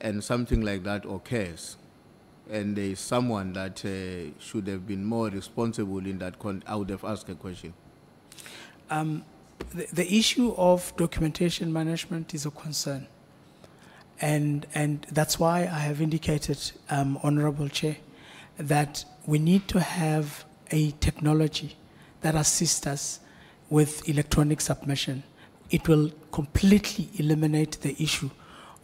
and something like that occurs, and there is someone that should have been more responsible in that I would have asked a question. The issue of documentation management is a concern. And that's why I have indicated, Honorable Chair, that we need to have a technology that assists us with electronic submission. It will completely eliminate the issue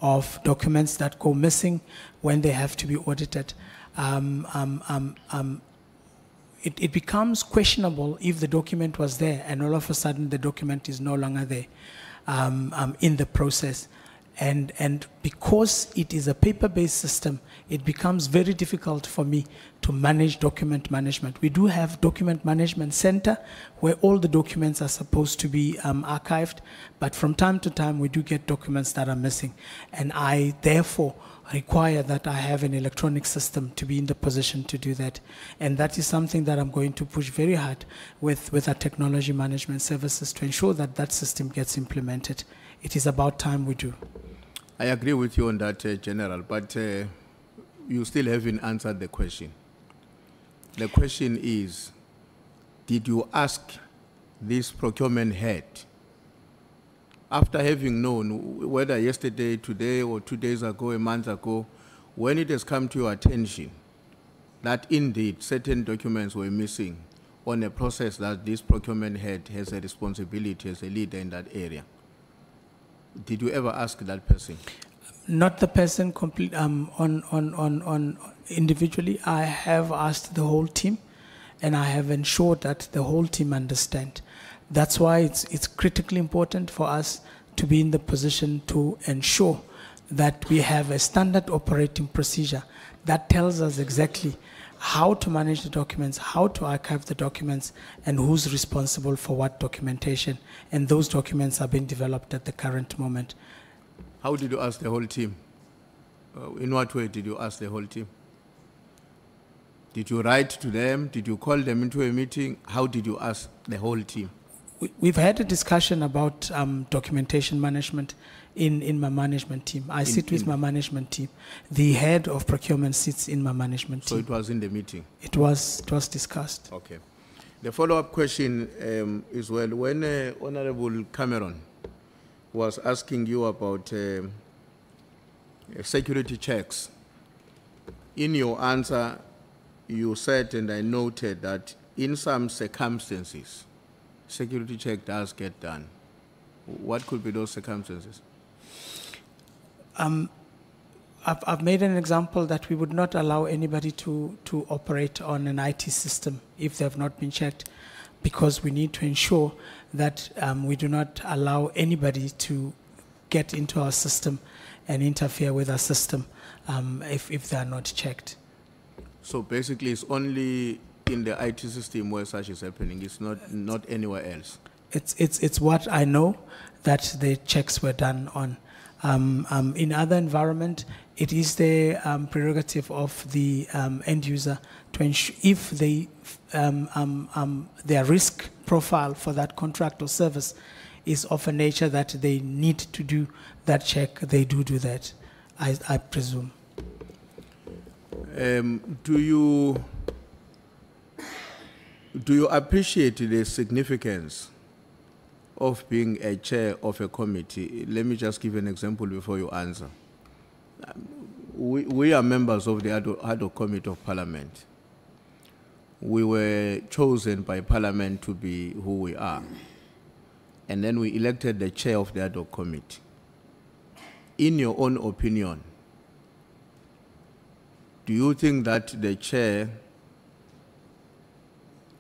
of documents that go missing when they have to be audited. It becomes questionable if the document was there and all of a sudden the document is no longer there in the process. And because it is a paper-based system, it becomes very difficult for me to manage document management. We do have document management center where all the documents are supposed to be archived, but from time to time we do get documents that are missing. And I therefore require that I have an electronic system to be in the position to do that. And that is something that I'm going to push very hard with our technology management services to ensure that that system gets implemented. It is about time we do. I agree with you on that, General, but you still haven't answered the question. The question is, did you ask this procurement head, after having known, whether yesterday, today, or 2 days ago, a month ago, when it has come to your attention that indeed certain documents were missing on a process that this procurement head has a responsibility as a leader in that area? Did you ever ask that person? Not the person individually. I have asked the whole team, and I have ensured that the whole team understand. That's why it's critically important for us to be in the position to ensure that we have a standard operating procedure that tells us exactly how to manage the documents, how to archive the documents, and who's responsible for what documentation. And those documents are being developed at the current moment. How did you ask the whole team? In what way did you ask the whole team? Did you write to them? Did you call them into a meeting? How did you ask the whole team? We've had a discussion about documentation management in my management team. I sit with my management team. The head of procurement sits in my management team. So it was in the meeting? It was discussed. Okay. The follow-up question is, well, when Honorable Cameron was asking you about security checks, in your answer, you said, and I noted, that in some circumstances, security check does get done. What could be those circumstances? I've made an example that we would not allow anybody to operate on an IT system if they have not been checked, because we need to ensure that we do not allow anybody to get into our system and interfere with our system if they are not checked. So basically it's only in the IT system where such is happening. It's not anywhere else. It's what I know that the checks were done on. In other environment, it is the prerogative of the end user to ensure if they their risk profile for that contract or service is of a nature that they need to do that check, they do that, I presume. Do you appreciate the significance of being a chair of a committee? Let me just give an example before you answer. We are members of the ad hoc committee of Parliament. We were chosen by Parliament to be who we are. And then we elected the chair of the ad hoc committee. In your own opinion, do you think that the chair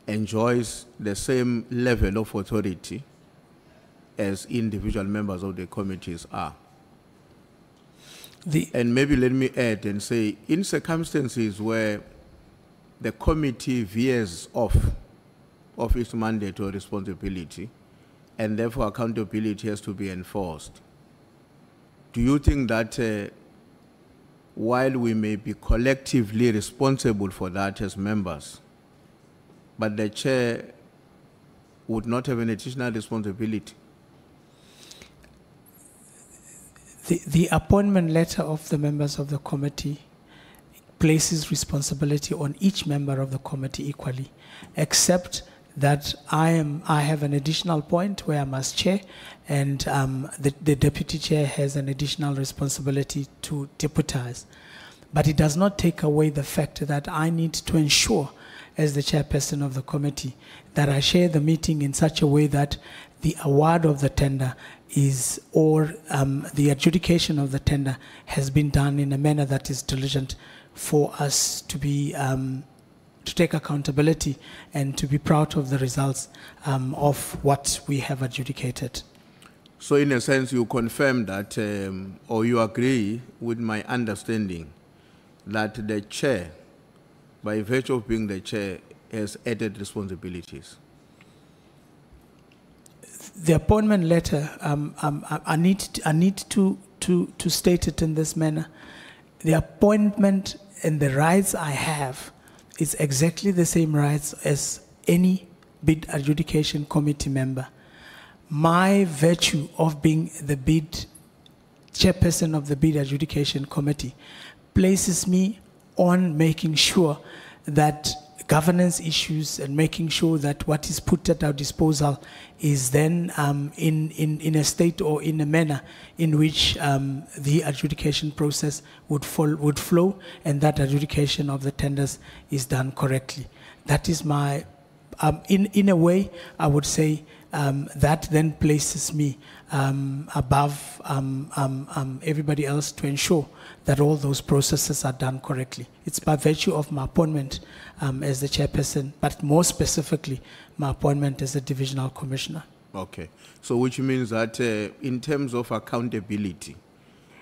enjoys the same level of authority as individual members of the committees are? And maybe let me add and say, in circumstances where the committee veers off of its mandate or responsibility, and therefore accountability has to be enforced, do you think that while we may be collectively responsible for that as members, but the chair would not have an additional responsibility? The appointment letter of the members of the committee places responsibility on each member of the committee equally, except that I have an additional point where I must chair, and the deputy chair has an additional responsibility to deputize. But it does not take away the fact that I need to ensure, as the chairperson of the committee, that I share the meeting in such a way that the award of the tender is, or the adjudication of the tender has been done in a manner that is diligent for us to be to take accountability and to be proud of the results of what we have adjudicated. So in a sense, you confirm that, or you agree with my understanding that the chair, by virtue of being the chair, has added responsibilities. The appointment letter, I need to state it in this manner. The appointment and the rights I have is exactly the same rights as any bid adjudication committee member. My virtue of being the bid chairperson of the bid adjudication committee places me on making sure that governance issues and making sure that what is put at our disposal is then in a state or in a manner in which the adjudication process would flow, and that adjudication of the tenders is done correctly. That is my, in a way, I would say that then places me above everybody else to ensure that all those processes are done correctly. It's by virtue of my appointment as the chairperson, but more specifically, my appointment as a divisional commissioner. Okay, so which means that in terms of accountability,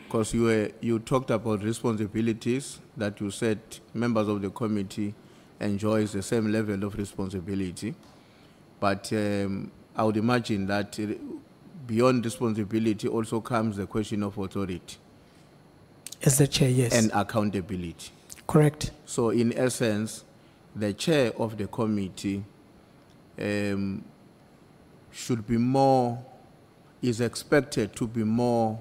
because you talked about responsibilities that you said members of the committee enjoys the same level of responsibility, but I would imagine that beyond responsibility also comes the question of authority. As the chair, yes. And accountability. Correct. So in essence, the chair of the committee should be more, is expected to be more,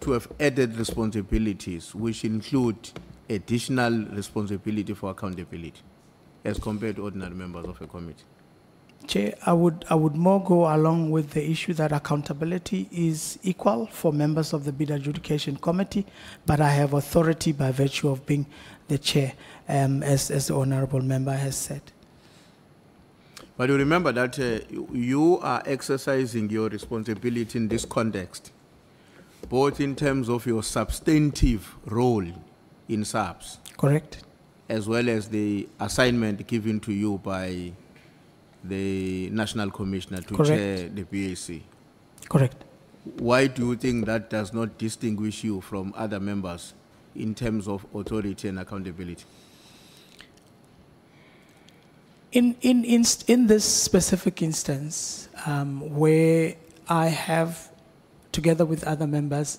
to have added responsibilities, which include additional responsibility for accountability, as compared to ordinary members of a committee. Chair, I would more go along with the issue that accountability is equal for members of the bid adjudication committee, but I have authority by virtue of being the chair, as the honorable member has said. But you remember that you are exercising your responsibility in this context, both in terms of your substantive role in SAPS. Correct. As well as the assignment given to you by the National Commissioner to chair the BAC. Correct. Why do you think that does not distinguish you from other members in terms of authority and accountability? In this specific instance, where I have, together with other members,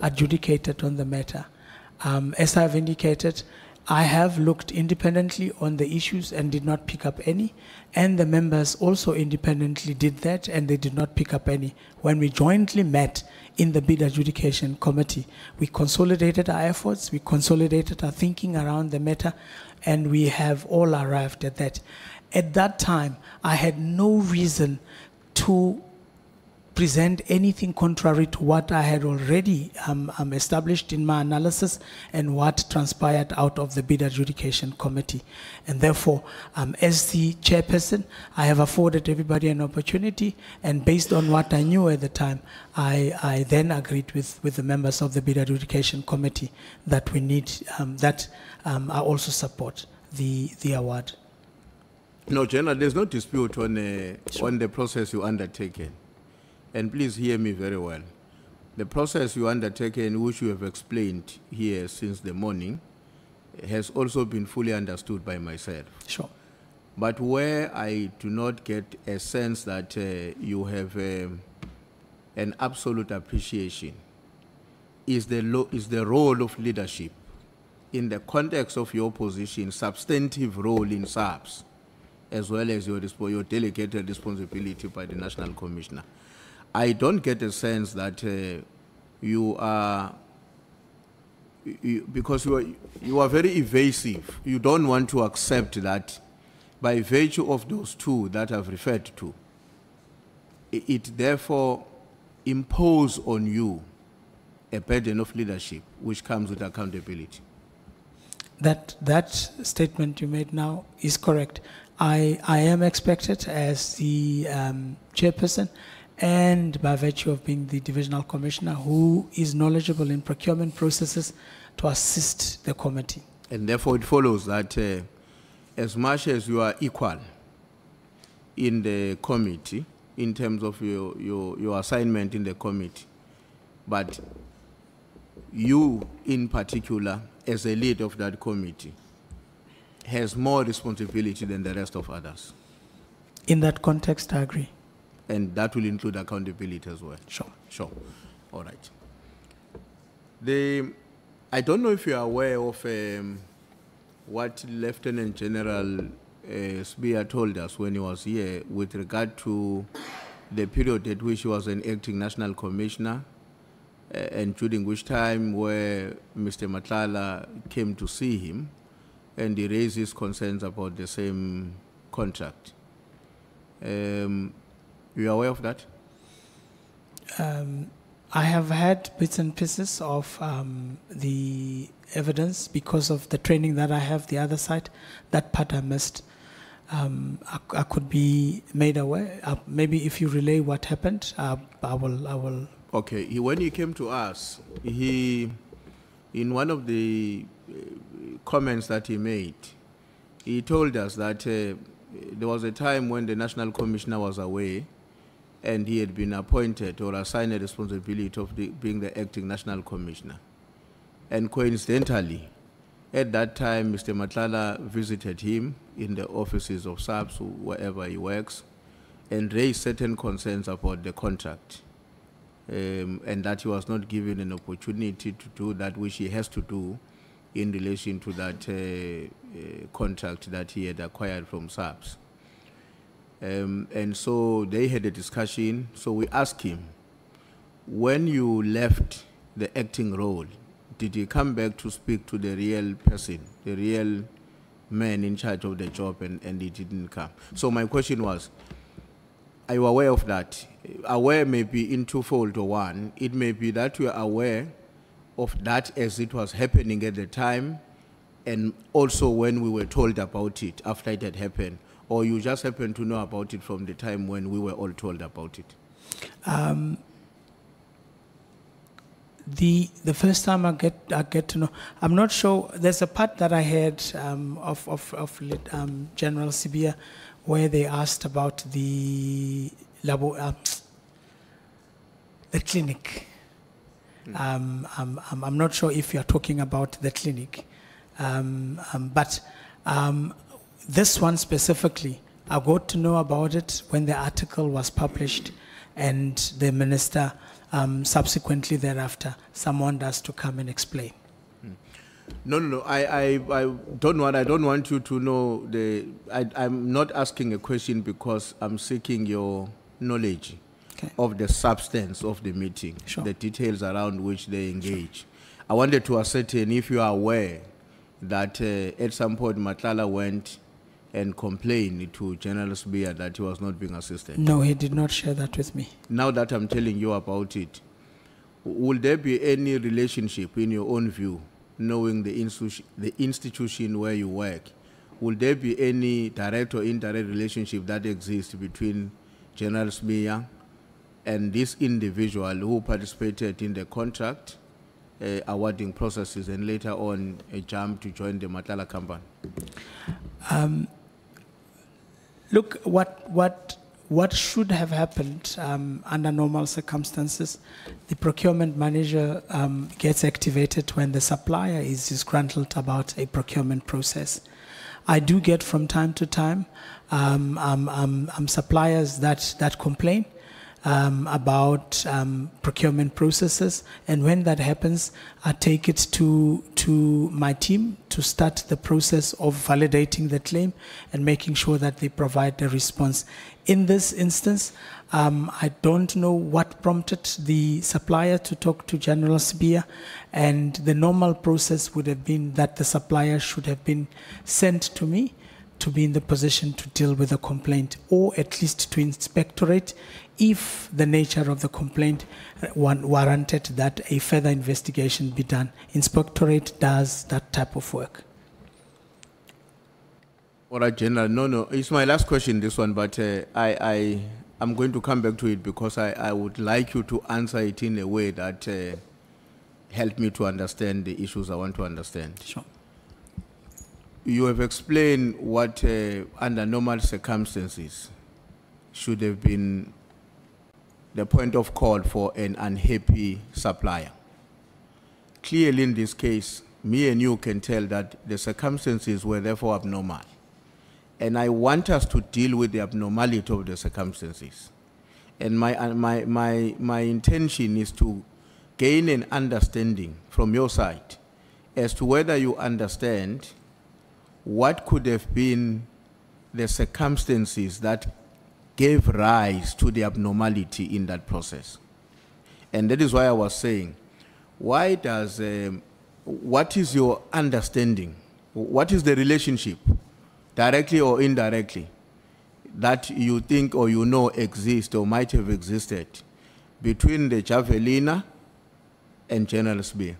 adjudicated on the matter, as I've indicated, I have looked independently on the issues and did not pick up any, and the members also independently did that and they did not pick up any. When we jointly met in the bid adjudication committee, we consolidated our efforts, we consolidated our thinking around the matter, and we have all arrived at that. At that time, I had no reason to present anything contrary to what I had already established in my analysis and what transpired out of the bid adjudication committee. And therefore, as the chairperson, I have afforded everybody an opportunity, and based on what I knew at the time, I then agreed with the members of the bid adjudication committee that we need, I also support the award. No, General, there's no dispute on the process you undertaken. And please hear me very well. The process you undertaken, which you have explained here since the morning, has also been fully understood by myself. Sure. But where I do not get a sense that you have an absolute appreciation is the role of leadership in the context of your position, substantive role in SAPS, as well as your delegated responsibility by the National Commissioner. I don't get a sense that you are, because you are very evasive. You don't want to accept that by virtue of those two that I've referred to, it therefore imposes on you a burden of leadership which comes with accountability. That statement you made now is correct. I am expected as the chairperson, and by virtue of being the divisional commissioner who is knowledgeable in procurement processes, to assist the committee. And therefore it follows that as much as you are equal in the committee, in terms of your assignment in the committee, but you in particular, as a lead of that committee, has more responsibility than the rest of others. In that context, I agree. And that will include accountability as well. Sure. Sure. All right. I don't know if you are aware of what Lieutenant General Spear told us when he was here with regard to the period at which he was an acting national commissioner, and during which time where Mr. Matlala came to see him and he raised his concerns about the same contract. You are aware of that? I have had bits and pieces of the evidence because of the training that I have the other side. That part I missed. I could be made aware. Maybe if you relay what happened, I will. Okay. When he came to us, in one of the comments that he made, he told us that there was a time when the National Commissioner was away and he had been appointed or assigned a responsibility of being the acting National Commissioner. And coincidentally, at that time, Mr. Matlala visited him in the offices of SAPS, wherever he works, and raised certain concerns about the contract, and that he was not given an opportunity to do that which he has to do in relation to that contract that he had acquired from SAPS. And so they had a discussion. So we asked him, when you left the acting role, did you come back to speak to the real person, the real man in charge of the job, and he didn't come? So my question was, are you aware of that? Aware may be in twofold or one. It may be that you are aware of that as it was happening at the time, and also when we were told about it after it had happened, or you just happened to know about it from the time when we were all told about it? The first time I get to know, I'm not sure. There's a part that I heard of General Sibia, where they asked about the clinic. I'm not sure if you're talking about the clinic, but this one specifically, I got to know about it when the article was published, and the minister subsequently thereafter summoned us to come and explain. No. I don't want you to know I'm not asking a question because I'm seeking your knowledge of the substance of the meeting, the details around which they engage. I wanted to ascertain if you are aware that at some point Matlala went and complained to General Spear that he was not being assisted. No, he did not share that with me. Now that I'm telling you about it, will there be any relationship in your own view, knowing the institution where you work? Will there be any direct or indirect relationship that exists between General Spear and this individual who participated in the contract awarding processes and later on jumped to join the Matlala company? Look, what should have happened under normal circumstances, the procurement manager gets activated when the supplier is disgruntled about a procurement process. I do get from time to time suppliers that complain about procurement processes, and when that happens, I take it to my team to start the process of validating the claim and making sure that they provide the response. In this instance, I don't know what prompted the supplier to talk to General Spear, and the normal process would have been that the supplier should have been sent to me to be in the position to deal with the complaint, or at least to inspectorate if the nature of the complaint warranted that a further investigation be done. Inspectorate does that type of work. All right, General. No. It's my last question, this one, but I'm going to come back to it because I would like you to answer it in a way that help me to understand the issues I want to understand. Sure. You have explained what, under normal circumstances, should have been the point of call for an unhappy supplier. Clearly in this case, me and you can tell that the circumstances were therefore abnormal. And I want us to deal with the abnormality of the circumstances. And my intention is to gain an understanding from your side as to whether you understand what could have been the circumstances that gave rise to the abnormality in that process. And that is why I was saying, why does, what is your understanding? What is the relationship, directly or indirectly, that you think or you know exists or might have existed between the Javelina and General Spear?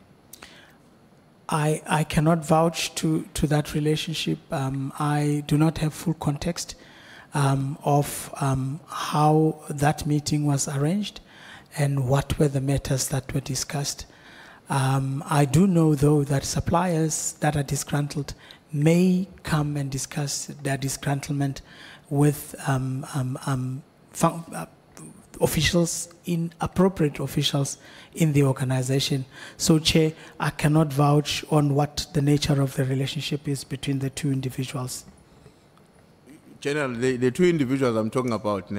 I cannot vouch to that relationship. I do not have full context of how that meeting was arranged and what were the matters that were discussed. I do know, though, that suppliers that are disgruntled may come and discuss their disgruntlement with officials, appropriate officials in the organization. So, Chair, I cannot vouch on what the nature of the relationship is between the two individuals. General, the two individuals I'm talking about,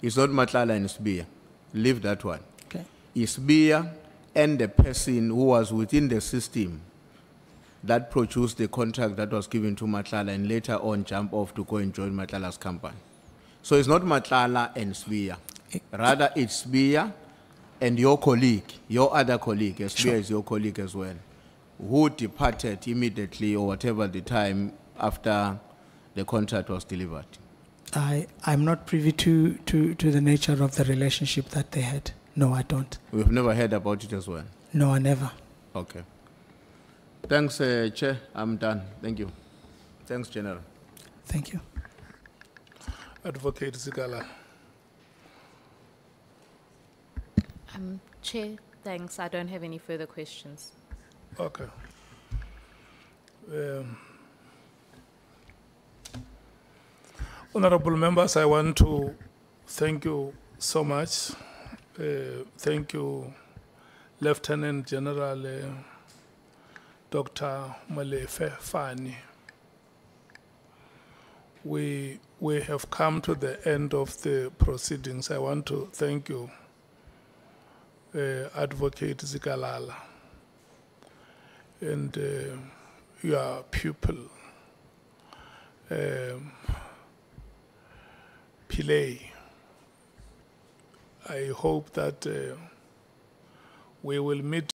is not Matlala and Spear. Leave that one. Okay. It's Spear and the person who was within the system that produced the contract that was given to Matlala and later on jump off to go and join Matlala's company. So it's not Matlala and Spear. Rather, it's Spear and your colleague, your other colleague, Spear is your colleague as well, who departed immediately or whatever the time after the contract was delivered. I'm not privy to the nature of the relationship that they had. No, I don't. We've never heard about it as well? No, I never. Okay. Thanks, Chair. I'm done. Thank you. Thanks, General. Thank you. Advocate Zikala. Chair, thanks. I don't have any further questions. Okay. Honorable members, I want to thank you so much. Thank you, Lieutenant General Dr. Malefe Fani. We have come to the end of the proceedings. I want to thank you, Advocate Zikalala, and your pupil, Pillay. I hope that we will meet